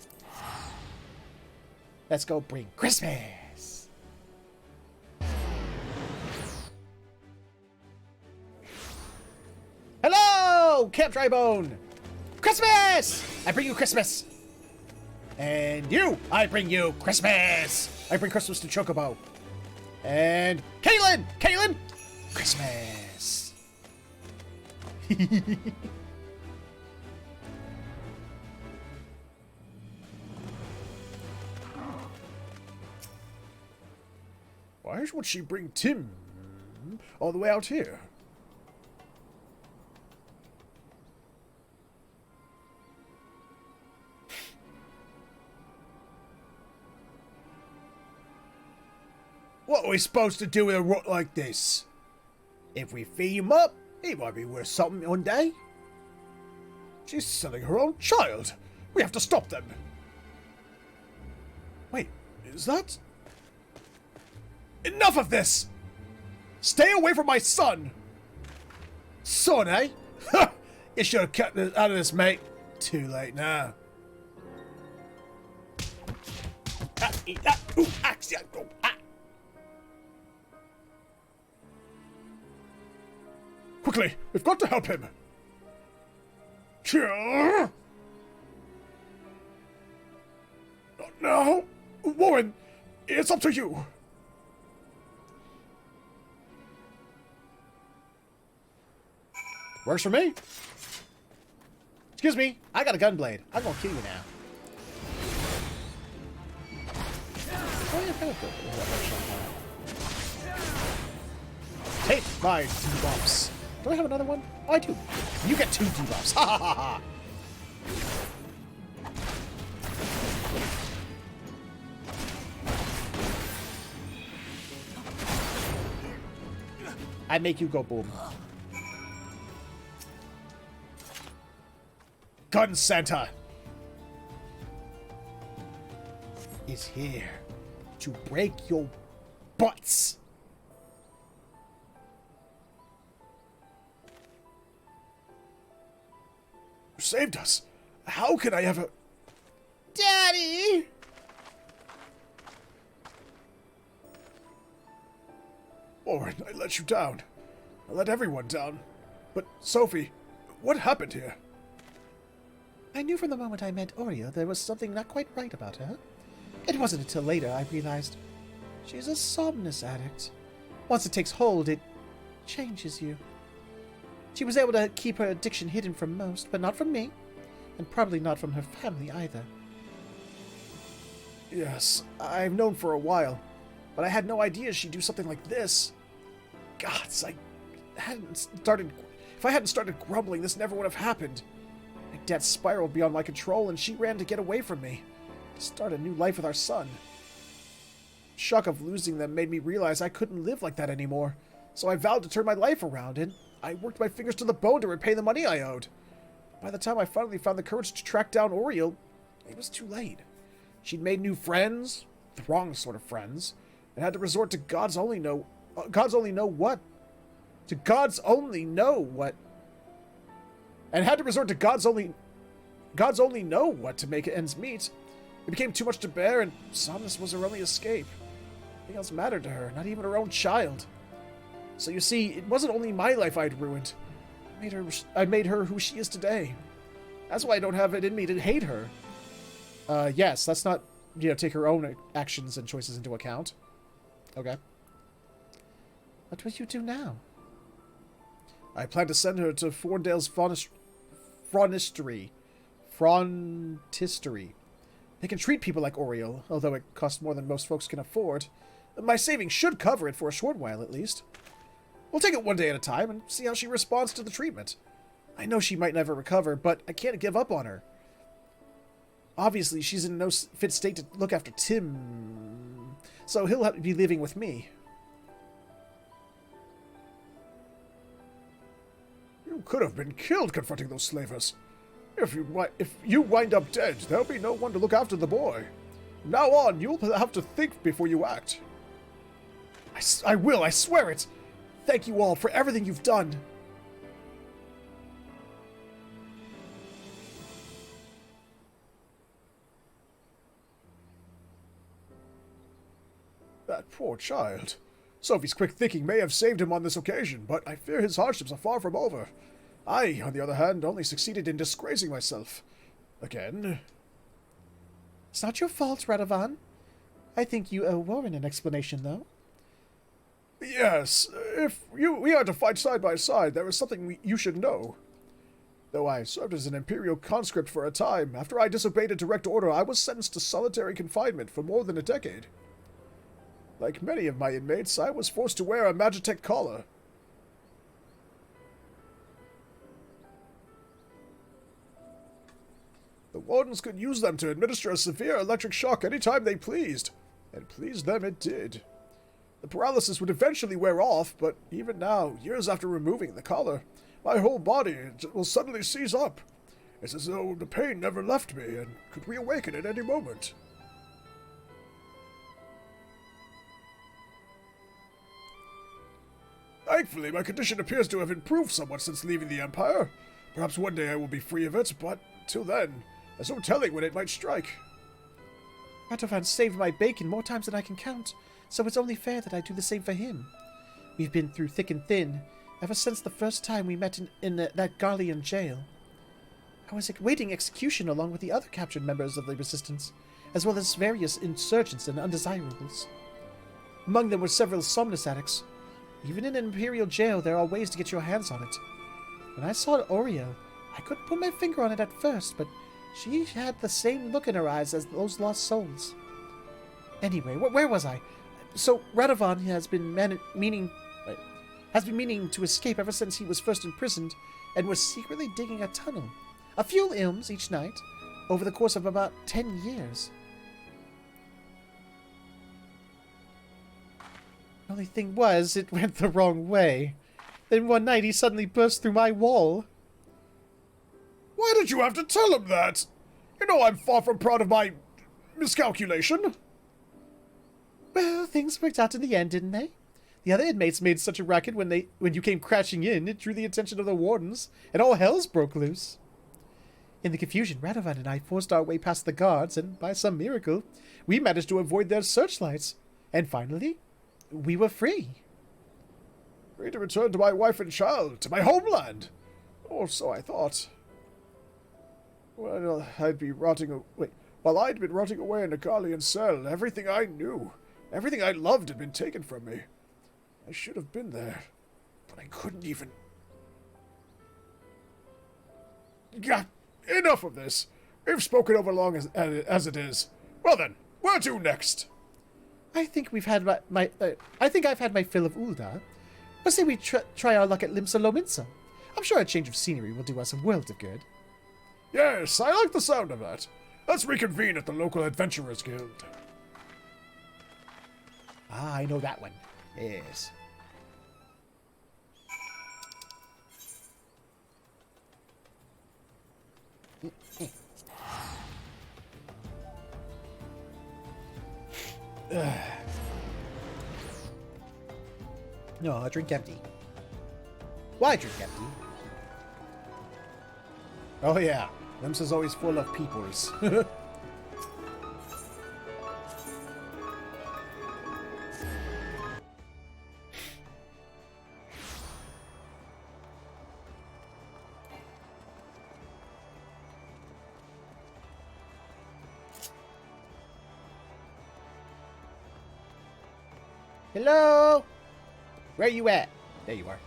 Let's go bring Christmas. Hello, Camp Drybone. Christmas! I bring you Christmas. And you, I bring you Christmas. I bring Christmas to Chocobo. And Caitlin! Caitlin! Christmas. Why would she bring Tim all the way out here? What are we supposed to do with a rot like this? If we feed him up, he might be worth something one day. She's selling her own child. We have to stop them. Wait, is that... Enough of this! Stay away from my son! Son, eh? Ha! You should have cut this out of this, mate. Too late now. Quickly, we've got to help him. No, Warren, it's up to you. Works for me. Excuse me, I got a gunblade. I'm gonna kill you now. Oh, yeah, kind of good. Take my debuffs. Do I have another one? Oh, I do. You get 2 debuffs. Ha ha ha ha. I make you go boom. Gun Santa is here to break your butts. You saved us. How can I ever... Daddy! Warren, I let you down. I let everyone down. But, Sophie, what happened here? I knew from the moment I met Oreo there was something not quite right about her. It wasn't until later I realized she's a somnus addict. Once it takes hold, it changes you. She was able to keep her addiction hidden from most, but not from me, and probably not from her family either. Yes, I've known for a while, but I had no idea she'd do something like this. Gods, if I hadn't started grumbling, this never would have happened. My debt spiraled beyond my control, and she ran to get away from me, to start a new life with our son. The shock of losing them made me realize I couldn't live like that anymore, so I vowed to turn my life around, and I worked my fingers to the bone to repay the money I owed. By the time I finally found the courage to track down Oriel, it was too late. She'd made new friends, the wrong sort of friends, and had to resort to God's only know what. And had to resort to God's only know what to make ends meet. It became too much to bear, and somnus was her only escape. Nothing else mattered to her, not even her own child. So you see, it wasn't only my life I'd ruined. I made her who she is today. That's why I don't have it in me to hate her. Yes, let's not, take her own actions and choices into account. Okay. What will you do now? I plan to send her to Fondale's Frontistery. They can treat people like Oriel, although it costs more than most folks can afford. My savings should cover it for a short while, at least. We'll take it one day at a time and see how she responds to the treatment. I know she might never recover, but I can't give up on her. Obviously, she's in no fit state to look after Tim, so he'll have to be living with me. You could have been killed confronting those slavers. If you wind up dead, there'll be no one to look after the boy. From now on, you'll have to think before you act. I will, I swear it. Thank you all for everything you've done. That poor child. Sophie's quick thinking may have saved him on this occasion, but I fear his hardships are far from over. I, on the other hand, only succeeded in disgracing myself. Again. It's not your fault, Radovan. I think you owe Warren an explanation, though. Yes, if we are to fight side by side, there is something you should know. Though I served as an Imperial conscript for a time, after I disobeyed a direct order, I was sentenced to solitary confinement for more than a decade. Like many of my inmates, I was forced to wear a Magitech collar. The wardens could use them to administer a severe electric shock any time they pleased, and please them it did. The paralysis would eventually wear off, but even now, years after removing the collar, my whole body will suddenly seize up. It's as though the pain never left me and could reawaken at any moment. Thankfully, my condition appears to have improved somewhat since leaving the Empire. Perhaps one day I will be free of it, but till then, there's no telling when it might strike. Radovan saved my bacon more times than I can count, so it's only fair that I do the same for him. We've been through thick and thin, ever since the first time we met in that Garlean jail. I was awaiting execution along with the other captured members of the Resistance, as well as various insurgents and undesirables. Among them were several somnus addicts. Even in an Imperial jail, there are ways to get your hands on it. When I saw Oriel, I couldn't put my finger on it at first, but she had the same look in her eyes as those lost souls. Anyway, where was I? So Radovan has been meaning to escape ever since he was first imprisoned, and was secretly digging a tunnel, a few ilms each night, over the course of about 10 years. The only thing was, it went the wrong way. Then one night he suddenly burst through my wall. Why did you have to tell him that? You know I'm far from proud of my miscalculation. Well, things worked out in the end, didn't they? The other inmates made such a racket when you came crashing in, it drew the attention of the wardens, and all hells broke loose. In the confusion, Radovan and I forced our way past the guards, and by some miracle, we managed to avoid their searchlights. And finally, we were free. Free to return to my wife and child, to my homeland. Or so I thought. While I'd been rotting away in a Garlean cell, everything I knew, everything I loved had been taken from me. I should have been there, but I couldn't even... Gah! Enough of this. We've spoken over long as it is. Well then, where to next? I think I've had my fill of Ul'dah. Let's say we try our luck at Limsa Lominsa. I'm sure a change of scenery will do us a world of good. Yes, I like the sound of that. Let's reconvene at the local Adventurers Guild. Ah, I know that one. Yes. No, I drink empty. Why drink empty? Oh yeah, Limsa's always full of peoples. Hello? Where you at? There you are.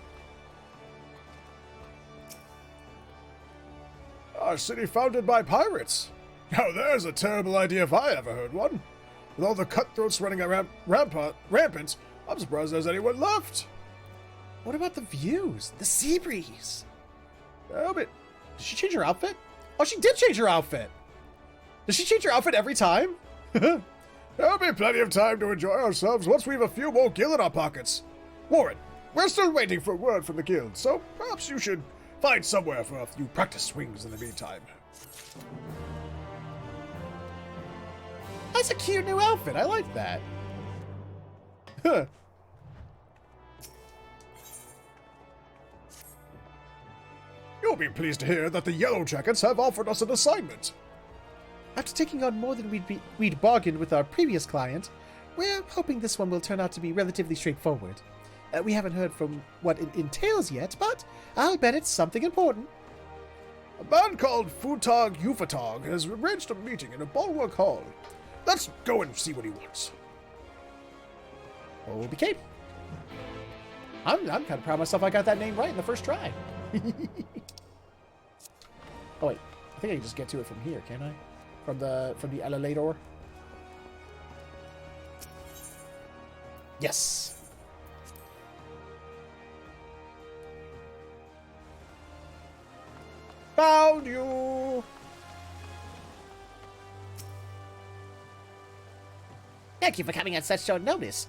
Our city founded by pirates. Now there's a terrible idea if I ever heard one. With all the cutthroats running around rampant, I'm surprised there's anyone left. What about the views? The sea breeze? Yeah, but Did she change her outfit? Oh, she did change her outfit! Does she change her outfit every time? there'll be plenty of time to enjoy ourselves once we've a few more gil in our pockets. Warren, we're still waiting for word from the guild, so perhaps you should find somewhere for a few practice swings in the meantime. That's a cute new outfit. I like that. Huh. You'll be pleased to hear that the Yellow Jackets have offered us an assignment. After taking on more than we'd bargained with our previous client, we're hoping this one will turn out to be relatively straightforward. We haven't heard from what it entails yet, but I'll bet it's something important. A man called Futog Ufatog has arranged a meeting in a bulwark hall. Let's go and see what he wants. Okay. I'm kind of proud of myself I got that name right in the first try. Oh wait, I think I can just get to it from here, can't I? From the elevator. Yes. Found you. Thank you for coming on such short notice.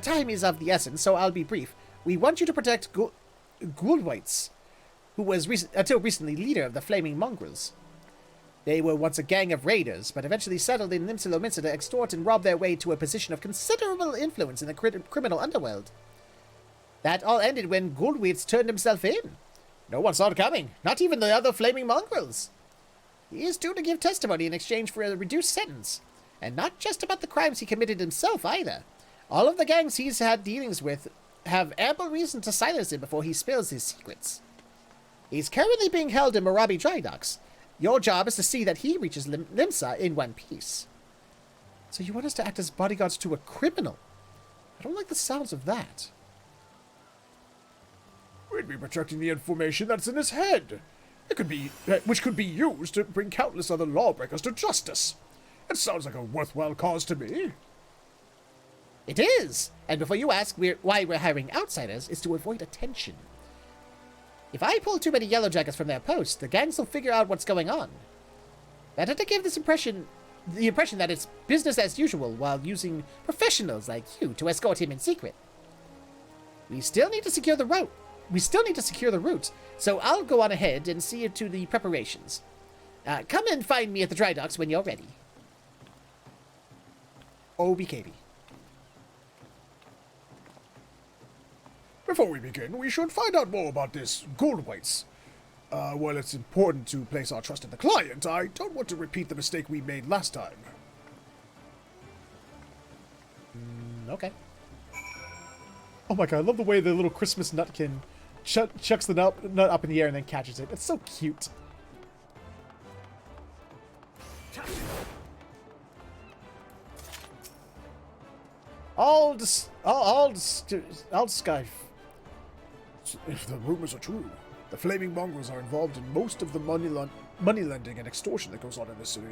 Time is of the essence, so I'll be brief. We want you to protect Ghoulwights, who was until recently leader of the Flaming Mongrels. They were once a gang of raiders, but eventually settled in Limsa to extort and rob their way to a position of considerable influence in the criminal underworld. That all ended when Ghoulwights turned himself in. No one saw it coming, not even the other Flaming Mongrels. He is due to give testimony in exchange for a reduced sentence. And not just about the crimes he committed himself, either. All of the gangs he's had dealings with have ample reason to silence him before he spills his secrets. He's currently being held in Marabi Dry Docks. Your job is to see that he reaches Limsa in one piece. So you want us to act as bodyguards to a criminal? I don't like the sounds of that. We'd be protecting the information that's in his head. Which could be used to bring countless other lawbreakers to justice. It sounds like a worthwhile cause to me. It is! And before you ask why we're hiring outsiders, it's to avoid attention. If I pull too many yellowjackets from their posts, the gangs will figure out what's going on. Better to give the impression that it's business as usual while using professionals like you to escort him in secret. We still need to secure the route, so I'll go on ahead and see to the preparations. Come and find me at the dry docks when you're ready. OBKB. Before we begin, we should find out more about this Ghoulwights. While it's important to place our trust in the client, I don't want to repeat the mistake we made last time. Okay. Oh my god, I love the way the little Christmas nutkin chucks the nut up in the air and then catches it. It's so cute. Sky. If the rumors are true, the Flaming Mongrels are involved in most of the money lending and extortion that goes on in this city.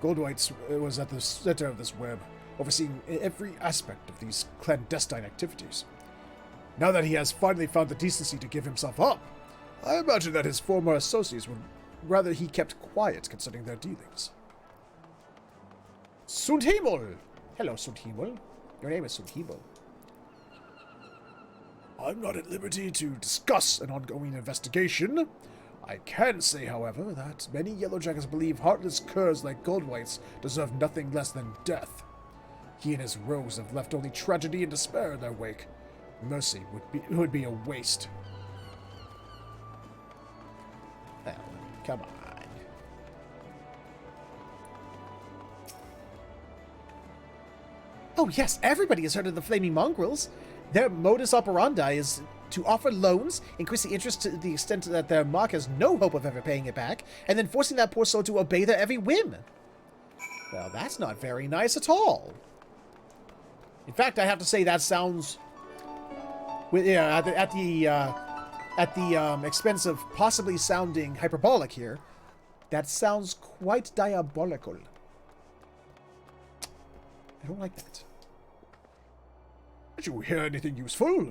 Ghoulwights was at the center of this web, overseeing every aspect of these clandestine activities. Now that he has finally found the decency to give himself up, I imagine that his former associates would rather he kept quiet concerning their dealings. Sundhimul! Hello, Sundhimul. Your name is Sundhimul. I'm not at liberty to discuss an ongoing investigation. I can say, however, that many Yellowjackets believe heartless curs like Ghoulwights deserve nothing less than death. He and his rogues have left only tragedy and despair in their wake. Mercy would be a waste. Well, come on. Oh yes, everybody has heard of the Flaming Mongrels. Their modus operandi is to offer loans, increase the interest to the extent that their mark has no hope of ever paying it back, and then forcing that poor soul to obey their every whim. Well, that's not very nice at all. In fact, I have to say that sounds, at the expense of possibly sounding hyperbolic here, that sounds quite diabolical. I don't like that. Did you hear anything useful?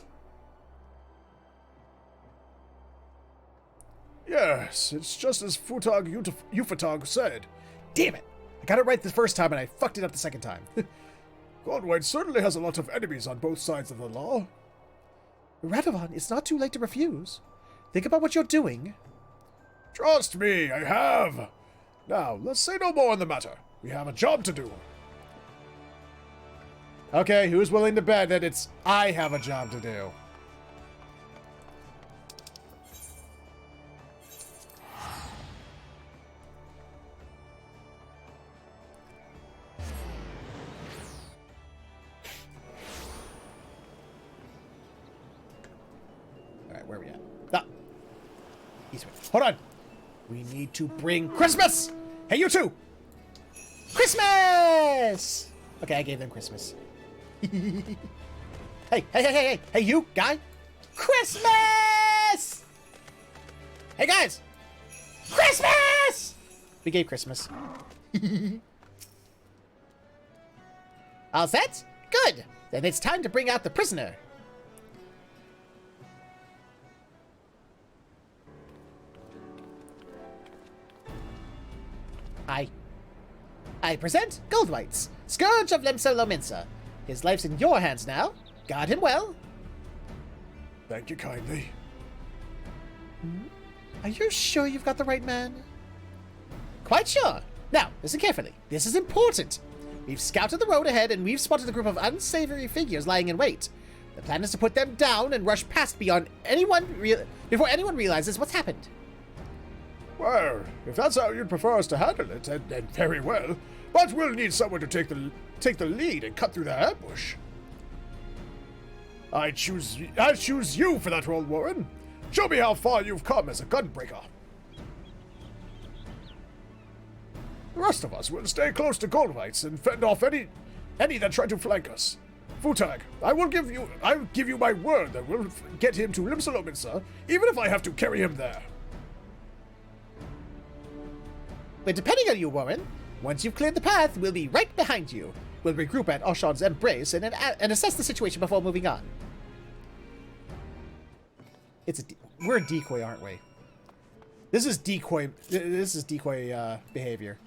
Yes, it's just as Futag Ufatag said. Damn it! I got it right the first time and I fucked it up the second time. Ghoulwight certainly has a lot of enemies on both sides of the law. Radovan, it's not too late to refuse. Think about what you're doing. Trust me, I have. Now, let's say no more on the matter. We have a job to do. Okay, who's willing to bet that it's I have a job to do? Alright, where are we at? Ah! Eastward. Hold on! We need to bring Christmas! Hey, you two! Christmas! Okay, I gave them Christmas. Hey, you, guy! Christmas! Hey, guys! Christmas! We gave Christmas. All set? Good! Then it's time to bring out the prisoner. I present Ghoulwights, Scourge of Limsa. His life's in your hands now. Guard him well. Thank you kindly. Are you sure you've got the right man? Quite sure. Now, listen carefully. This is important. We've scouted the road ahead, and we've spotted a group of unsavory figures lying in wait. The plan is to put them down and rush past before anyone realizes what's happened. Well, if that's how you'd prefer us to handle it, then very well. But we'll need someone to take the lead and cut through the ambush. I choose you for that role, Warren. Show me how far you've come as a gunbreaker. The rest of us will stay close to Goldwites and fend off any that try to flank us. Futag, I'll give you my word that we'll get him to Limsalominsa, even if I have to carry him there. But depending on you, Warren, once you've cleared the path, we'll be right behind you. We'll regroup at Oshan's Embrace and assess the situation before moving on. We're a decoy, aren't we? This is decoy behavior.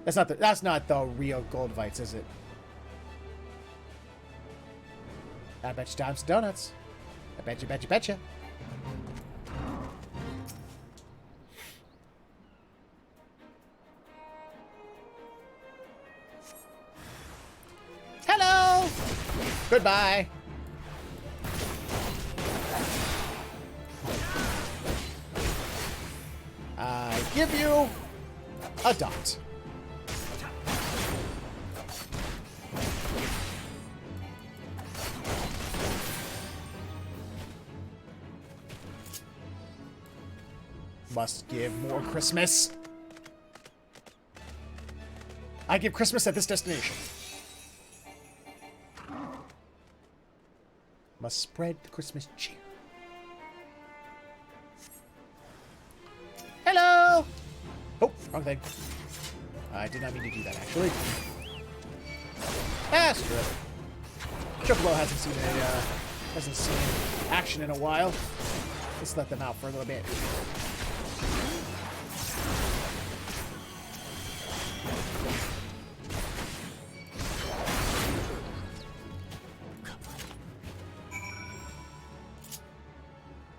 That's not the real Goldvites, is it? I bet you times donuts. I bet you. Hello! Goodbye. I give you a dot. Must give more Christmas. I give Christmas at this destination. Must spread the Christmas cheer. Hello! Oh, wrong thing. I did not mean to do that, actually. Ah, screw it. Chocobo hasn't seen action in a while. Let's let them out for a little bit.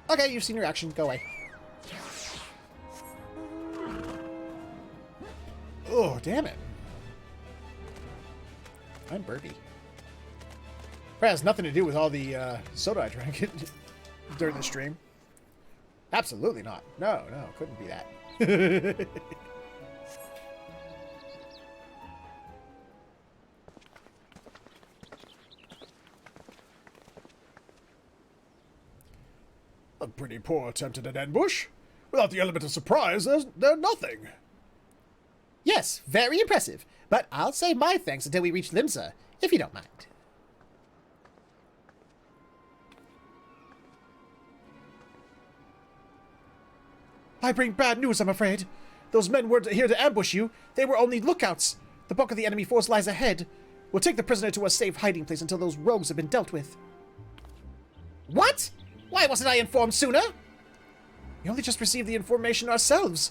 Okay, you've seen your action. Go away. Oh, damn it. I'm burpy. That has nothing to do with all the soda I drank during the stream. Absolutely not. No, couldn't be that. A pretty poor attempt at an ambush. Without the element of surprise, there's nothing. Yes, very impressive. But I'll save my thanks until we reach Limsa, if you don't mind. I bring bad news, I'm afraid. Those men weren't here to ambush you. They were only lookouts. The bulk of the enemy force lies ahead. We'll take the prisoner to a safe hiding place until those rogues have been dealt with. What? Why wasn't I informed sooner? We only just received the information ourselves.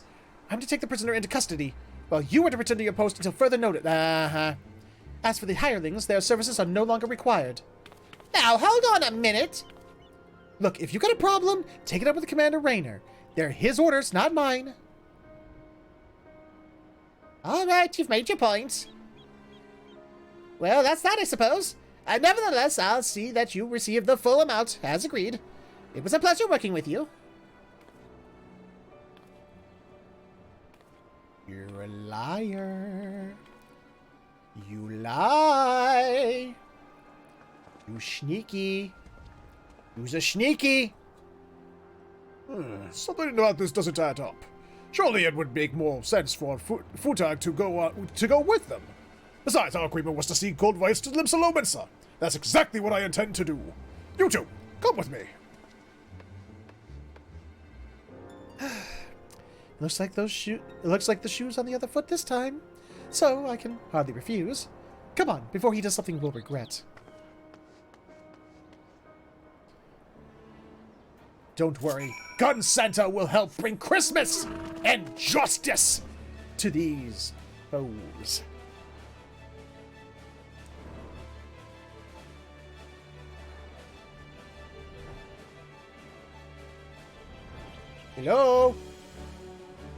I'm to take the prisoner into custody, while you are to return to your post until further notice. As for the hirelings, their services are no longer required. Now, hold on a minute. Look, if you got a problem, take it up with Commander Raynor. They're his orders, not mine. All right, you've made your point. Well, that's that, I suppose. Nevertheless, I'll see that you receive the full amount, as agreed. It was a pleasure working with you. You're a liar. You lie. You sneaky. Who's a sneaky? Something about this doesn't add up. Surely it would make more sense for Futag to go with them. Besides, our agreement was to see Goldweiss to Limsalominsa. That's exactly what I intend to do. You two, come with me. Looks like the shoe's on the other foot this time. So I can hardly refuse. Come on, before he does something we'll regret. Don't worry, Gun Santa will help bring Christmas and justice to these foes. Hello?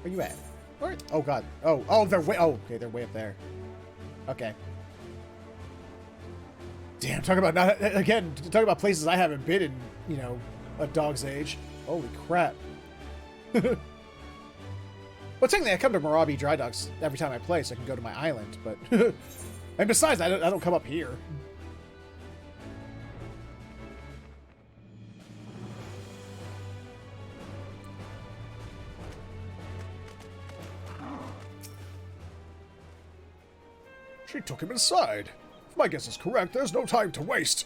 Where you at? Where? Oh, God. Oh, they're way... Oh, okay, they're way up there. Okay. Damn, talk about not... Again, talk about places I haven't been in, you know, a dog's age. Holy crap. Well, technically, I come to Marabi Dry Docks every time I play, so I can go to my island, but... And besides, I don't come up here. She took him inside. If my guess is correct, there's no time to waste.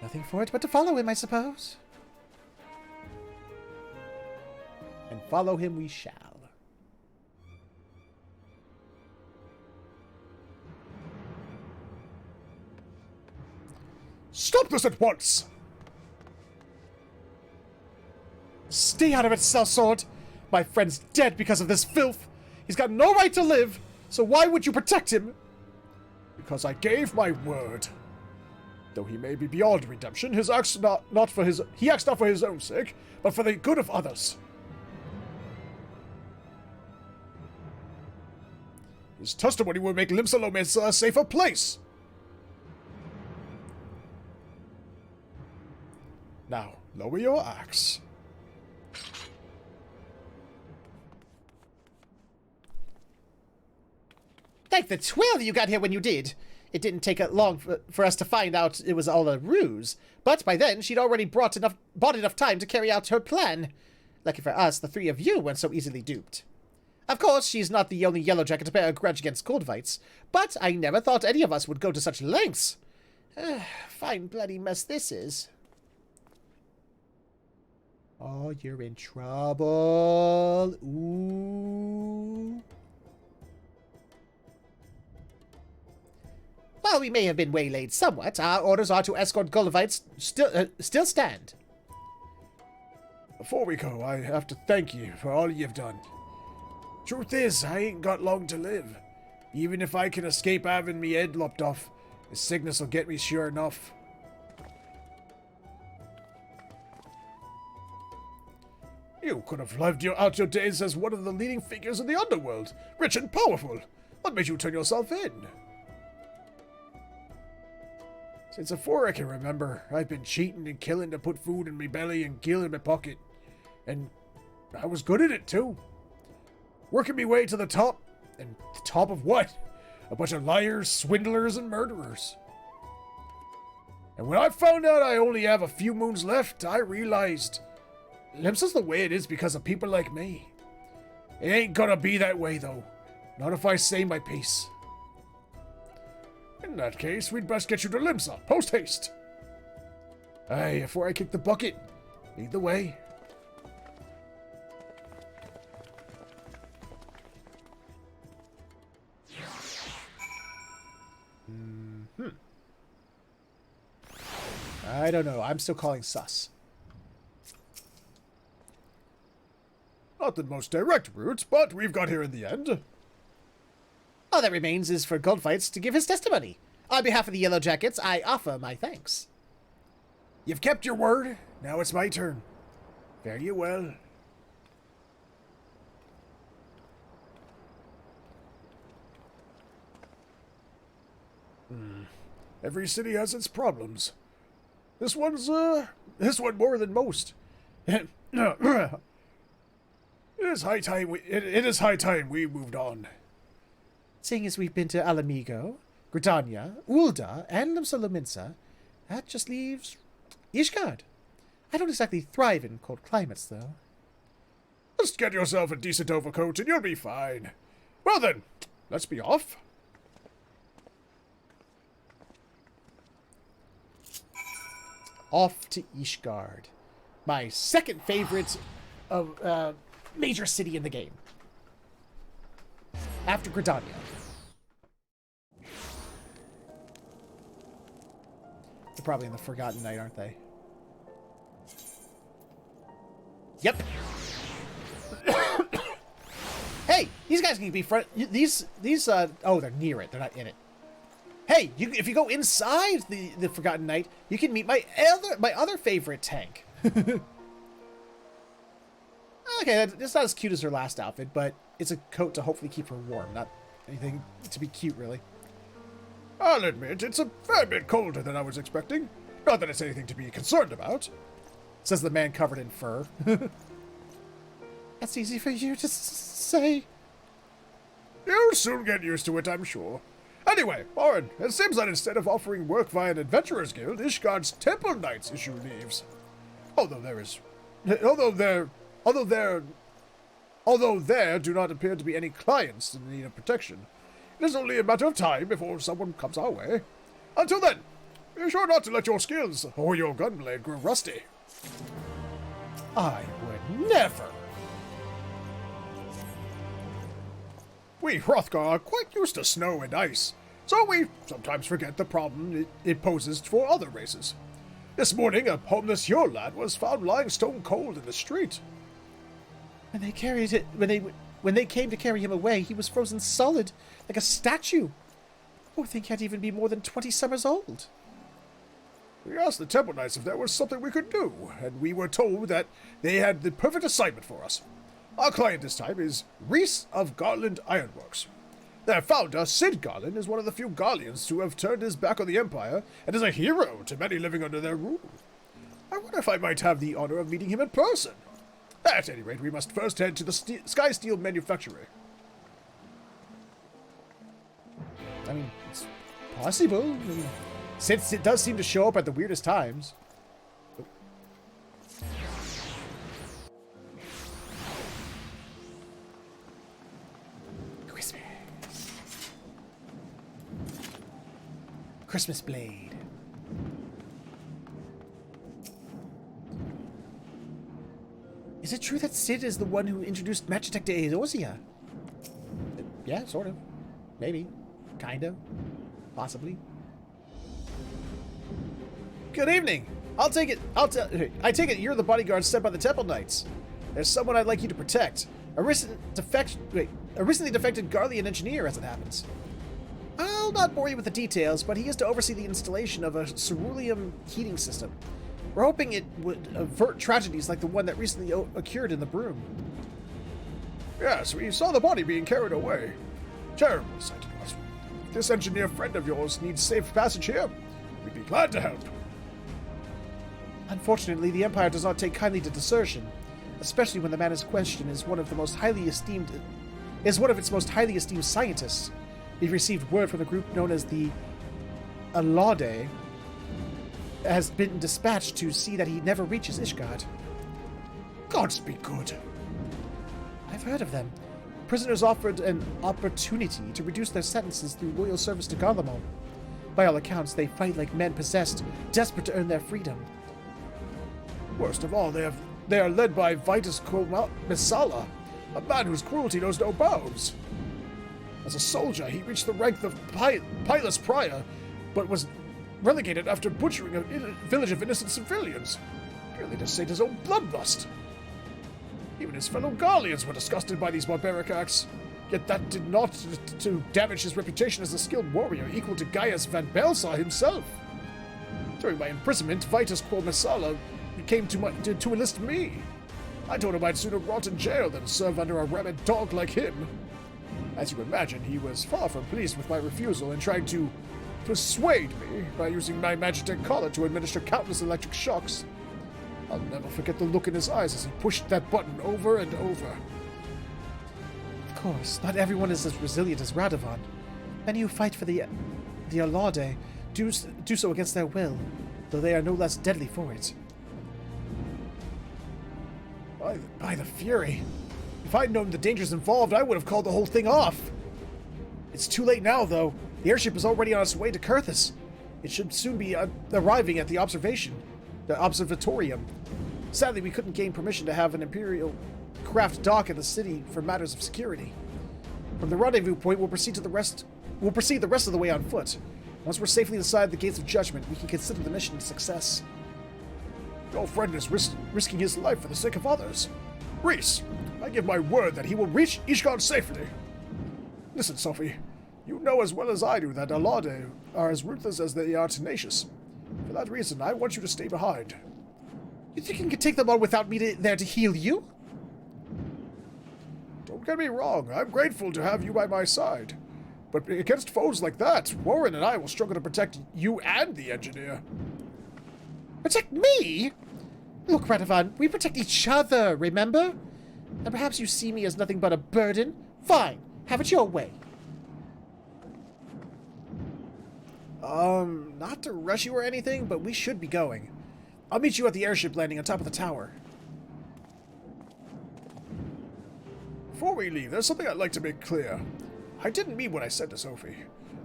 Nothing for it but to follow him, I suppose. And follow him we shall. Stop this at once! Stay out of it, sellsword! My friend's dead because of this filth! He's got no right to live, so why would you protect him? Because I gave my word. Though he may be beyond redemption, his acts not for his he acts not for his own sake, but for the good of others. His testimony will make Limsa a safer place. Now, lower your axe. Thank the 12 you got here when you did. It didn't take long for us to find out it was all a ruse, but by then she'd already bought enough time to carry out her plan. Lucky for us, the three of you weren't so easily duped. Of course, she's not the only yellowjacket to bear a grudge against Coldfights, but I never thought any of us would go to such lengths. Fine bloody mess this is. Oh, you're in trouble. Ooh. While we may have been waylaid somewhat, our orders are to escort Coldfights still stand. Before we go, I have to thank you for all you've done. Truth is, I ain't got long to live. Even if I can escape having me head lopped off, the sickness will get me sure enough. You could have lived out your days as one of the leading figures in the underworld, rich and powerful. What made you turn yourself in? Since afore I can remember, I've been cheating and killing to put food in me belly and gil in my pocket. And I was good at it, too. Working me way to the top. And the top of what? A bunch of liars, swindlers, and murderers. And when I found out I only have a few moons left, I realized Limsa's the way it is because of people like me. It ain't gonna be that way, though. Not if I say my piece. In that case, we'd best get you to Limsa, post-haste. Aye, before I kick the bucket. Lead the way. I don't know. I'm still calling sus. Not the most direct route, but we've got here in the end. All that remains is for Coldfights to give his testimony. On behalf of the Yellow Jackets, I offer my thanks. You've kept your word. Now it's my turn. Fare you well. Every city has its problems. This one more than most. It is high time we moved on. Seeing as we've been to Alamigo, Gridania, Ul'dah, and Limsa, that just leaves Ishgard. I don't exactly thrive in cold climates, though. Just get yourself a decent overcoat and you'll be fine. Well then, let's be off. Off to Ishgard. My second favorite of major city in the game. After Gridania. They're probably in the Forgotten Night, aren't they? Yep. Hey, these guys can be front. Oh, they're near it. They're not in it. Hey, if you go inside the Forgotten Night, you can meet my other favorite tank. Okay, it's not as cute as her last outfit, but it's a coat to hopefully keep her warm, not anything to be cute, really. I'll admit, it's a fair bit colder than I was expecting. Not that it's anything to be concerned about. Says the man covered in fur. That's easy for you to say. You'll soon get used to it, I'm sure. Anyway, Warren, it seems that instead of offering work via an adventurers guild, Ishgard's Temple Knights issue leaves. Although there do not appear to be any clients in need of protection, it is only a matter of time before someone comes our way. Until then, be sure not to let your skills or your gunblade grow rusty. I would never. We Hrothgar are quite used to snow and ice, so we sometimes forget the problem it poses for other races. This morning, a homeless Hjorl lad was found lying stone cold in the street. When they carried it, when they came to carry him away, he was frozen solid, like a statue. Poor thing can't even be more than 20 summers old. We asked the Temple Knights if there was something we could do, and we were told that they had the perfect assignment for us. Our client this time is Rhys of Garland Ironworks. Their founder, Sid Garland, is one of the few Garleans to have turned his back on the Empire and is a hero to many living under their rule. I wonder if I might have the honor of meeting him in person. At any rate, we must first head to the Sky Steel Manufactory. I mean, it's possible. I mean, since it does seem to show up at the weirdest times. Christmas Blade. Is it true that Sid is the one who introduced Magitech to Eorzea? Yeah, sort of. Maybe. Kind of. Possibly. Good evening. I take it you're the bodyguard sent by the Temple Knights. There's someone I'd like you to protect. A recently defected Garlean engineer, as it happens. I'll not bore you with the details, but he is to oversee the installation of a ceruleum heating system. We're hoping it would avert tragedies like the one that recently occurred in the Broom. Yes, we saw the body being carried away. Terrible sight it was. If this engineer friend of yours needs safe passage here, we'd be glad to help. Unfortunately, the Empire does not take kindly to desertion, especially when the man in question is one of its most highly esteemed scientists. We've received word from the group known as the Alaude has been dispatched to see that he never reaches Ishgard. Gods be good. I've heard of them. Prisoners offered an opportunity to reduce their sentences through loyal service to Garlemald. By all accounts, they fight like men possessed, desperate to earn their freedom. Worst of all, they are led by Vitus Misala, a man whose cruelty knows no bounds. As a soldier, he reached the rank of Pilus Prior, but was relegated after butchering a village of innocent civilians, purely to sate his own bloodlust. Even his fellow Garleans were disgusted by these barbaric acts, yet that did not to damage his reputation as a skilled warrior equal to Gaius van Belsar himself. During my imprisonment, Vitus Misala came to enlist me. I told him I'd sooner rot in jail than serve under a rabid dog like him. As you imagine, he was far from pleased with my refusal and tried to persuade me by using my Magitech collar to administer countless electric shocks. I'll never forget the look in his eyes as he pushed that button over and over. Of course, not everyone is as resilient as Radovan. Many who fight for the Alaude do so against their will, though they are no less deadly for it. By the Fury! If I'd known the dangers involved, I would have called the whole thing off. It's too late now, though. The airship is already on its way to Kurthus. It should soon be arriving at the observatorium. Sadly, we couldn't gain permission to have an Imperial craft dock in the city for matters of security. From the rendezvous point, we'll proceed the rest of the way on foot. Once we're safely inside the gates of judgment, we can consider the mission a success. Your friend is risking his life for the sake of others. Rhys, I give my word that he will reach Ishgard safely. Listen, Sophie, you know as well as I do that Alaude are as ruthless as they are tenacious. For that reason, I want you to stay behind. You think you can take them on without me there to heal you? Don't get me wrong, I'm grateful to have you by my side. But against foes like that, Warren and I will struggle to protect you and the engineer. Protect me? Look, Radovan, we protect each other, remember? And perhaps you see me as nothing but a burden? Fine, have it your way. Not to rush you or anything, but we should be going. I'll meet you at the airship landing on top of the tower. Before we leave, there's something I'd like to make clear. I didn't mean what I said to Sophie.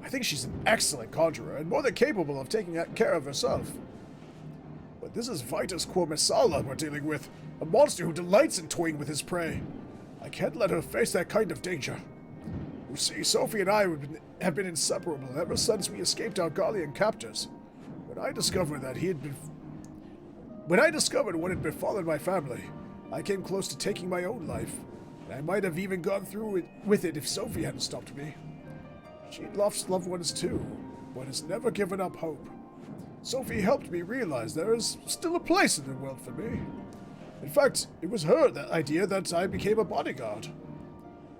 I think she's an excellent conjurer and more than capable of taking care of herself. But this is Vitus Quo Messala we're dealing with, a monster who delights in toying with his prey. I can't let her face that kind of danger. You see, Sophie and I have been inseparable ever since we escaped our Gallian captors. When I discovered what had befallen my family, I came close to taking my own life. I might have even gone through with it if Sophie hadn't stopped me. She'd lost loved ones too, but has never given up hope. Sophie helped me realize there is still a place in the world for me. In fact, it was her idea that I became a bodyguard.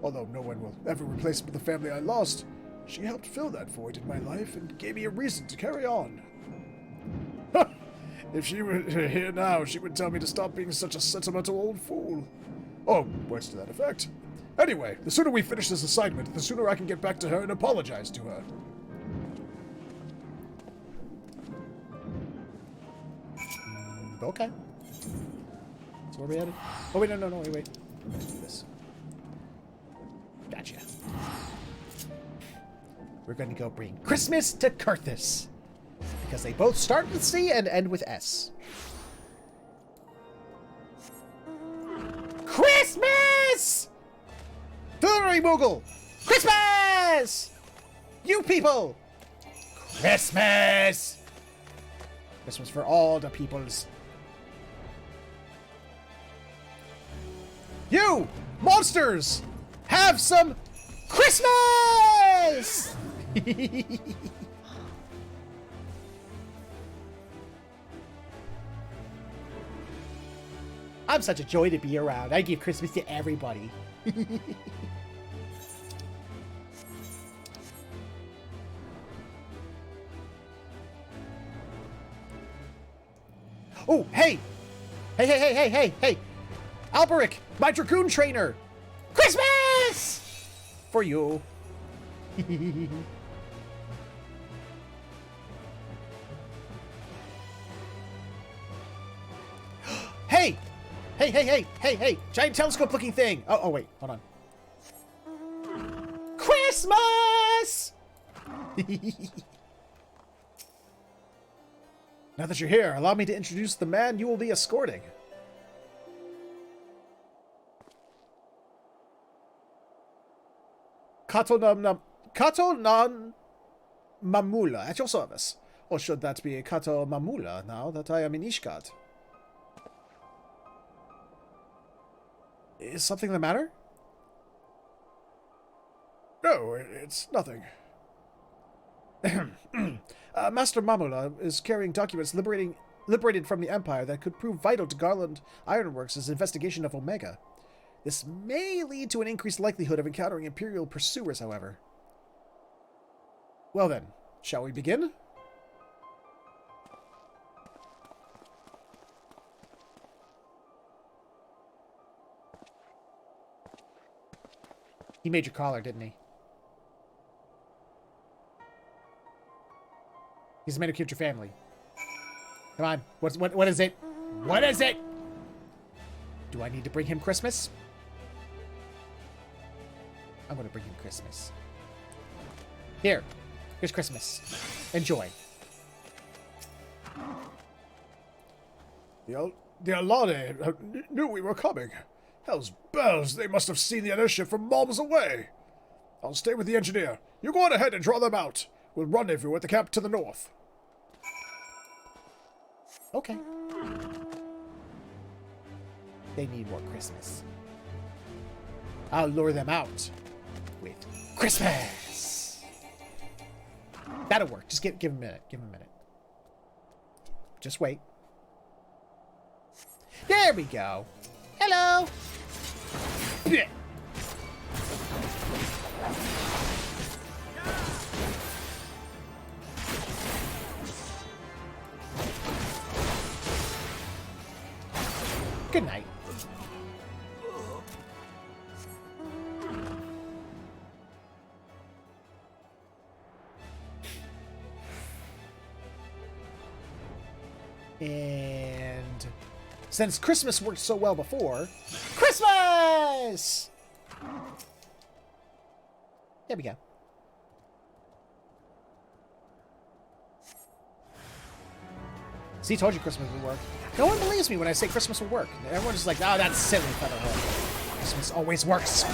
Although no one will ever replace the family I lost, she helped fill that void in my life and gave me a reason to carry on. If she were here now, she would tell me to stop being such a sentimental old fool. Oh, words to that effect. Anyway, the sooner we finish this assignment, the sooner I can get back to her and apologize to her. Okay. So where are we headed? Oh, wait, no, wait. Let's do this. Gotcha. We're going to go bring Christmas to Kurthus. Because they both start with C and end with S. Christmas! Delivery Moogle! Christmas! You people! Christmas! Christmas for all the peoples. You! Monsters! Have some Christmas! I'm such a joy to be around. I give Christmas to everybody. Oh, hey! Hey! Alberic, my Dragoon trainer! Christmas! For you. Hey! Hey! Giant telescope looking thing! Oh, wait, hold on. Christmas! Now that you're here, allow me to introduce the man you will be escorting. Kato nan Mamula at your service. Or should that be Kato Mamula now that I am in Ishgard? Is something the matter? No, it's nothing. Master Mamula is carrying documents liberated from the Empire that could prove vital to Garland Ironworks' investigation of Omega. This may lead to an increased likelihood of encountering Imperial pursuers, however. Well then, shall we begin? He made your collar, didn't he? He's the man who killed your family. Come on, what is it? What is it? Do I need to bring him Christmas? I'm going to bring him Christmas. Here's Christmas. Enjoy. The Alani knew we were coming. Hell's bells, they must have seen the airship from miles away. I'll stay with the engineer. You go on ahead and draw them out. We'll rendezvous at the camp to the north. Okay. They need more Christmas. I'll lure them out with Christmas. That'll work. Just give him a minute. Give him a minute. Just wait. There we go. Hello. Good night. And since Christmas worked so well before, Christmas! There we go. See, told you Christmas would work. No one believes me when I say Christmas will work. Everyone's just like, oh, that's silly, Featherhead. Christmas always works.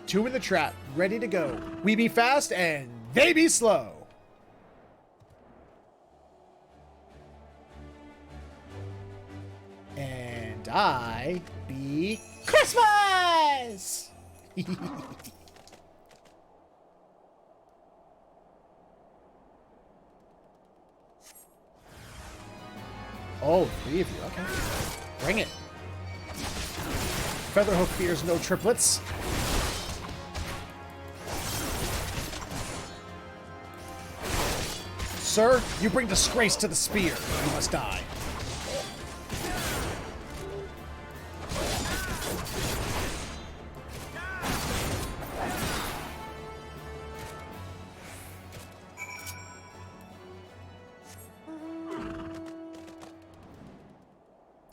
Two in the trap, ready to go. We be fast and they be slow. And I be Christmas! Oh, 3 of you, okay. Bring it. Featherhoof fears no triplets. Sir, you bring disgrace to the spear. You must die.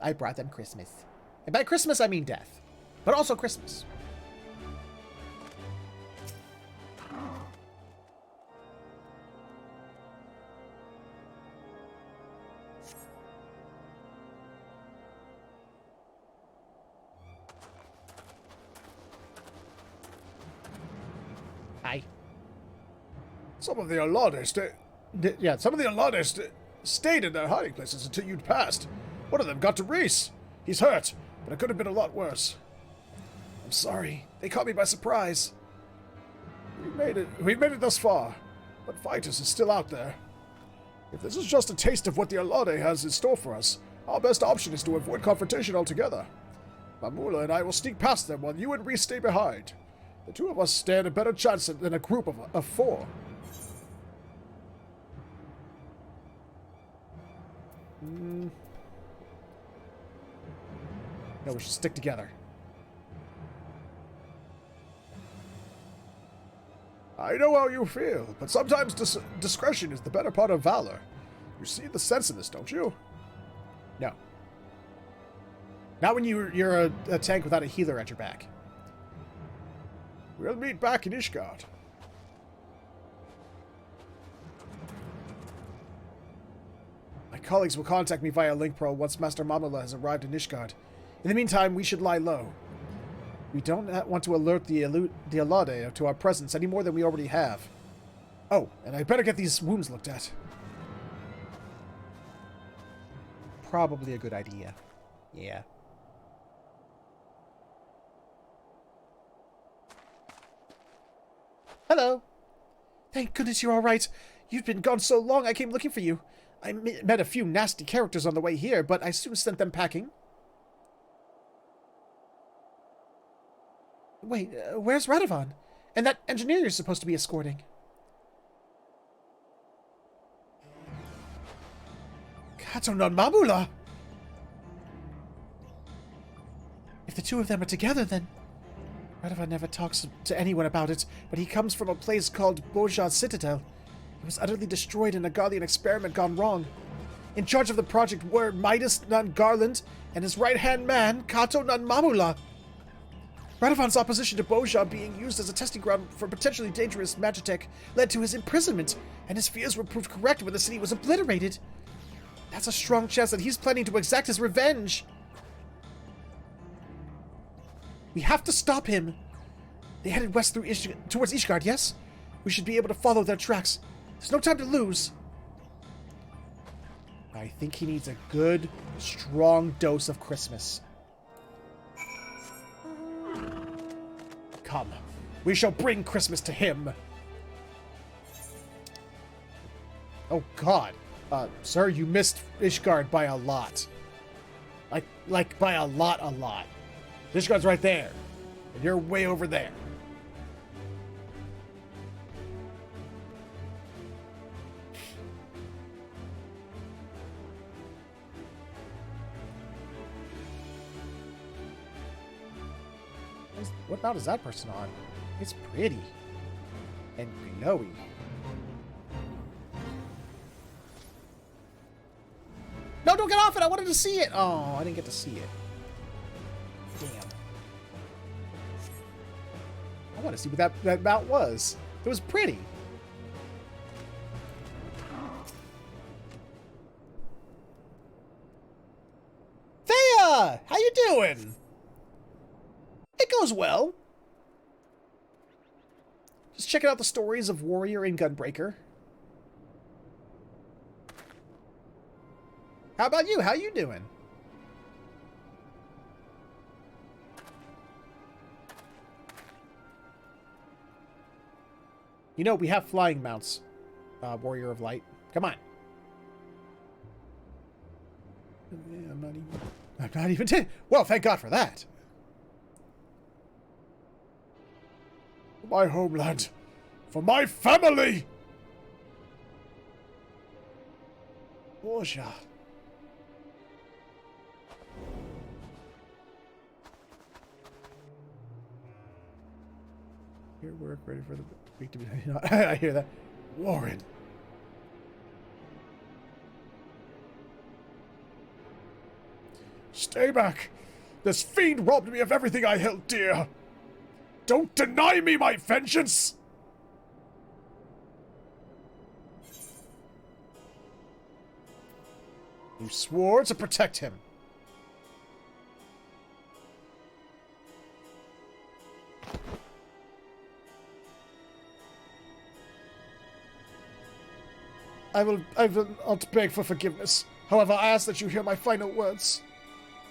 I brought them Christmas. And by Christmas, I mean death. But also Christmas. Hi. Some of the Alade stayed in their hiding places until you'd passed. One of them got to Reese. He's hurt, but it could have been a lot worse. I'm sorry. They caught me by surprise. We've made it thus far, but Vitus is still out there. If this is just a taste of what the Alade has in store for us, our best option is to avoid confrontation altogether. Mamula and I will sneak past them while you and Reese stay behind. The two of us stand a better chance than a group of 4. No, we should stick together. I know how you feel, but sometimes discretion is the better part of valor. You see the sense in this, don't you? No. Not when you're a tank without a healer at your back. We'll meet back in Ishgard. My colleagues will contact me via LinkPro once Master Mamula has arrived in Ishgard. In the meantime, we should lie low. We don't want to alert the Alade to our presence any more than we already have. Oh, and I better get these wounds looked at. Probably a good idea. Yeah. Hello. Thank goodness you're all right. You've been gone so long, I came looking for you. I met a few nasty characters on the way here, but I soon sent them packing. Wait, where's Radovan? And that engineer you're supposed to be escorting? Kato non Mamula! If the two of them are together, then... Radovan never talks to anyone about it, but he comes from a place called Bojad Citadel. It was utterly destroyed in a Garlean experiment gone wrong. In charge of the project were Midas non Garland and his right-hand man, Kato non Mamula. Radovan's opposition to Bojad being used as a testing ground for potentially dangerous magitech led to his imprisonment, and his fears were proved correct when the city was obliterated. That's a strong chance that he's planning to exact his revenge. We have to stop him. They headed west through towards Ishgard, yes? We should be able to follow their tracks. There's no time to lose. I think he needs a good, strong dose of Christmas. come. We shall bring Christmas to him. Oh, God. Sir, you missed Ishgard by a lot. Like by a lot. Ishgard's right there. And you're way over there. What mount is that person on? It's pretty. And glowy. No, don't get off it! I wanted to see it! Oh, I didn't get to see it. Damn. I want to see what that mount was. It was pretty. Thea! How you doing? It goes well. Just checking out the stories of Warrior and Gunbreaker. How about you? How you doing? You know, we have flying mounts, Warrior of Light. Come on. Yeah, I'm not even well, thank God for that. For my homeland. For my family! Borgia. Your work ready for the week to be. I hear that. Warren. Stay back! This fiend robbed me of everything I held dear! Don't deny me my vengeance! You swore to protect him. I will not beg for forgiveness. However, I ask that you hear my final words.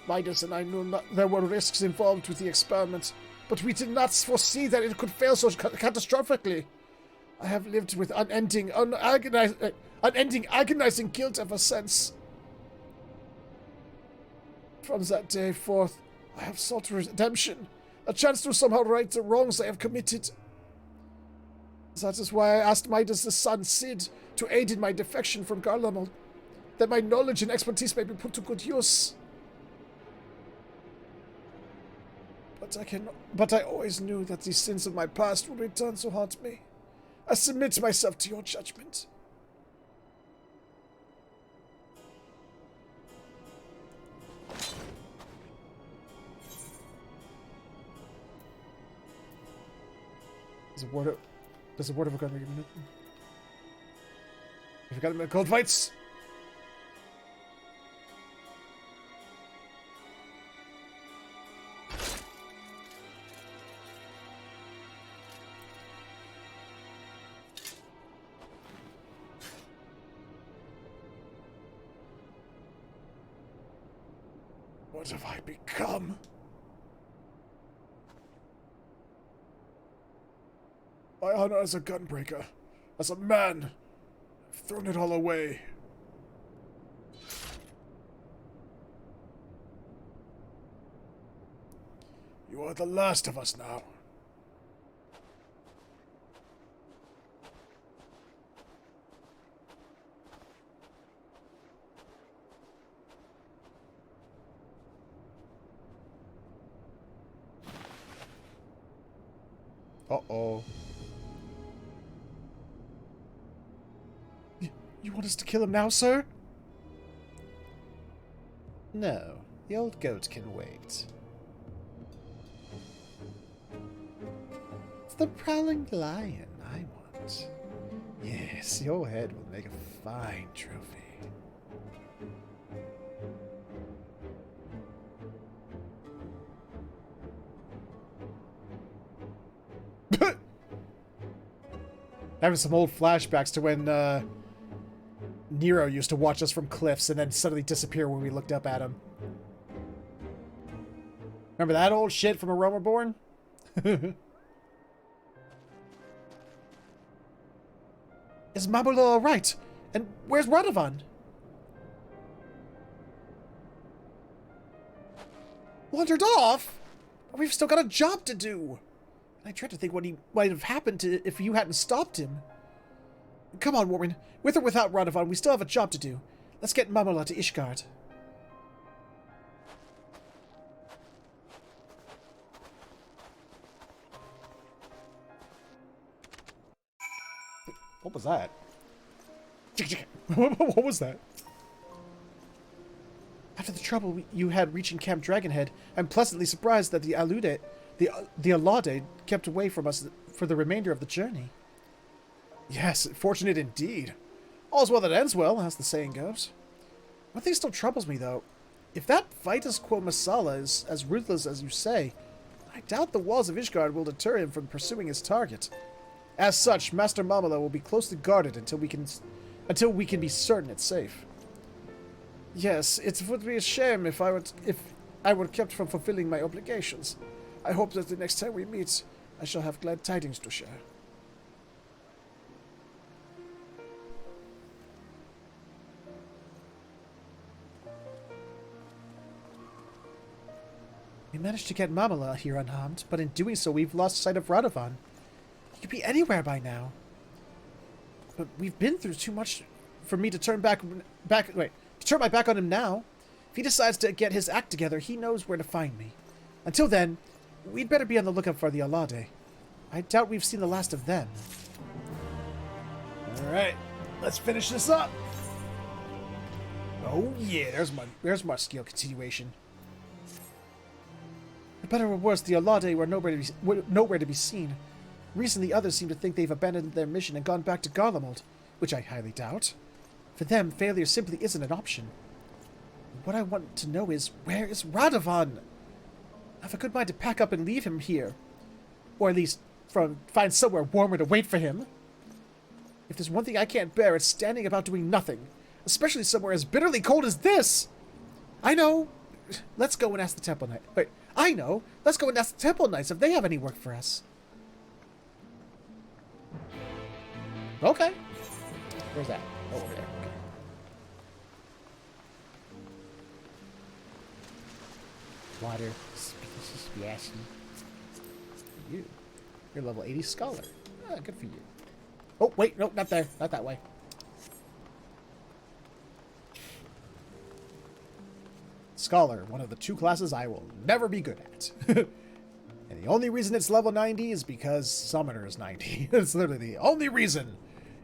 Midas and I knew not there were risks involved with the experiment, but we did not foresee that it could fail so catastrophically. I have lived with unending agonizing guilt ever since. From that day forth, I have sought redemption, a chance to somehow right the wrongs I have committed. That is why I asked Midas' son, Sid, to aid in my defection from Garlemald, that my knowledge and expertise may be put to good use. But I always knew that the sins of my past would return to haunt me. I submit myself to your judgment. There's a word of a gun. Have you got him in cold fights? What have I become? My honor as a gunbreaker, as a man, I've thrown it all away. You are the last of us now. Uh-oh. You want us to kill him now, sir? No, the old goat can wait. It's the prowling lion I want. Yes, your head will make a fine trophy. Having some old flashbacks to when Nero used to watch us from cliffs and then suddenly disappear when we looked up at him. Remember that old shit from A Realm Reborn? Is Mamula all right? And where's Radovan? Wandered off? We've still got a job to do. I tried to think what might have happened if you hadn't stopped him. Come on, Warren. With or without Radovan, we still have a job to do. Let's get Mamula to Ishgard. What was that? What was that? After the trouble you had reaching Camp Dragonhead, I'm pleasantly surprised that the Alade kept away from us for the remainder of the journey. Yes, fortunate indeed. All's well that ends well, as the saying goes. One thing still troubles me, though. If that Vitus Quo Masala is as ruthless as you say, I doubt the walls of Ishgard will deter him from pursuing his target. As such, Master Mamula will be closely guarded until we can be certain it's safe. Yes, it would be a shame if I were kept from fulfilling my obligations. I hope that the next time we meet, I shall have glad tidings to share. We managed to get Mamula here unharmed, but in doing so we've lost sight of Radovan. He could be anywhere by now. But we've been through too much for me to turn turn my back on him now. If he decides to get his act together, he knows where to find me. Until then, we'd better be on the lookout for the Alade. I doubt we've seen the last of them. Alright, let's finish this up. Oh yeah, there's my skill continuation. For better or worse, the Alade were nowhere to be seen. Recently, others seem to think they've abandoned their mission and gone back to Garlemald, which I highly doubt. For them, failure simply isn't an option. What I want to know is, where is Radovan? I have a good mind to pack up and leave him here. Or at least find somewhere warmer to wait for him. If there's one thing I can't bear, it's standing about doing nothing. Especially somewhere as bitterly cold as this! I know. Let's go and ask the Temple Knight. Wait, I know. Let's go and ask the Temple Knights if they have any work for us. Okay. Where's that? Oh, over there. Okay. Water. Splashy. You're level 80 scholar. Ah, good for you. Oh, wait. Nope, not there. Not that way. Scholar, one of the two classes I will never be good at. And the only reason it's level 90 is because Summoner is 90. It's literally the only reason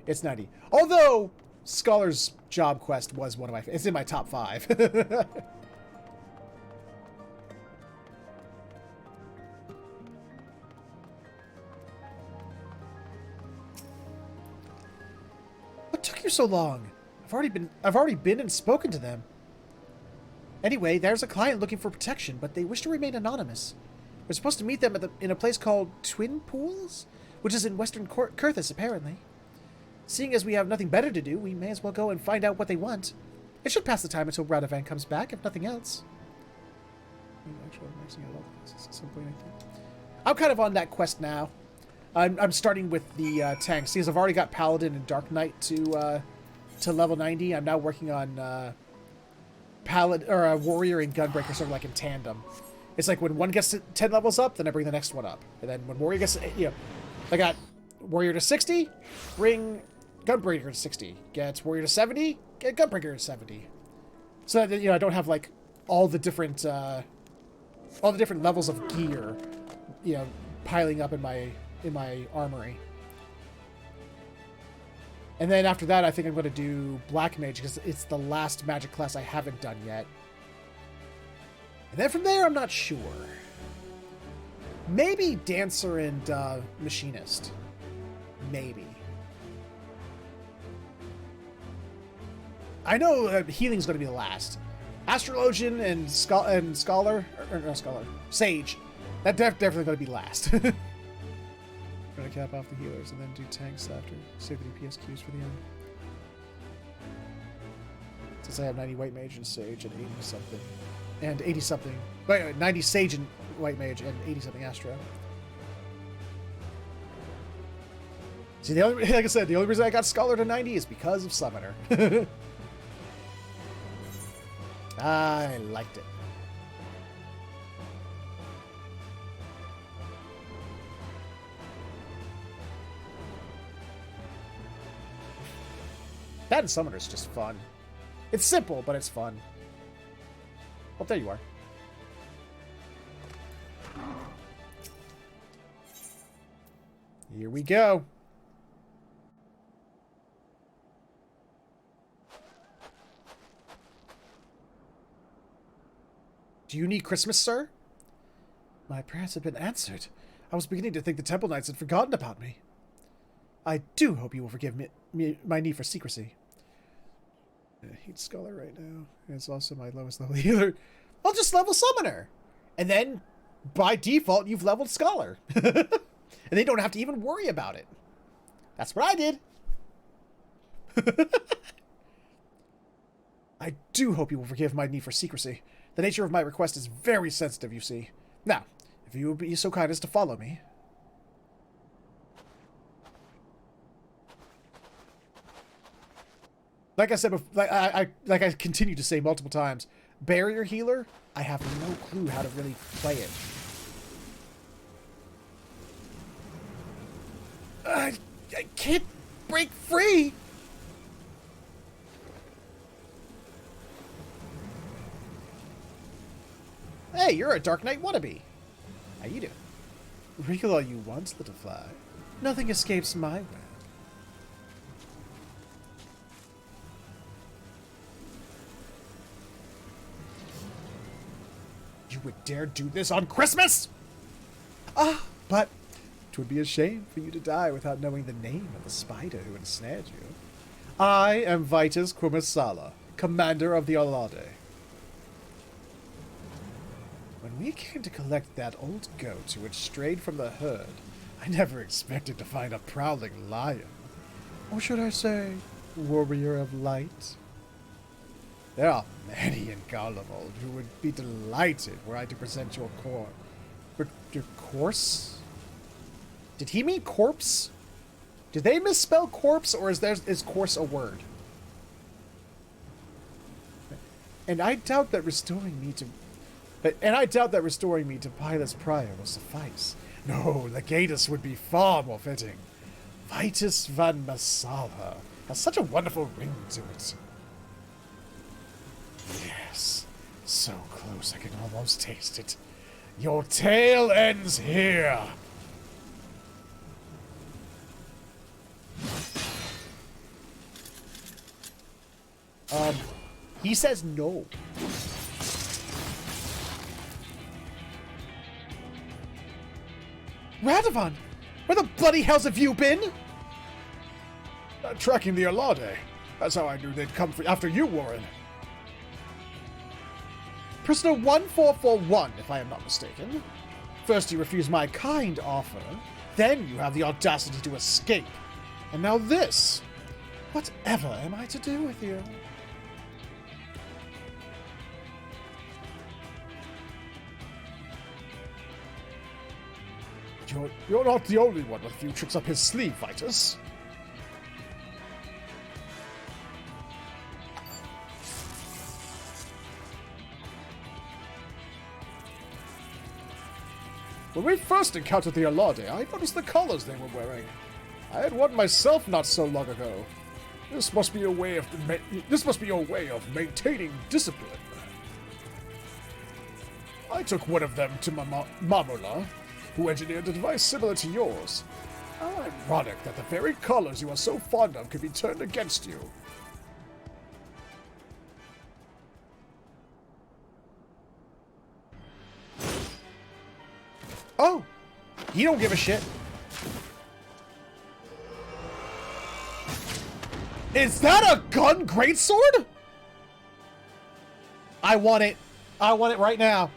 it's 90. Although, Scholar's job quest was one of my... It's in my top 5. What took you so long? I've already been and spoken to them. Anyway, there's a client looking for protection, but they wish to remain anonymous. We're supposed to meet them in a place called Twin Pools, which is in Western Kurthis, apparently. Seeing as we have nothing better to do, we may as well go and find out what they want. It should pass the time until Radovan comes back, if nothing else. I'm kind of on that quest now. I'm starting with the tanks, because I've already got Paladin and Dark Knight to level 90. I'm now working on Warrior and Gunbreaker, sort of like in tandem. It's like when one gets to 10 levels up, then I bring the next one up. And then when Warrior gets, I got Warrior to 60, bring Gunbreaker to 60. Get Warrior to 70, get Gunbreaker to 70. So that, I don't have, like, all the different levels of gear, piling up in my armory. And then after that, I think I'm going to do Black Mage, because it's the last magic class I haven't done yet. And then from there, I'm not sure. Maybe Dancer and Machinist. Maybe. I know Healing's going to be the last. Astrologian and Scholar, or not Scholar, Sage. That's definitely going to be last. Gonna cap off the healers and then do tanks after. Save the DPS queues for the end. Since I have 90 White Mage and Sage and 80 something. And 80 something. Wait, 90 Sage and White Mage and 80 something Astro. See, like I said, the only reason I got Scholar to 90 is because of Summoner. I liked it. That and Summoner is just fun. It's simple, but it's fun. Oh, there you are. Here we go. Do you need Christmas, sir? My prayers have been answered. I was beginning to think the Temple Knights had forgotten about me. I do hope you will forgive me my need for secrecy. I hate Scholar right now. It's also my lowest level healer. I'll just level Summoner. And then, by default, you've leveled Scholar. And they don't have to even worry about it. That's what I did. I do hope you will forgive my need for secrecy. The nature of my request is very sensitive, you see. Now, if you would be so kind as to follow me. Like I said, like I continue to say multiple times, barrier healer, I have no clue how to really play it. I can't break free. Hey, you're a Dark Knight wannabe. How you doing? Wriggle all you want, little fly. Nothing escapes my web. You would dare do this on Christmas? Ah, but 'twould be a shame for you to die without knowing the name of the spider who ensnared you. I am Vitus Quimmisala, commander of the Alade. When we came to collect that old goat who had strayed from the herd, I never expected to find a prowling lion. Or should I say, warrior of light? There are many in Garlemald who would be delighted were I to present your course? Did he mean corpse? Did they misspell corpse, or is course a word? And I doubt that restoring me to Pilus Prior will suffice. No, Legatus would be far more fitting. Vitus van Massalha has such a wonderful ring to it. Yes, so close I can almost taste it. Your tale ends here. He says no. Radovan, where the bloody hells have you been? Tracking the Alade. That's how I knew they'd come after you, Warren. Prisoner 1441, if I am not mistaken. First you refused my kind offer, then you have the audacity to escape. And now this. Whatever am I to do with you? You're not the only one with a few tricks up his sleeve, Vitus. When we first encountered the Alade, I noticed the colors they were wearing. I had one myself not so long ago. This must be your way of maintaining discipline. I took one of them to Mamula, who engineered a device similar to yours. How ironic that the very colors you are so fond of could be turned against you. Oh, you don't give a shit. Is that a gun greatsword? I want it. I want it right now.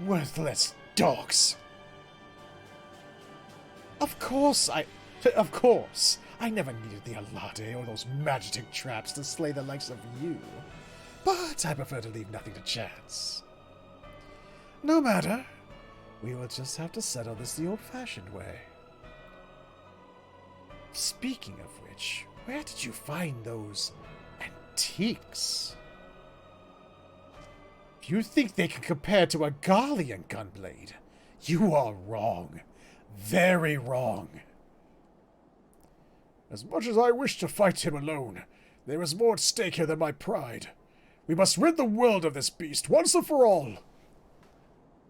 Worthless dogs. Of course I never needed the Alade or those magic traps to slay the likes of you. But I prefer to leave nothing to chance. No matter. We will just have to settle this the old-fashioned way. Speaking of which, where did you find those antiques? If you think they can compare to a Garlean gunblade, you are wrong. Very wrong. As much as I wish to fight him alone, there is more at stake here than my pride. We must rid the world of this beast once and for all.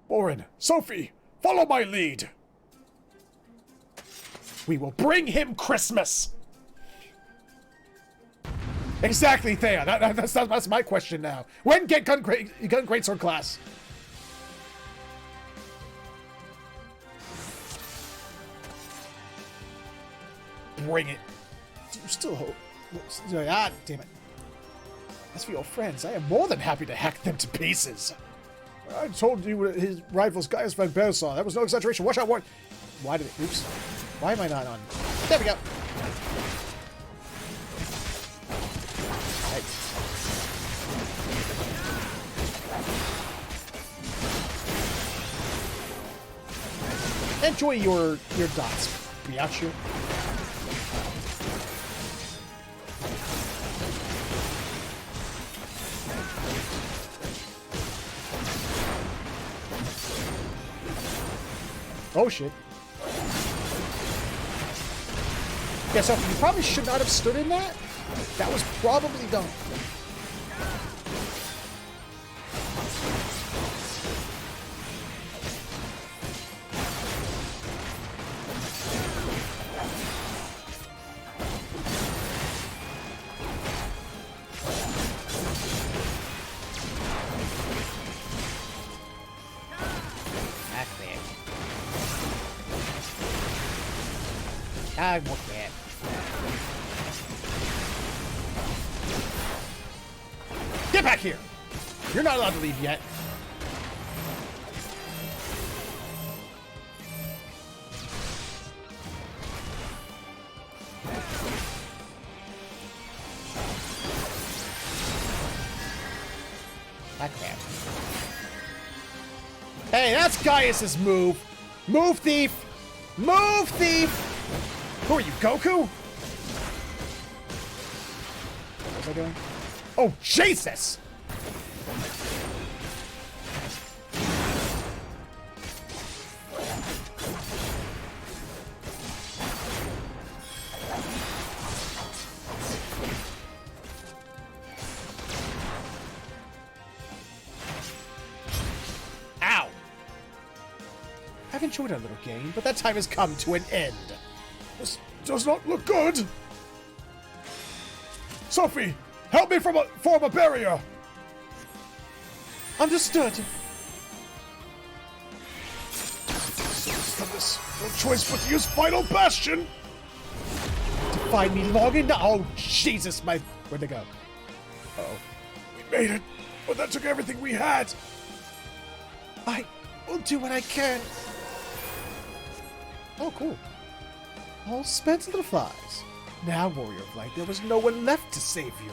Orin, Sophie, follow my lead. We will bring him Christmas. Exactly, Thea. That's my question now. When get gun greatsword class? Bring it. Do you still hope? Ah, damn it. As for your friends, I am more than happy to hack them to pieces. I told you his rival's Gaius Van Bersar. That was no exaggeration. Watch out, why did it? Oops. Why am I not on? There we go. Right. Enjoy your dots, biatch. Oh shit. Yeah, so you probably should not have stood in that. That was probably dumb. I want that. Get back here! You're not allowed to leave yet. Hey, that's Gaius's move. Move, thief! Move, thief! Who are you, Goku? What was I doing? Oh, Jesus! Ow! I've enjoyed our little game, but that time has come to an end. This does not look good. Sophie, help me form a barrier. Understood. This no choice but to use Final Bastion. To find me long enough. Oh, Jesus, my. Where'd they go? Uh-oh. We made it, but that took everything we had. I will do what I can. Oh, cool. All spent, little flies. Now, Warrior of Light, there was no one left to save you.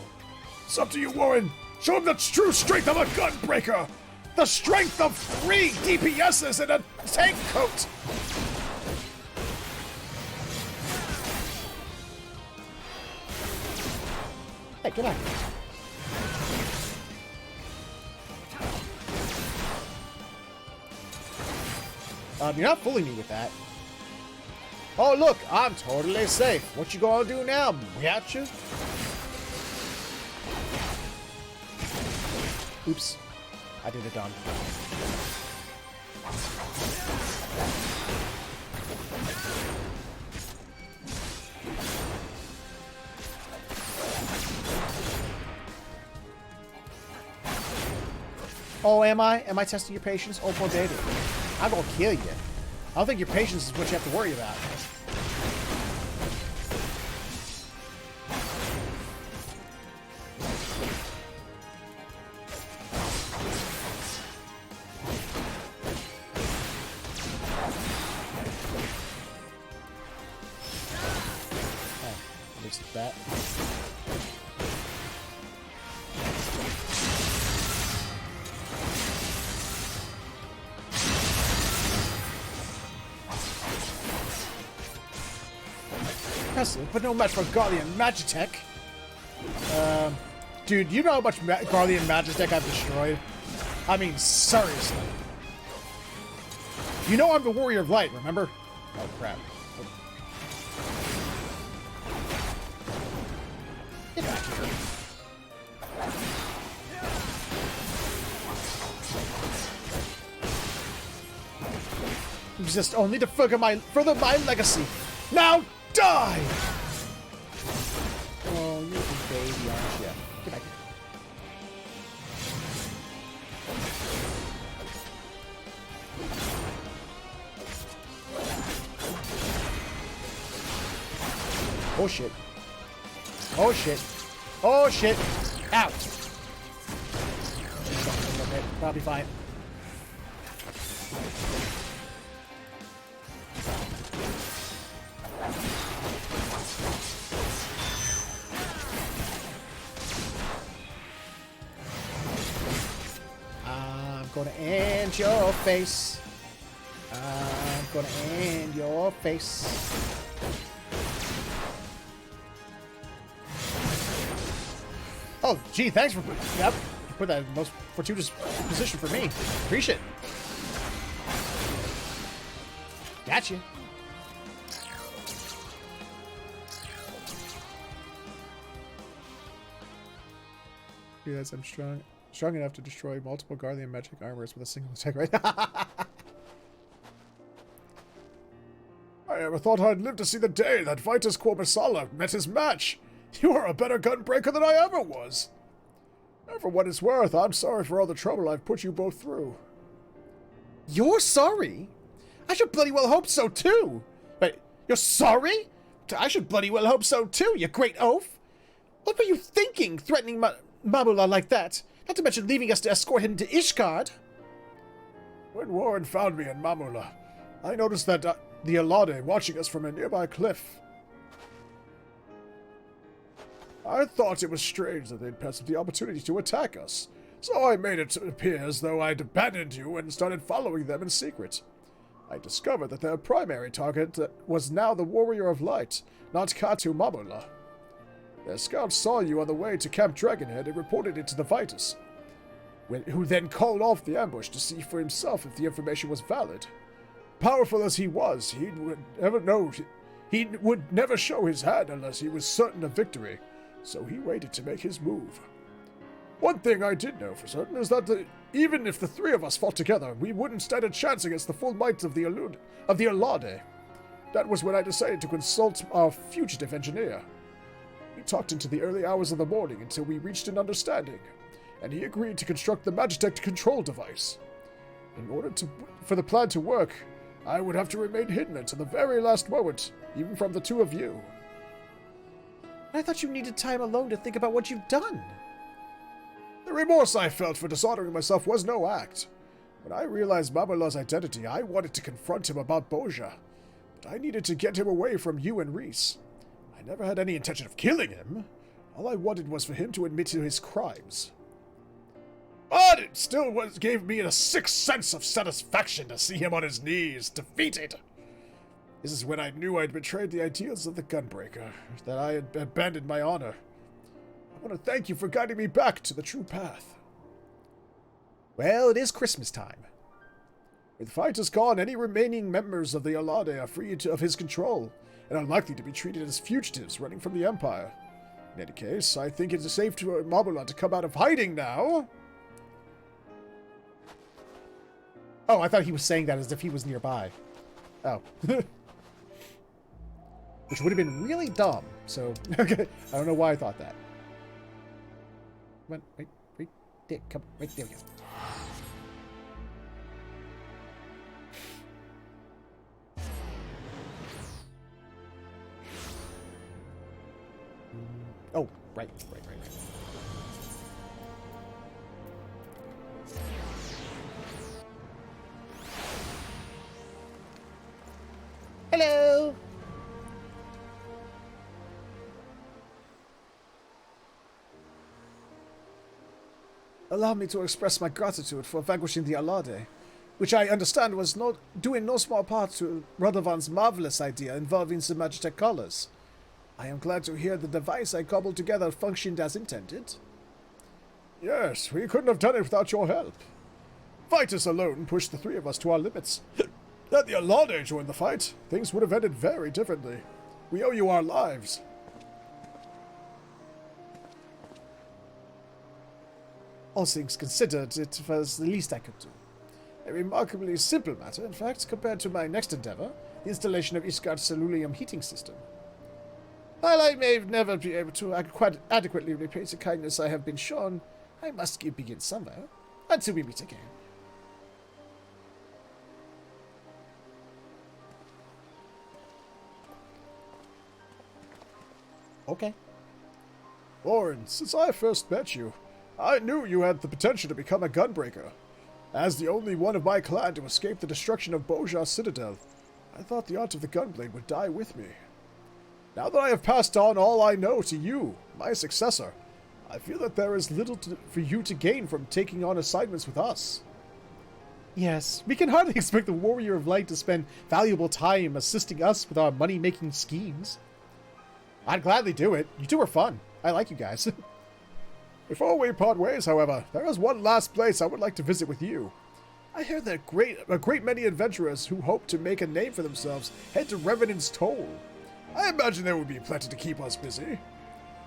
It's up to you, Warren. Show him the true strength of a Gunbreaker. The strength of 3 DPSs in a tank coat. Hey, get out here. You're not fooling me with that. Oh, look, I'm totally safe. What you gonna do now, Gotcha? Oops. I did it dumb. Oh, am I? Am I testing your patience? Oh, poor baby. I'm gonna kill you. I don't think your patience is what you have to worry about. Oh, at least that. impressive, but no match for Guardian Magitech. Dude, you know how much Guardian Magitech I've destroyed? I mean, seriously. You know I'm the Warrior of Light, remember? Oh, crap. Get back here. Exist only to further my legacy. Now die! Oh, you're a baby, aren't you? Get back here. Oh shit. Oh shit. Oh shit. Out. Probably fine. I'm gonna end your face. I'm gonna end your face. Oh, gee, thanks for put that in the most fortuitous position for me. Appreciate it. Gotcha. Yes, I'm strong enough to destroy multiple Guardian magic armors with a single attack, right? I never thought I'd live to see the day that Vitus Quorbasala met his match. You are a better gunbreaker than I ever was. And for what it's worth, I'm sorry for all the trouble I've put you both through. You're sorry? I should bloody well hope so, too. Wait, you're sorry? I should bloody well hope so, too, you great oaf. What were you thinking, threatening Mamula like that? Not to mention leaving us to escort him to Ishgard. When Warren found me in Mamula, I noticed that the Alade watching us from a nearby cliff. I thought it was strange that they'd pass up the opportunity to attack us, so I made it appear as though I'd abandoned you and started following them in secret. I discovered that their primary target was now the Warrior of Light, not Katu Mamula. Their scouts saw you on the way to Camp Dragonhead and reported it to the Vitus, who then called off the ambush to see for himself if the information was valid. Powerful as he was, he would never show his hand unless he was certain of victory, so he waited to make his move. One thing I did know for certain is that even if the three of us fought together, we wouldn't stand a chance against the full might of the Alade. That was when I decided to consult our fugitive engineer. We talked into the early hours of the morning until we reached an understanding, and he agreed to construct the Magitech control device. In order for the plan to work, I would have to remain hidden until the very last moment, even from the two of you. I thought you needed time alone to think about what you've done. The remorse I felt for dishonoring myself was no act. When I realized Mamula's identity, I wanted to confront him about Boja, but I needed to get him away from you and Reese. I never had any intention of killing him. All I wanted was for him to admit to his crimes. But it still gave me a sick sense of satisfaction to see him on his knees, defeated. This is when I knew I'd betrayed the ideals of the Gunbreaker, that I had abandoned my honor. I want to thank you for guiding me back to the true path. Well, it is Christmas time. With Vitus gone, any remaining members of the Alade are free of his control, and unlikely to be treated as fugitives running from the Empire. In any case, I think it is safe for Mamula to come out of hiding now. Oh, I thought he was saying that as if he was nearby. Oh. Which would have been really dumb, so... Okay, I don't know why I thought that. Come on, wait, there, come, right, there we go. Oh, right. Hello! Allow me to express my gratitude for vanquishing the Alade, which I understand was due in no small part to Radovan's marvelous idea involving some Magitech colors. I am glad to hear the device I cobbled together functioned as intended. Yes, we couldn't have done it without your help. Vitus alone pushed the three of us to our limits. Had the Alade joined the fight, things would have ended very differently. We owe you our lives. All things considered, it was the least I could do. A remarkably simple matter, in fact, compared to my next endeavor, the installation of Ishgard's ceruleum heating system. While I may never be able to quite adequately repay the kindness I have been shown, I must begin somewhere, until we meet again. Okay. Warren, since I first met you, I knew you had the potential to become a gunbreaker. As the only one of my clan to escape the destruction of Bojar's citadel, I thought the art of the gunblade would die with me. Now that I have passed on all I know to you, my successor, I feel that there is little for you to gain from taking on assignments with us. Yes, we can hardly expect the Warrior of Light to spend valuable time assisting us with our money-making schemes. I'd gladly do it. You two are fun. I like you guys. Before we part ways, however, there is one last place I would like to visit with you. I hear that a great many adventurers who hope to make a name for themselves head to Revenant's Toll. I imagine there will be plenty to keep us busy.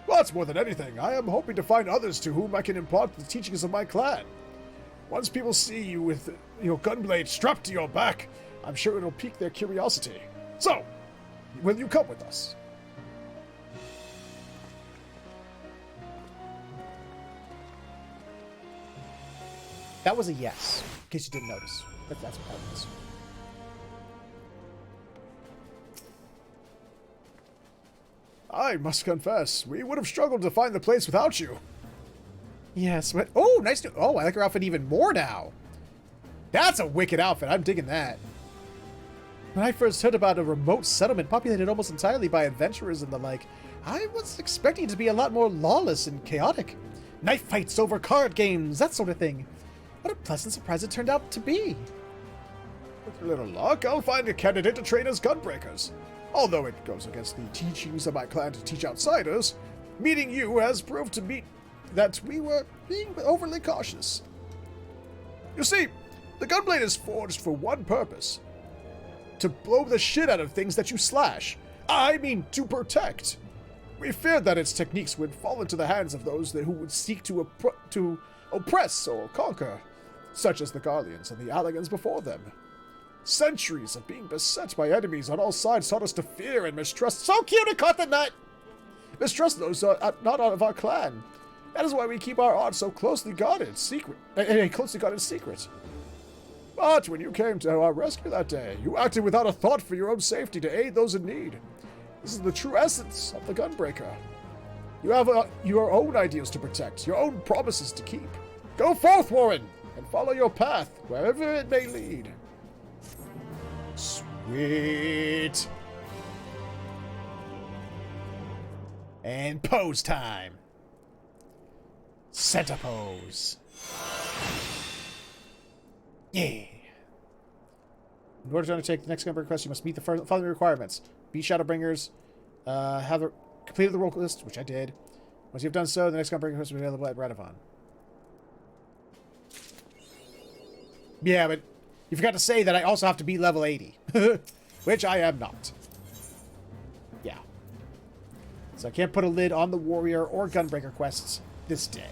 But more than anything, I am hoping to find others to whom I can impart the teachings of my clan. Once people see you with your gunblade strapped to your back, I'm sure it'll pique their curiosity. So, will you come with us? That was a yes, in case you didn't notice. That's what that was. I must confess, we would have struggled to find the place without you. Yes, but... Oh, nice to... Oh, I like her outfit even more now. That's a wicked outfit. I'm digging that. When I first heard about a remote settlement populated almost entirely by adventurers and the like, I was expecting it to be a lot more lawless and chaotic. Knife fights over card games, that sort of thing. What a pleasant surprise it turned out to be. With a little luck, I'll find a candidate to train as gunbreakers. Although it goes against the teachings of my clan to teach outsiders, meeting you has proved to me that we were being overly cautious. You see, the gunblade is forged for one purpose. To blow the shit out of things that you slash. I mean, to protect. We feared that its techniques would fall into the hands of those who would seek to oppress or conquer, such as the Garleans and the Allagans before them. Centuries of being beset by enemies on all sides taught us to fear and mistrust. So cute, it caught the nut! Mistrust those not out of our clan. That is why we keep our art so closely guarded, secret. Closely guarded secret. But when you came to our rescue that day, you acted without a thought for your own safety to aid those in need. This is the true essence of the Gunbreaker. You have your own ideals to protect, your own promises to keep. Go forth, Warren, and follow your path, wherever it may lead. Sweet. And pose time. Center pose. Yeah. In order to undertake the next Gunbreaker quest, you must meet the following requirements. Be Shadowbringers. Have completed the role list, which I did. Once you've done so, the next Gunbreaker quest will be available at Radovon. Yeah, but you forgot to say that I also have to be level 80. Which I am not. Yeah. So I can't put a lid on the Warrior or Gunbreaker quests this day.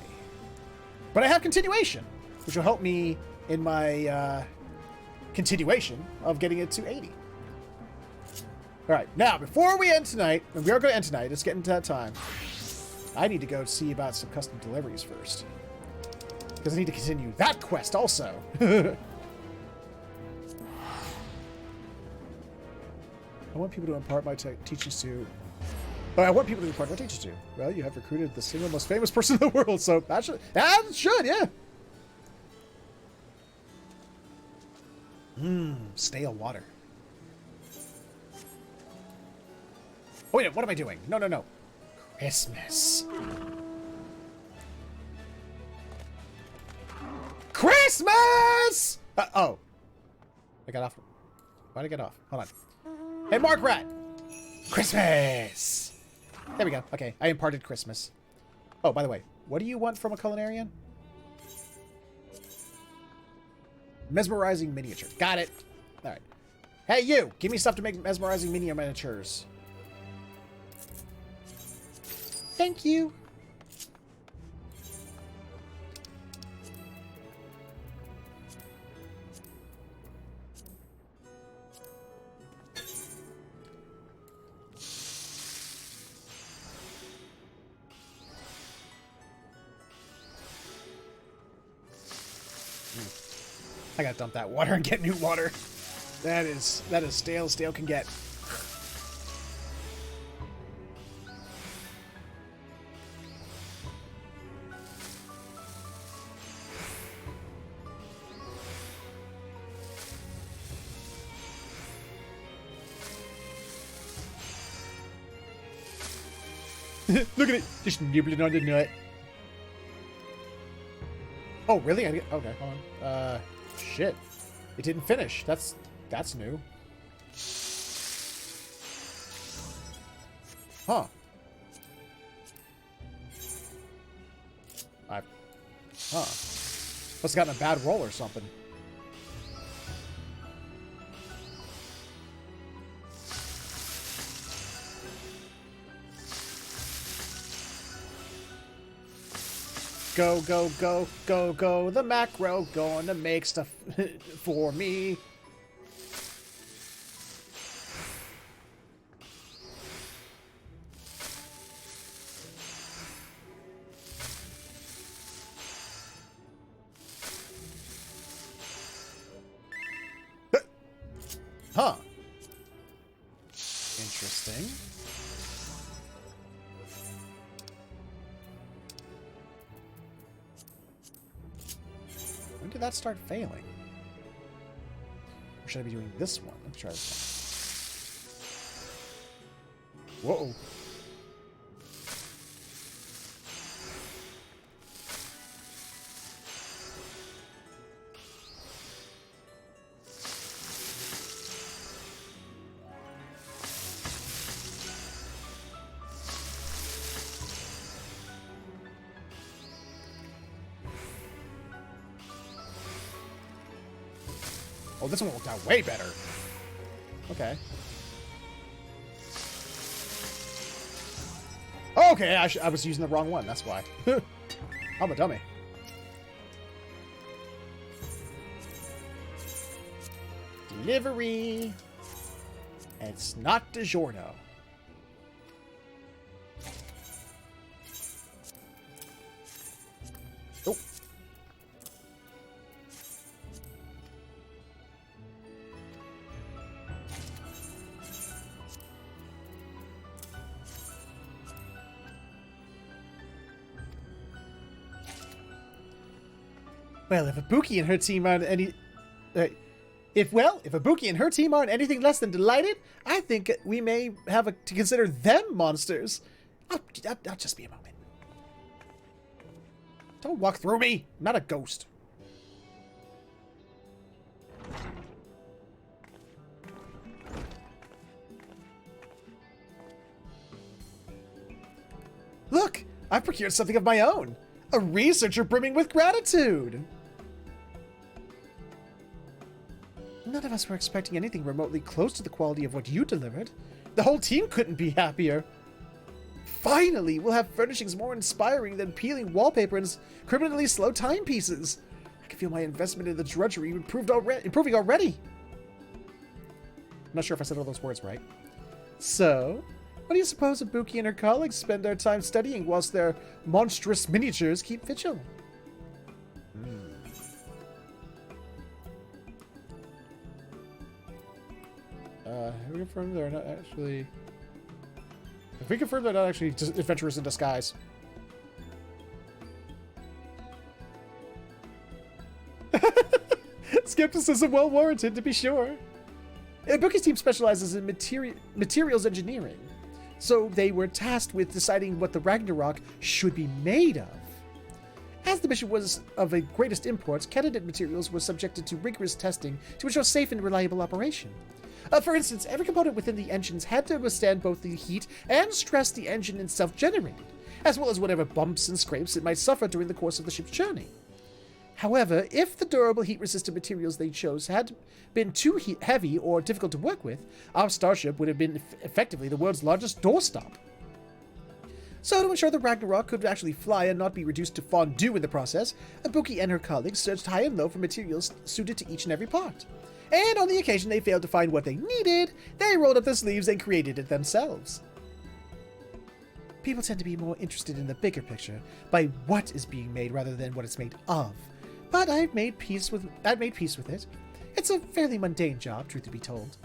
But I have continuation, which will help me in my continuation of getting it to 80. Alright, now, before we end tonight, and we are going to end tonight, it's getting to that time, I need to go see about some custom deliveries first. Because I need to continue that quest also. I want people to impart my teachings to... Oh, I want people to impart my teachings to. Well, you have recruited the single most famous person in the world, so that should, yeah. Stale water. Oh, wait, what am I doing? No. Christmas. Christmas! Oh. I got off. Why'd I get off? Hold on. Hey, Mark Rat! Christmas! There we go. Okay, I imparted Christmas. Oh, by the way, what do you want from a culinarian? Mesmerizing miniature. Got it. All right. Hey, you! Give me stuff to make mesmerizing miniatures. Thank you. I gotta dump that water and get new water. That is stale. Stale can get. Look at it, just nibbling on the nut. Oh, really? Okay, hold on. Shit. It didn't finish. That's new. Huh. Must have gotten a bad roll or something. Go, go, go, go, go, the macro gonna make stuff for me. Huh. Interesting. When did that start failing? Or should I be doing this one? Let's try this one. Whoa. Oh, this one worked out way better. Okay. Okay, I was using the wrong one. That's why. I'm a dummy. Delivery. It's not DiGiorno. Oh. Well, if Ibuki and her team aren't if Ibuki and her team aren't anything less than delighted, I think we may have to consider them monsters. I'll just be a moment. Don't walk through me. I'm not a ghost. Look, I've procured something of my own. A researcher brimming with gratitude. None of us were expecting anything remotely close to the quality of what you delivered. The whole team couldn't be happier. Finally, we'll have furnishings more inspiring than peeling wallpaper and criminally slow timepieces. I can feel my investment in the drudgery improving already. I'm not sure if I said all those words right. So, what do you suppose Ibuki and her colleagues spend their time studying whilst their monstrous miniatures keep vigil? Have we confirmed they're not actually... If we confirm they're not actually adventurers in disguise. Skepticism well warranted, to be sure. Ibuki's team specializes in materials engineering, so they were tasked with deciding what the Ragnarok should be made of. As the mission was of the greatest import, candidate materials were subjected to rigorous testing to ensure safe and reliable operation. For instance, every component within the engines had to withstand both the heat and stress the engine itself generated, as well as whatever bumps and scrapes it might suffer during the course of the ship's journey. However, if the durable heat-resistant materials they chose had been too heavy or difficult to work with, our starship would have been effectively the world's largest doorstop. So, to ensure the Ragnarok could actually fly and not be reduced to fondue in the process, Ibuki and her colleagues searched high and low for materials suited to each and every part. And on the occasion they failed to find what they needed, they rolled up their sleeves and created it themselves. People tend to be more interested in the bigger picture, by what is being made rather than what it's made of. But I've made peace with it. It's a fairly mundane job, truth to be told.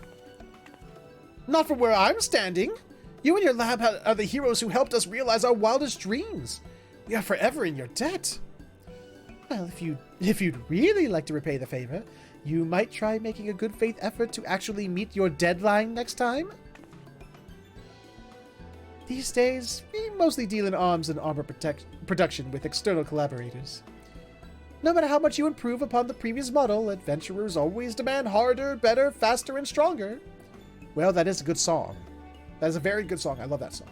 Not from where I'm standing. You and your lab are the heroes who helped us realize our wildest dreams. We are forever in your debt. Well, if you'd really like to repay the favor, you might try making a good faith effort to actually meet your deadline next time. These days, we mostly deal in arms and armor production with external collaborators. No matter how much you improve upon the previous model, adventurers always demand harder, better, faster, and stronger. Well, that is a good song. That is a very good song. I love that song.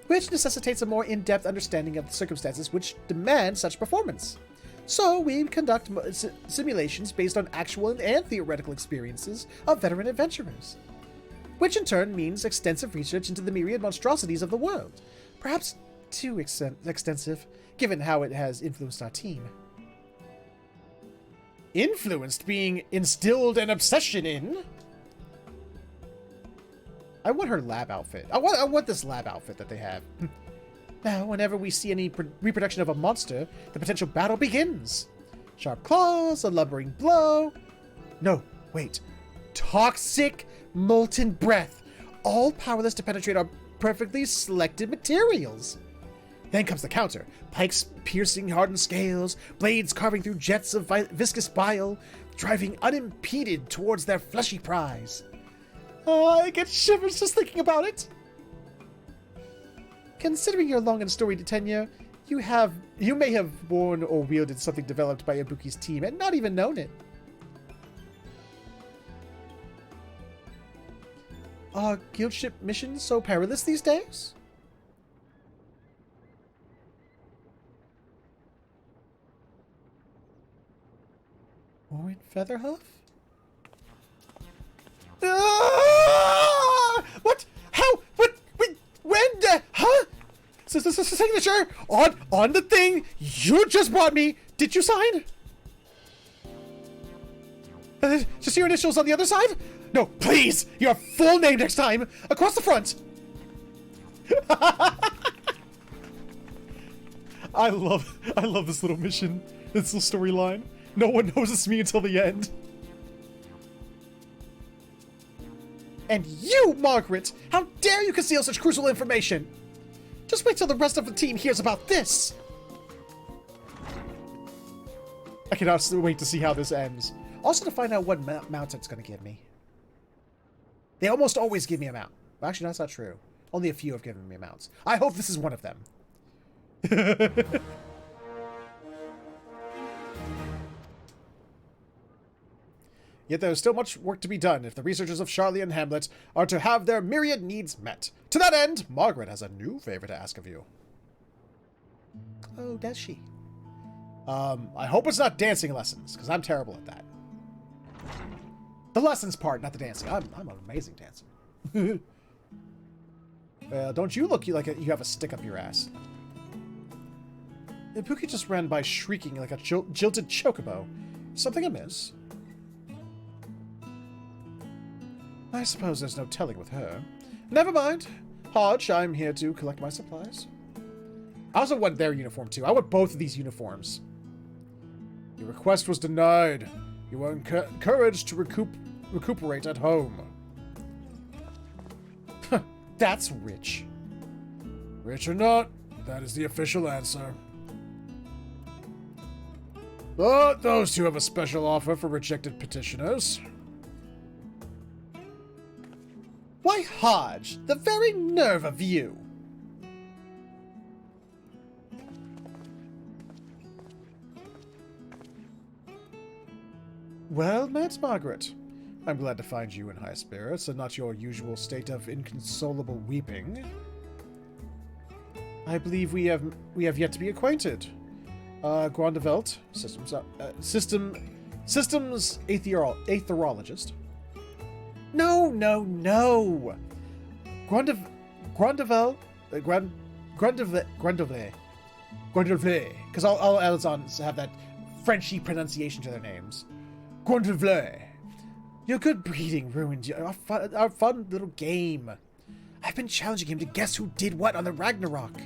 Which necessitates a more in-depth understanding of the circumstances which demand such performance. So we conduct simulations based on actual and theoretical experiences of veteran adventurers. Which in turn means extensive research into the myriad monstrosities of the world. Perhaps too extensive, given how it has influenced our team. Influenced being instilled an obsession in? I want her lab outfit. I want this lab outfit that they have. Now, whenever we see any reproduction of a monster, the potential battle begins. Sharp claws, a lumbering blow. No, wait. Toxic molten breath, all powerless to penetrate our perfectly selected materials. Then comes the counter. Pikes piercing hardened scales, blades carving through jets of viscous bile, driving unimpeded towards their fleshy prize. Oh, I get shivers just thinking about it. Considering your long and storied tenure, you may have worn or wielded something developed by Ibuki's team and not even known it. Are guild ship missions so perilous these days? Or in Featherhoof? What? How? What? Wait, when? Huh? Signature on the thing you just brought me. Did you sign? Just your initials on the other side? No, please! Your full name next time! Across the front! I love this little mission. This little storyline. No one knows it's me until the end. And you, Margaret! How dare you conceal such crucial information! Just wait till the rest of the team hears about this! I cannot wait to see how this ends. Also to find out what mount it's going to give me. They almost always give me a mount. Well, actually, that's not true. Only a few have given me mounts. I hope this is one of them. Yet there is still much work to be done if the researchers of Charlie and Hamlet are to have their myriad needs met. To that end, Margaret has a new favor to ask of you. Oh, does she? I hope it's not dancing lessons, because I'm terrible at that. The lessons part, not the dancing. I'm an amazing dancer. Well, don't you look like you have a stick up your ass. Ibuki just ran by shrieking like a jilted chocobo. Something amiss? I suppose there's no telling with her. Never mind. Hodge, I'm here to collect my supplies. I also want their uniform, too. I want both of these uniforms. Your request was denied. You were encouraged to recuperate at home. That's rich. Rich or not, that is the official answer. But those two have a special offer for rejected petitioners. Why, Hodge, the very nerve of you! Well met, Margaret. I'm glad to find you in high spirits and not your usual state of inconsolable weeping. I believe we have yet to be acquainted. Grandevelt, systems aetherologist. No. Grandevelt, because all Elzons have that Frenchy pronunciation to their names. Grandevlet. Your good breeding ruined our fun little game. I've been challenging him to guess who did what on the Ragnarok.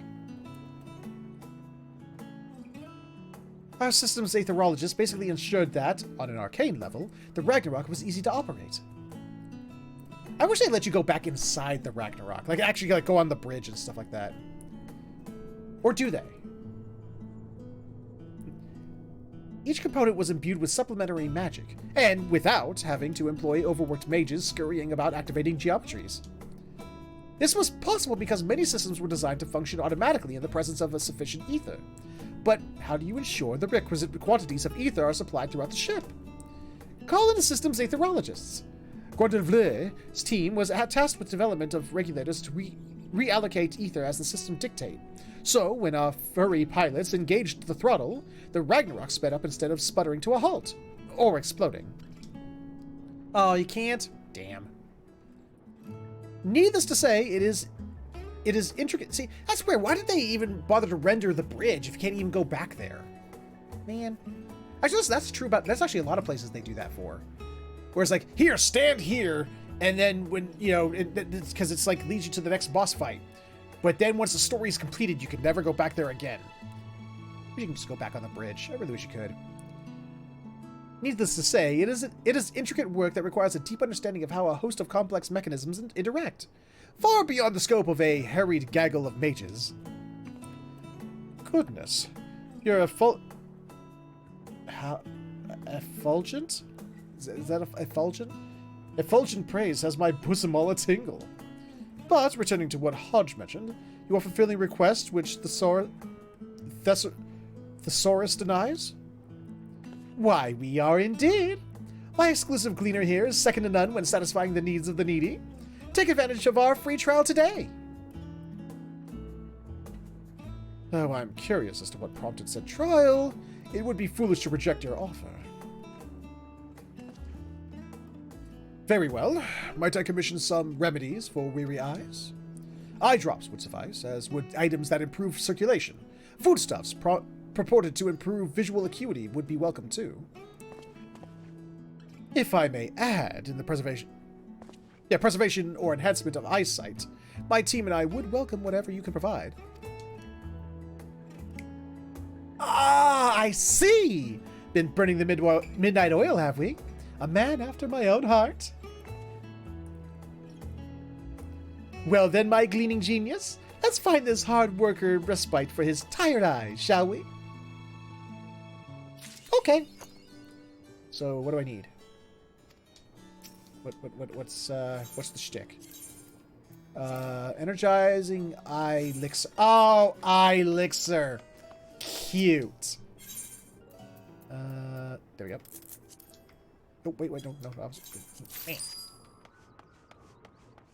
Our system's aetherologist basically ensured that, on an arcane level, the Ragnarok was easy to operate. I wish they'd let you go back inside the Ragnarok. Like, actually, like, go on the bridge and stuff like that. Or do they? Each component was imbued with supplementary magic, and without having to employ overworked mages scurrying about activating geometries. This was possible because many systems were designed to function automatically in the presence of a sufficient ether. But how do you ensure the requisite quantities of ether are supplied throughout the ship? Call in the system's aetherologists. Gordonvle's team was tasked with development of regulators to reallocate ether as the system dictate. So, when our furry pilots engaged the throttle, the Ragnarok sped up instead of sputtering to a halt. Or exploding. Oh, you can't? Damn. Needless to say, it is intricate. See, that's weird. Why did they even bother to render the bridge if you can't even go back there? Man. Actually, that's true about... That's actually a lot of places they do that for. Where it's like, here, stand here, and then when, you know, because it's like leads you to the next boss fight. But then once the story is completed, you can never go back there again. You can just go back on the bridge. I really wish you could. Needless to say, it is intricate work that requires a deep understanding of how a host of complex mechanisms interact, far beyond the scope of a harried gaggle of mages. Goodness. You're effulgent? Is that effulgent? Effulgent praise has my bosom all a tingle. But, returning to what Hodge mentioned, you are fulfilling requests which the Thesaurus denies? Why, we are indeed. My exclusive gleaner here is second to none when satisfying the needs of the needy. Take advantage of our free trial today. Though I'm curious as to what prompted said trial, it would be foolish to reject your offer. Very well. Might I commission some remedies for weary eyes? Eye drops would suffice, as would items that improve circulation. Foodstuffs purported to improve visual acuity would be welcome too. If I may add, in the preservation or enhancement of eyesight, my team and I would welcome whatever you can provide. Ah, I see! Been burning the midnight oil, have we? A man after my own heart. Well then, my gleaning genius, let's find this hard worker respite for his tired eyes, shall we? Okay. So, what do I need? What's the shtick? Energizing eye elixir. Oh, eye elixir. Cute. There we go. Oh, wait, no. Man.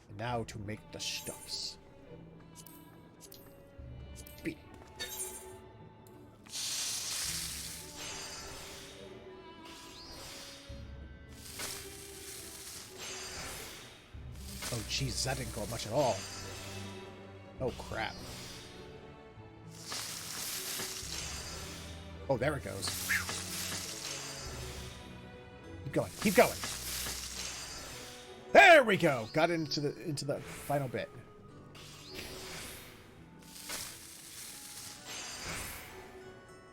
And now to make the stuffs. B. Oh, jeez, that didn't go much at all. Oh, crap. Oh, there it goes. Keep going. There we go. Got into the final bit.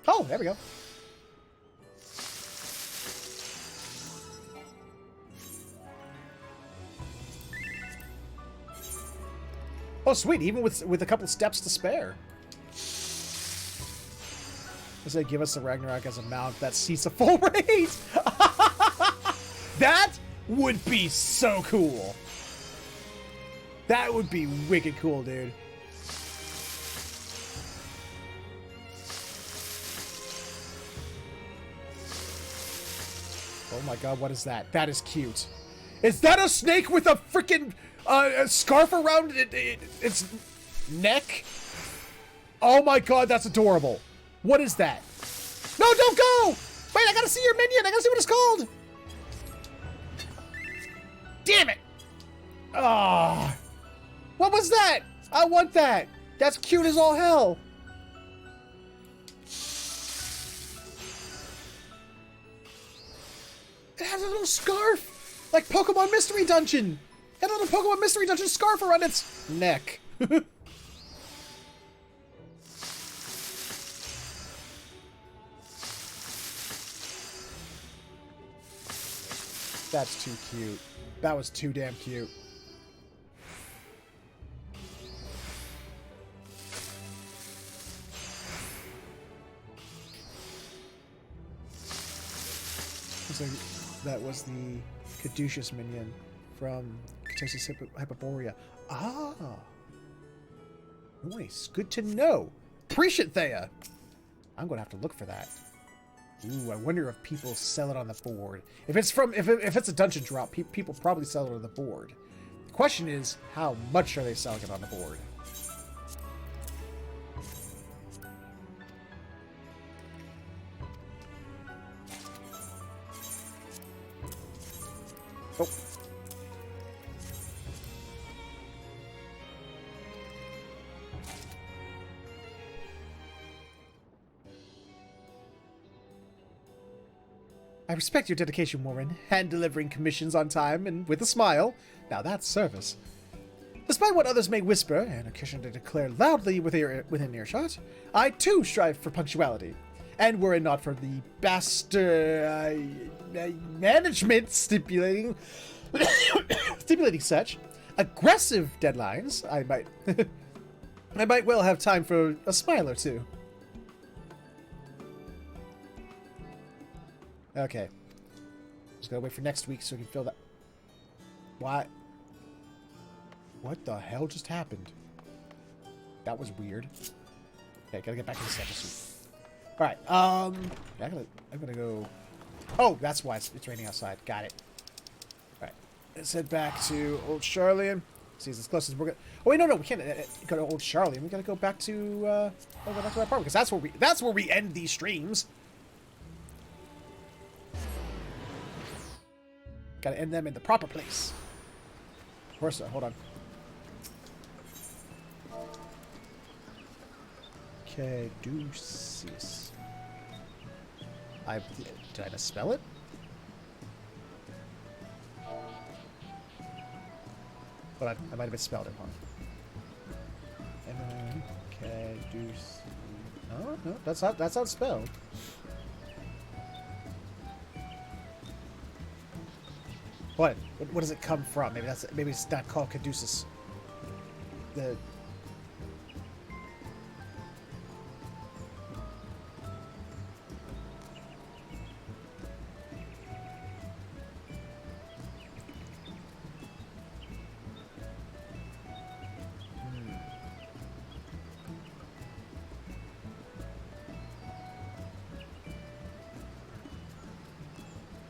Oh, there we go. Oh, sweet. Even with a couple steps to spare. As they give us the Ragnarok as a mount that seats a full raid. That would be so cool. That would be wicked cool, dude. Oh my god, what is that? That is cute. Is that a snake with a freaking scarf around its neck? Oh my god, that's adorable. What is that? No, don't go! Wait, I gotta see your minion. I gotta see what it's called. Damn it. Ah. What was that? I want that. That's cute as all hell. It has a little scarf, like Pokemon Mystery Dungeon. It had a little Pokemon Mystery Dungeon scarf around its neck. That's too cute. That was too damn cute. So that was the Caduceus minion from Caduceus Hyperborea. Ah! Nice. Good to know. Appreciate Thea! I'm gonna have to look for that. Ooh, I wonder if people sell it on the board. If it's from, if it's a dungeon drop, people probably sell it on the board. The question is, how much are they selling it on the board? Oh. I respect your dedication, Warren, hand delivering commissions on time and with a smile. Now that's service. Despite what others may whisper, and occasionally declare loudly within earshot, I too strive for punctuality. And were it not for the bastard management stipulating such aggressive deadlines, I might well have time for a smile or two. Okay. Just gotta wait for next week so we can fill that. What? What the hell just happened? That was weird. Okay, gotta get back to the sample suit. Alright, I'm gonna go... Oh, that's why it's raining outside. Got it. Alright, let's head back to Old Charlian. See, it's as close as we're gonna... Oh, wait, no, we can't go to Old Charlian. We gotta go back to, go back to our apartment, because that's where we end these streams. Gotta end them in the proper place. Of course, hold on. Caduceus. Did I misspell it? But I might have misspelled it, huh? Caduceus. No, no, that's how it's spelled. What? What does it come from? Maybe it's not called Caduceus. The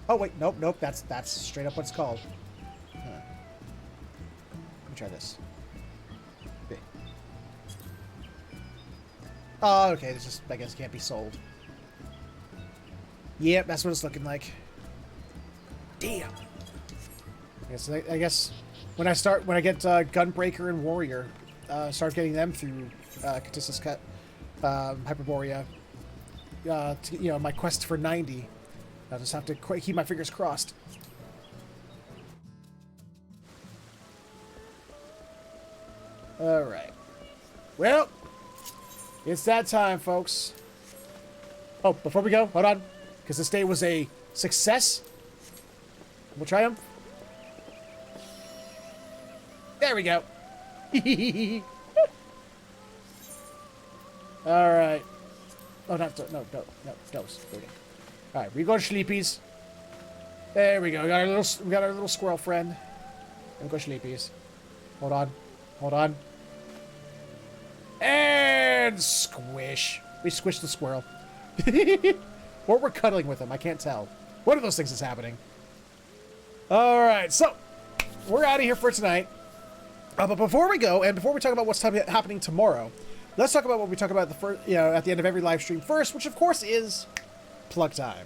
Oh wait, nope. That's straight up what it's called. Huh. Let me try this. Okay. Oh, okay. This just, I guess, can't be sold. Yep, that's what it's looking like. Damn. I guess when I get Gunbreaker and Warrior, start getting them through Caduceus Hyperborea. My quest for 90. I'll just have to keep my fingers crossed. Alright. Well, it's that time, folks. Oh, before we go, hold on. Because this day was a success. We'll try them. There we go. Alright. Oh, no. Alright, we go sleepies. There we go. We got our little squirrel friend. And go sleepies. Hold on. And squish. We squished the squirrel. Or we're cuddling with him. I can't tell. One of those things is happening. All right, so we're out of here for tonight. But before we go, and before we talk about what's happening tomorrow, let's talk about what we talk about at the end of every live stream first, which of course is plug time.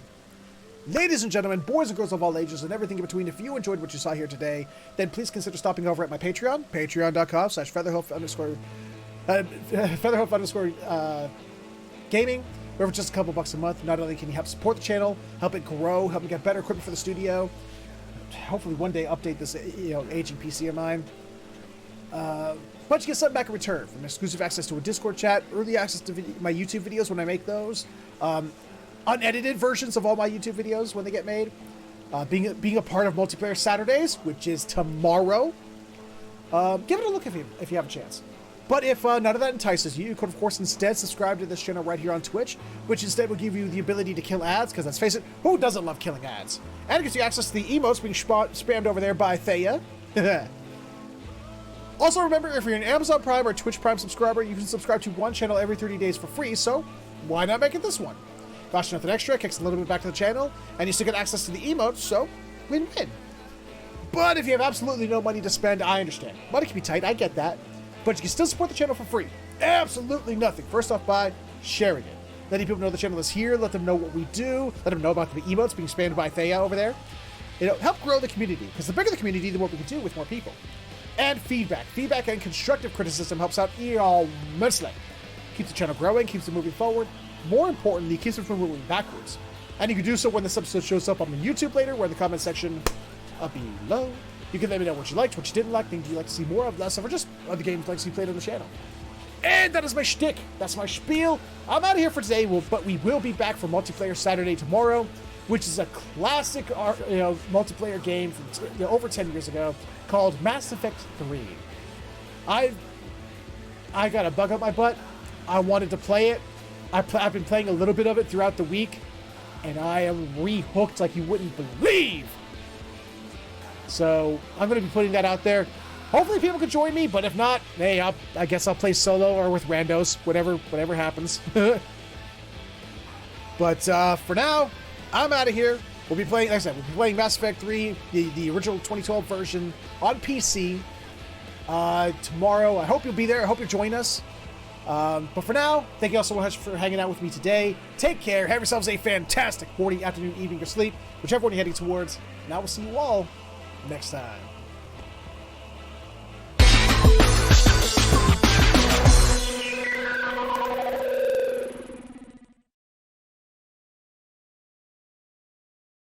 Ladies and gentlemen, boys and girls of all ages, and everything in between, if you enjoyed what you saw here today, then please consider stopping over at my Patreon, patreon.com/featherhoof_gaming, where for just a couple bucks a month, not only can you help support the channel, help it grow, help me get better equipment for the studio, hopefully one day update this aging PC of mine, but you get something back in return, from exclusive access to a Discord chat, early access to my YouTube videos when I make those, unedited versions of all my YouTube videos when they get made, being a part of Multiplayer Saturdays, which is tomorrow. Give it a look if you have a chance. But if none of that entices you, you could of course instead subscribe to this channel right here on Twitch, which instead will give you the ability to kill ads, because let's face it, who doesn't love killing ads? And it gives you access to the emotes being spammed over there by Thea. Also remember, if you're an Amazon Prime or Twitch Prime subscriber, you can subscribe to one channel every 30 days for free, so why not make it this one? Costs nothing extra, kicks a little bit back to the channel, and you still get access to the emotes, so win-win. But if you have absolutely no money to spend, I understand. Money can be tight, I get that. But you can still support the channel for free. Absolutely nothing. First off, by sharing it. Letting people know the channel is here, let them know what we do, let them know about the emotes being spammed by Thea over there. Help grow the community, because the bigger the community, the more we can do with more people. And feedback. Feedback and constructive criticism helps out immensely. Keeps the channel growing, keeps it moving forward. More importantly, keeps it from moving backwards. And you can do so when this episode shows up on the YouTube later, or in the comment section below. You can let me know what you liked, what you didn't like, things you'd like to see more of, less of, or just other games like you played on the channel. And that is my shtick. That's my spiel. I'm out of here for today, but we will be back for Multiplayer Saturday tomorrow, which is a classic multiplayer game from over 10 years ago called Mass Effect 3. I got a bug up my butt. I wanted to play it. I've been playing a little bit of it throughout the week, and I am re-hooked like you wouldn't believe. So I'm going to be putting that out there. Hopefully people can join me, but if not, hey, I guess I'll play solo or with randos, whatever happens. But for now, I'm out of here. We'll be playing, like I said, we'll be playing Mass Effect 3, the original 2012 version on PC tomorrow. I hope you'll be there. I hope you'll join us. But for now, thank you all so much for hanging out with me today. Take care. Have yourselves a fantastic morning, afternoon, evening, or sleep, whichever one you're heading towards. And I will see you all next time.